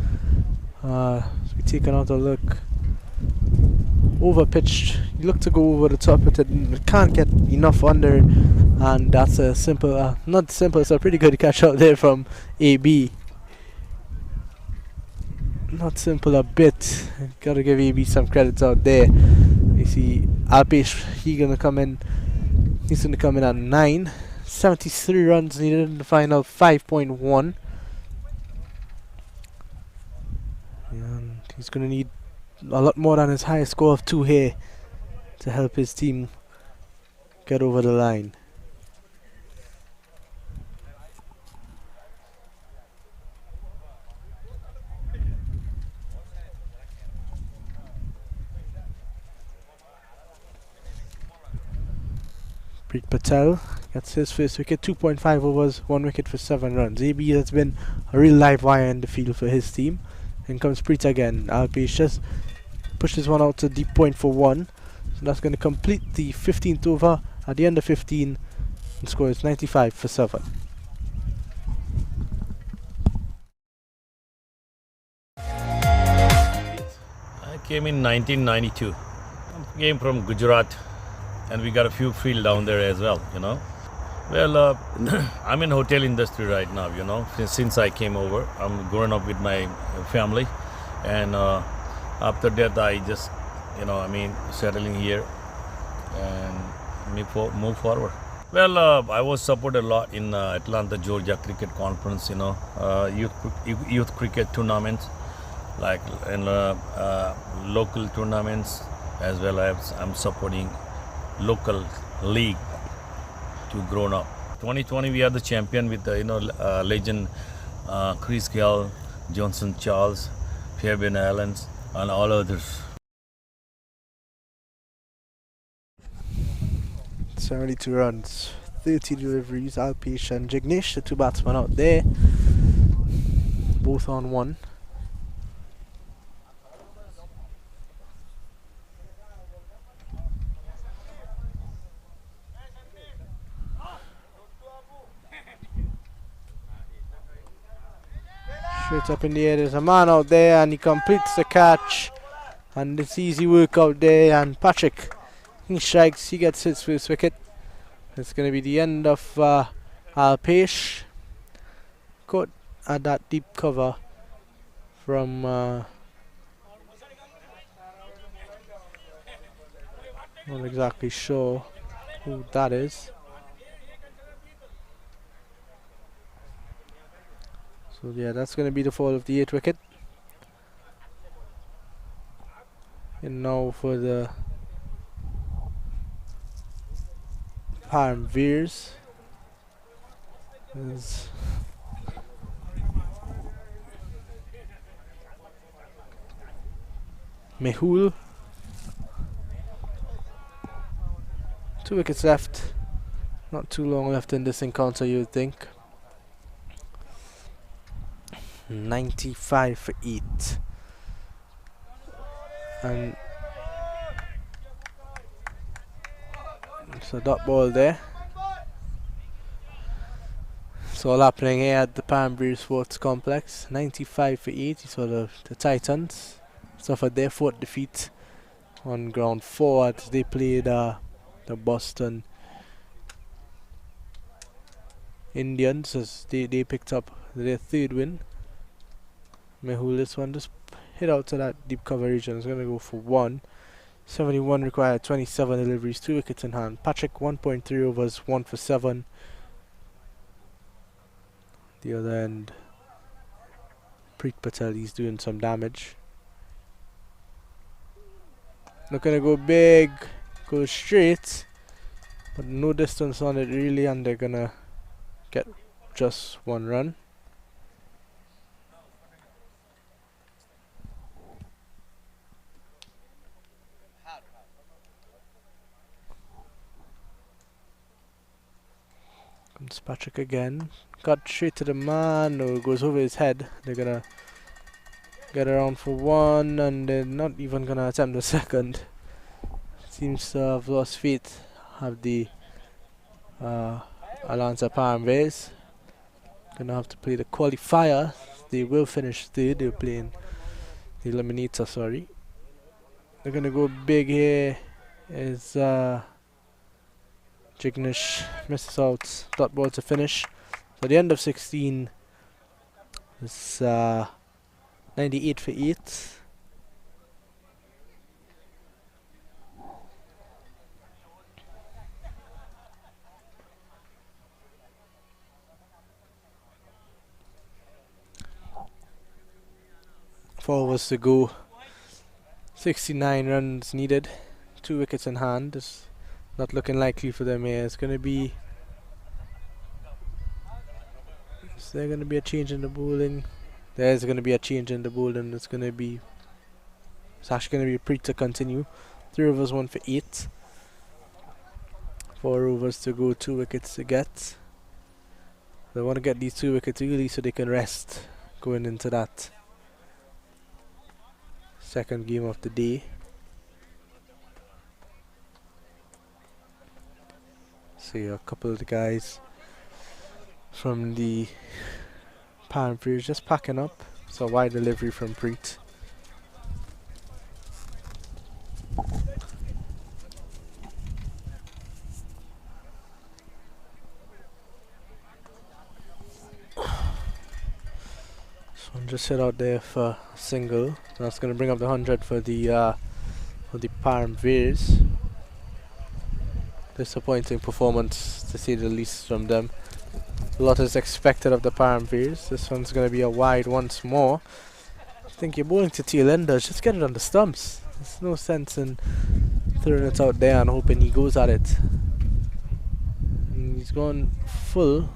So we take another look. Over pitched. He looked to go over the top with it, and can't get enough under it. And that's a simple, not simple, it's a pretty good catch out there from AB. Not simple a bit. Gotta give AB some credits out there. You see Alpesh, he's gonna come in at 9. 73 runs needed in the final 5.1. And he's gonna need a lot more than his highest score of 2 here to help his team get over the line. Preet Patel gets his first wicket, 2.5 overs, 1 wicket for 7 runs. AB has been a real live wire in the field for his team. In comes Preet again. Alpesh just pushes one out to deep point for 1. So that's going to complete the 15th over at the end of 15 and scores 95 for 7. I came in 1992. Came from Gujarat, and we got a few field down there as well, you know. Well, I'm in hotel industry right now, you know. Since I came over, I'm growing up with my family, and after that I just, settling here and move forward. Well, I was supported a lot in Atlanta, Georgia Cricket Conference, you know, youth cricket tournaments, like in local tournaments, as well as I'm supporting local league to grown up. 2020 we are the champion with the legend Chris Gale, Johnson Charles, Fabian Allens, and all others. 72 runs, 30 deliveries. Alpesh and Jignesh, the 2 batsmen out there, both on 1. Straight up in the air, there's a man out there and he completes the catch, and it's easy work out there, and Patrick, he strikes, he gets his first wicket. It's going to be the end of Alpesh. Caught at that deep cover from not exactly sure who that is. So yeah, that's going to be the fall of the 8th wicket. And now for the Param Veers. Mehul. 2 wickets left. Not too long left in this encounter, you would think. 95 for 8. And so dot ball there. So all happening here at the Param Veers Sports Complex. 95 for 8. So the Titans suffered their 4th defeat on ground 4 as they played the Boston Indians, as they picked up their 3rd win. Mehul, this one just hit out to that deep cover region. It's going to go for 1. 71 required, 27 deliveries, 2 wickets in hand. Patrick 1.3 overs, 1 for 7. The other end, Preet Patel, he's doing some damage. Not gonna go big, go straight, but no distance on it really, and they're gonna get just 1 run. Comes Patrick again. Got straight to the man. No, it goes over his head. They're gonna get around for 1, and they're not even gonna attempt the second. Seems to have lost faith. Have the Alonso Param Veers. Gonna have to play the qualifier. They will finish third. They're playing the eliminator, sorry. They're gonna go big here. Is Jignesh misses out. Dot ball to finish. So the end of 16 is 98 for 8. Four overs to go. 69 runs needed. 2 wickets in hand. It's not looking likely for them here. It's going to be... Is there going to be a change in the bowling? There's going to be a change in the bowling. It's going to be... It's actually going to be a Preet to continue. 3 overs, 1 for 8. 4 overs to go, 2 wickets to get. They want to get these 2 wickets early so they can rest going into that second game of the day. See a couple of the guys from the Param Veers just packing up. So wide delivery from Preet. So just hit out there for a single. That's going to bring up the 100 for the Param Veers. Disappointing performance to say the least from them. A lot is expected of the Param Veers. This one's going to be a wide once more. I think you're bowling to tail enders. Just get it on the stumps. There's no sense in throwing it out there and hoping he goes at it. And he's gone full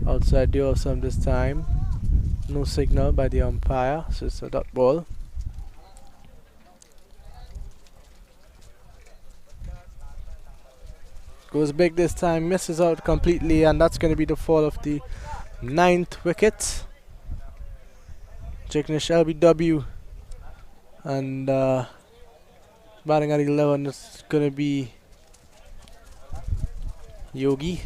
outside the off stump this time. No signal by the umpire, so it's a dot ball. Goes big this time, misses out completely, and that's going to be the fall of the 9th wicket. Jignesh LBW, and batting at 11 is going to be Yogi.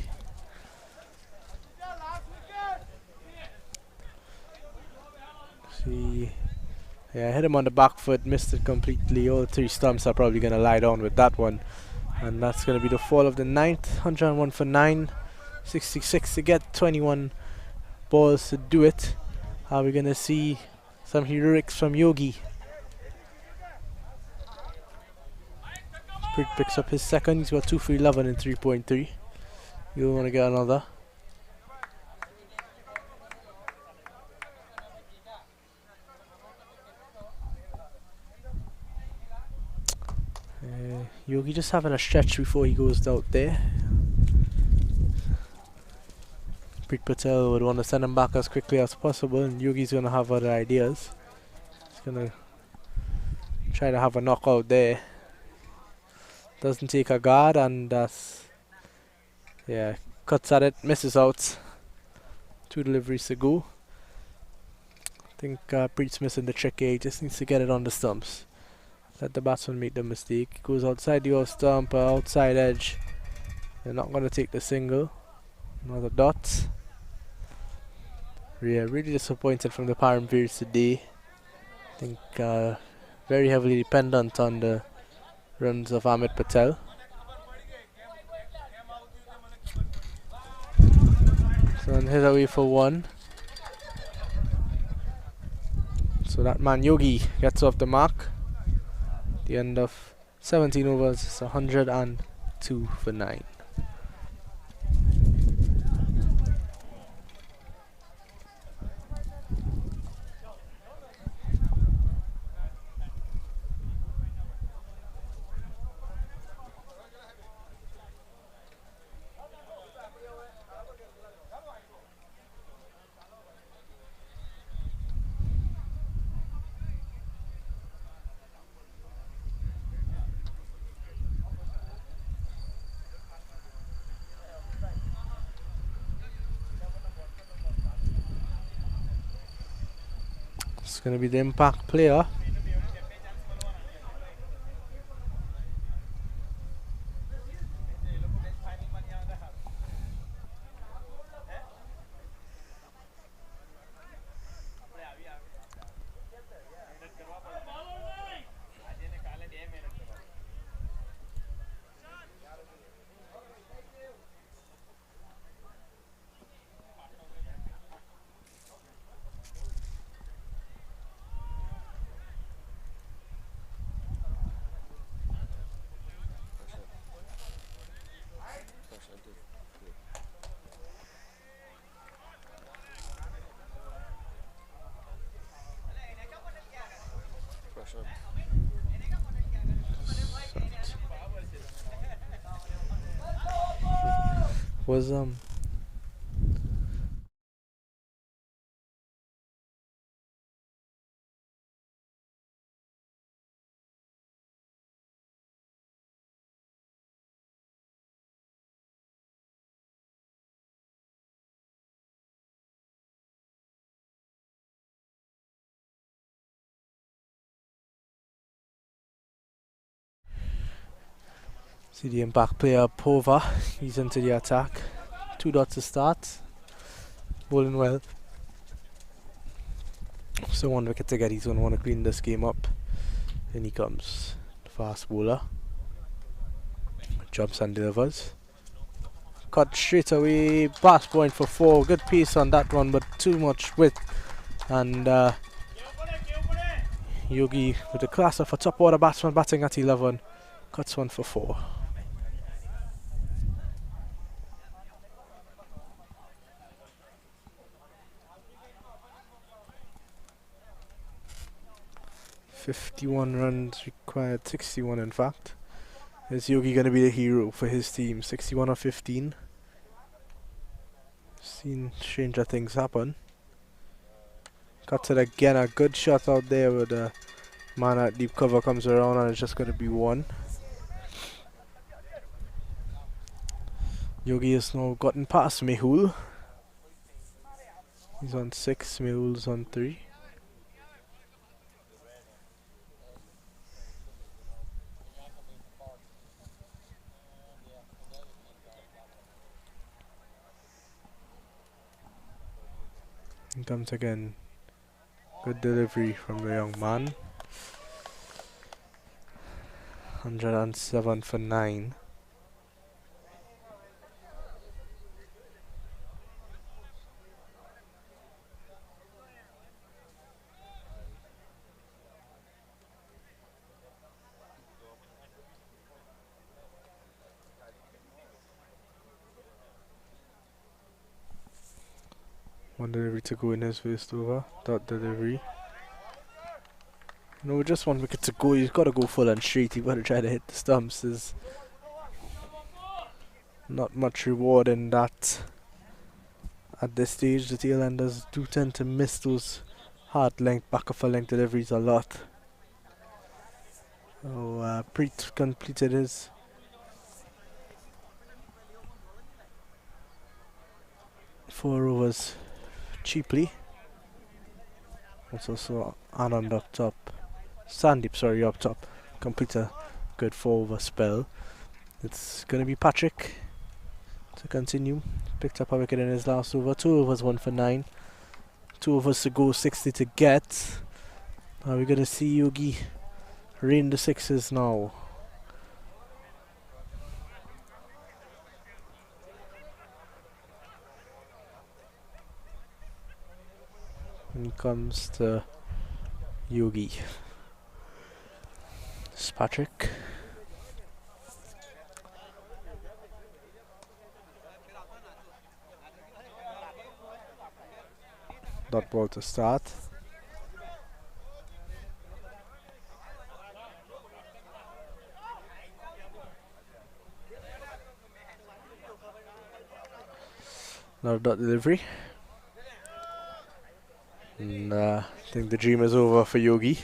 See, yeah, hit him on the back foot, missed it completely. All 3 stumps are probably going to lie down with that one. And that's going to be the fall of the 9th. 101 for 9. 66 to get, 21 balls to do it. Are we going to see some heroics from Yogi? Preet picks up his second. He's got 2 for 11 and 3.3. You'll want to get another. Yogi just having a stretch before he goes out there. Preet Patel would want to send him back as quickly as possible, and Yogi's going to have other ideas. He's going to try to have a knockout there. Doesn't take a guard, and yeah, cuts at it, misses out. 2 deliveries to go. I think Preet's missing the trick here. He just needs to get it on the stumps. Let the batsman make the mistake. Goes outside the off stump, outside edge. They're not going to take the single. Another dot. Yeah, really disappointed from the Param Veers today. I think very heavily dependent on the runs of Amit Patel. So hit away for 1. So that man Yogi gets off the mark. The end of 17 overs, it's 102 for 9. It's going to be the impact player. Was see the impact player Pova. He's into the attack. 2 dots to start. Bowling well. So 1 wicket to get. He's going to want to clean this game up. In he comes. The fast bowler. Jumps and delivers. Cut straight away. Pass point for 4. Good pace on that one, but too much width. And Yogi with the class of a top order batsman batting at 11. Cuts 1 for 4. .51 runs required, 61 in fact. Is Yogi going to be the hero for his team? 61 or 15. Seen stranger things happen. Cuts it again, a good shot out there with the man at deep cover comes around and it's just going to be 1. Yogi has now gotten past Mehul. He's on 6, Mehul's on 3. He comes again. Good delivery from the young man. 107 for 9. One delivery to go in his first over. Dot delivery. No, just 1 wicket to go. He's got to go full and straight. He's got to try to hit the stumps. There's not much reward in that. At this stage, the tailenders do tend to miss those hard length, back of a length deliveries a lot. So Preet completed his four overs cheaply. That's also Anand up top. Sandeep, sorry, up top. Complete a good 4 over spell. It's going to be Patrick to continue. Picked up a wicket in his last over. 2 overs, 1 for 9. 2 overs to go, 60 to get. Are we going to see Yogi rain the sixes now? And comes to Yogi. overs, Patrick. Dot ball to start. Another dot delivery. And I think the dream is over for Yogi.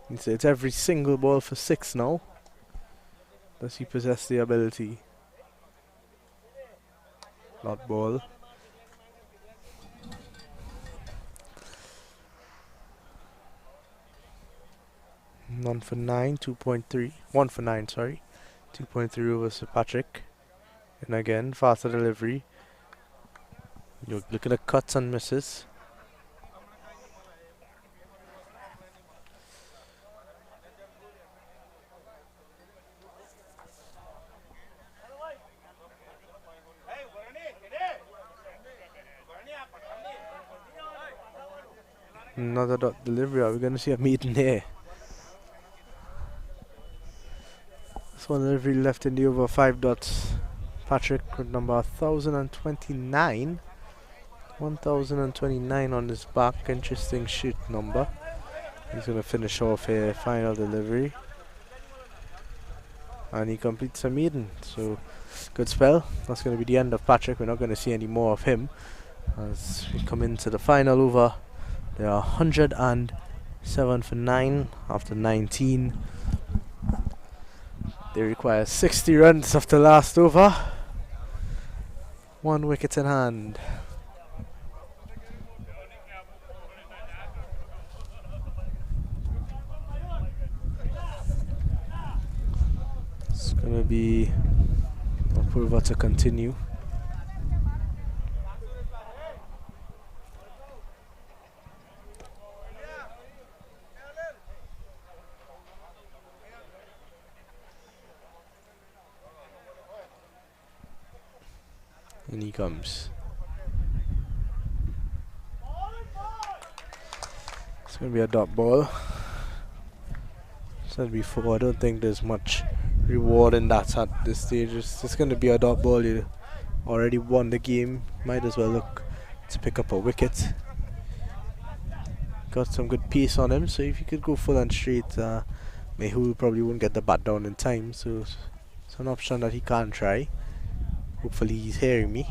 It's every single ball for 6 now. Does he possess the ability? Dot ball. One for 9, 2.3. 1 for 9, sorry. 2.3 overs for Patrick. And again, faster delivery. You're looking at cuts and misses. Another dot delivery. Are we going to see a meeting here? This one delivery left in the over 5 dots. Patrick with number 1029. 1029 on his back. Interesting shoot number. He's going to finish off here. Final delivery. And he completes a meeting. So, good spell. That's going to be the end of Patrick. We're not going to see any more of him. As we come into the final over. They are 107 for 9 after 19. They require 60 runs after last over. 1 wicket in hand. It's going to be Apurva to continue. And he comes. It's going to be a dot ball. Said before, I don't think there's much reward in that at this stage. It's just going to be a dot ball. You already won the game. Might as well look to pick up a wicket. Got some good pace on him, so if you could go full and straight, Mehul probably won't get the bat down in time. So it's an option that he can try. Hopefully he's hearing me.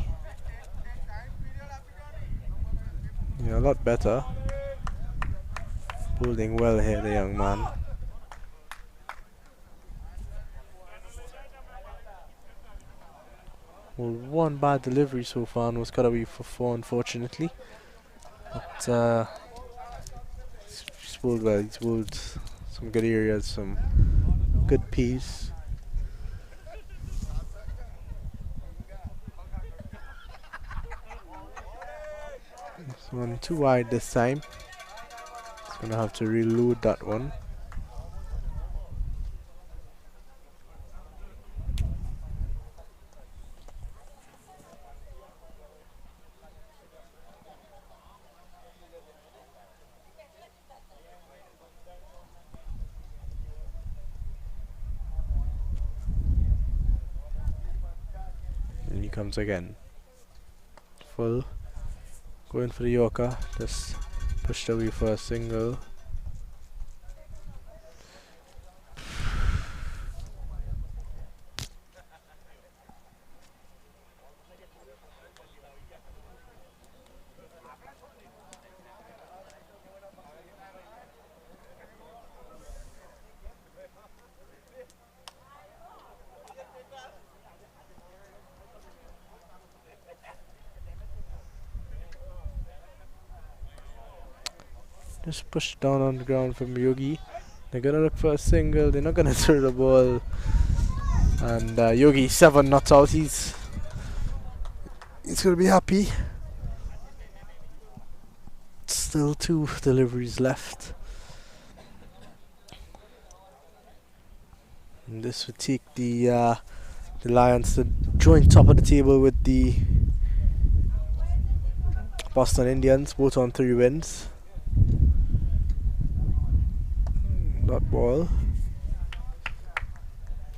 Yeah, a lot better. Holding well here, the young man. Well, one bad delivery so far and was cut away for 4, unfortunately. But he's bowled well. He's bowled some good areas, some good pace. This one too wide this time. He's gonna have to reload that one. And he comes again. Full. Going for the Yorker. Just pushed away for a single. Just pushed down on the ground from Yogi. They're gonna look for a single. They're not gonna throw the ball. And Yogi 7 not out. He's gonna be happy. Still 2 deliveries left. And this would take the Lions to joint top of the table with the Boston Indians, both on 3 wins. Dot ball.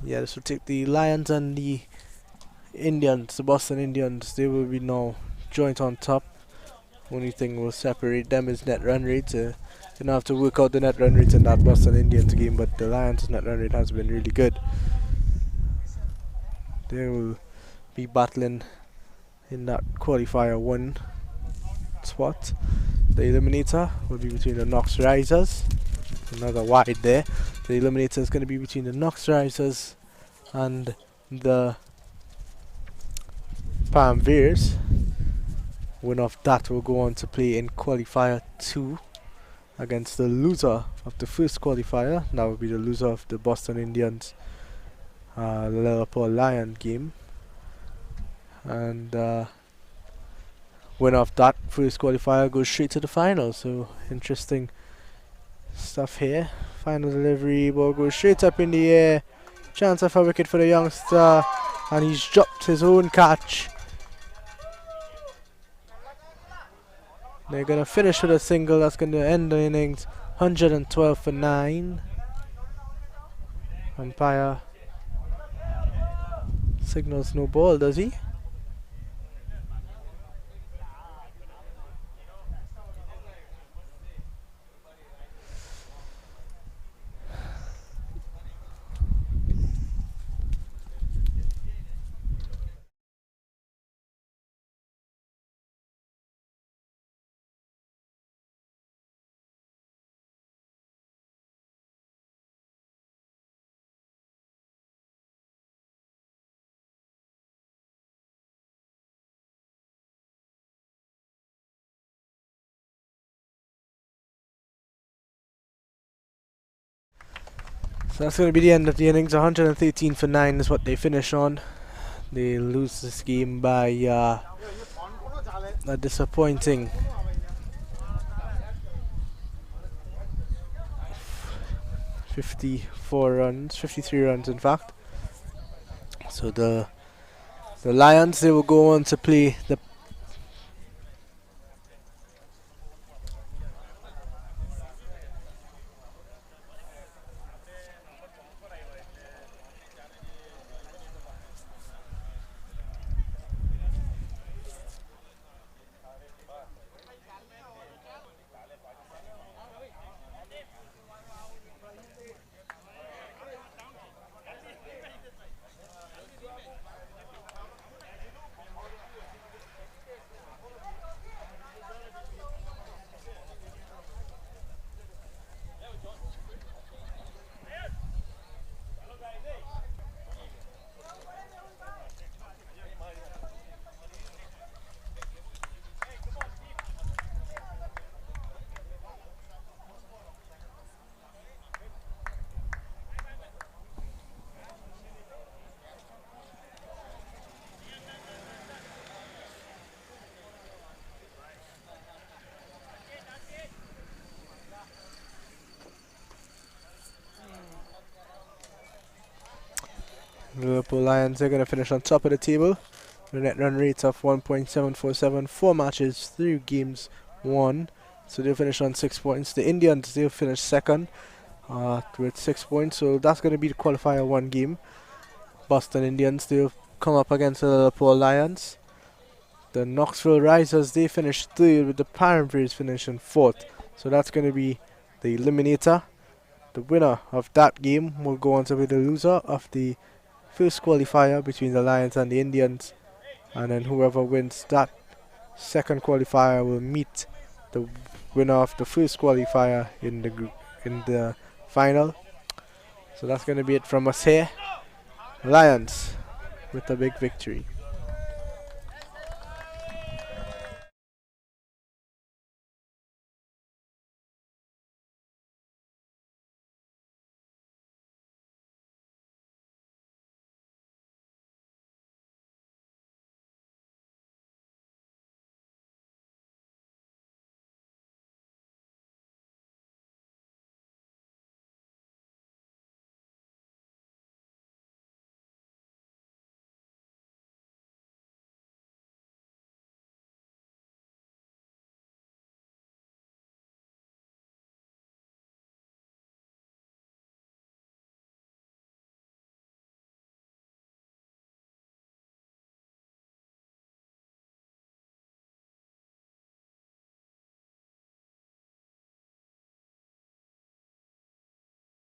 Yeah, this will take the Lions and the Indians, the Boston Indians. They will be now joint on top. Only thing will separate them is net run rate. You don't have to work out the net run rate in that Boston Indians game, but the Lions' net run rate has been really good. They will be battling in that qualifier 1 spot. The eliminator will be between the Knox Risers. Another wide there. The eliminator is going to be between the Knox Risers and the Param Veers. Winner of that will go on to play in qualifier 2 against the loser of the first qualifier. That will be the loser of the Boston Indians Lilapore Lion game. And winner of that first qualifier goes straight to the final. So interesting stuff here. Final delivery, ball goes straight up in the air. Chance of a wicket for the youngster, and he's dropped his own catch. They're gonna finish with a single that's gonna end the innings. 112 for 9. Umpire signals no ball, does he? So that's going to be the end of the innings. 113 for 9 is what they finish on. They lose this game by a disappointing 54 runs, 53 runs in fact. So the Lions, they will go on to play the Liverpool Lions. They're going to finish on top of the table. The net run rate of 1.747, 4 matches, 3 games, 1. So they'll finish on 6 points. The Indians, they'll finish second with 6 points. So that's going to be the qualifier 1 game. Boston Indians, they'll come up against the Liverpool Lions. The Knoxville Risers, they finish third with the Param Veers finishing fourth. So that's going to be the eliminator. The winner of that game will go on to be the loser of the first qualifier between the Lions and the Indians, and then whoever wins that second qualifier will meet the winner of the first qualifier in the final. So that's going to be it from us here. Lions with a big victory.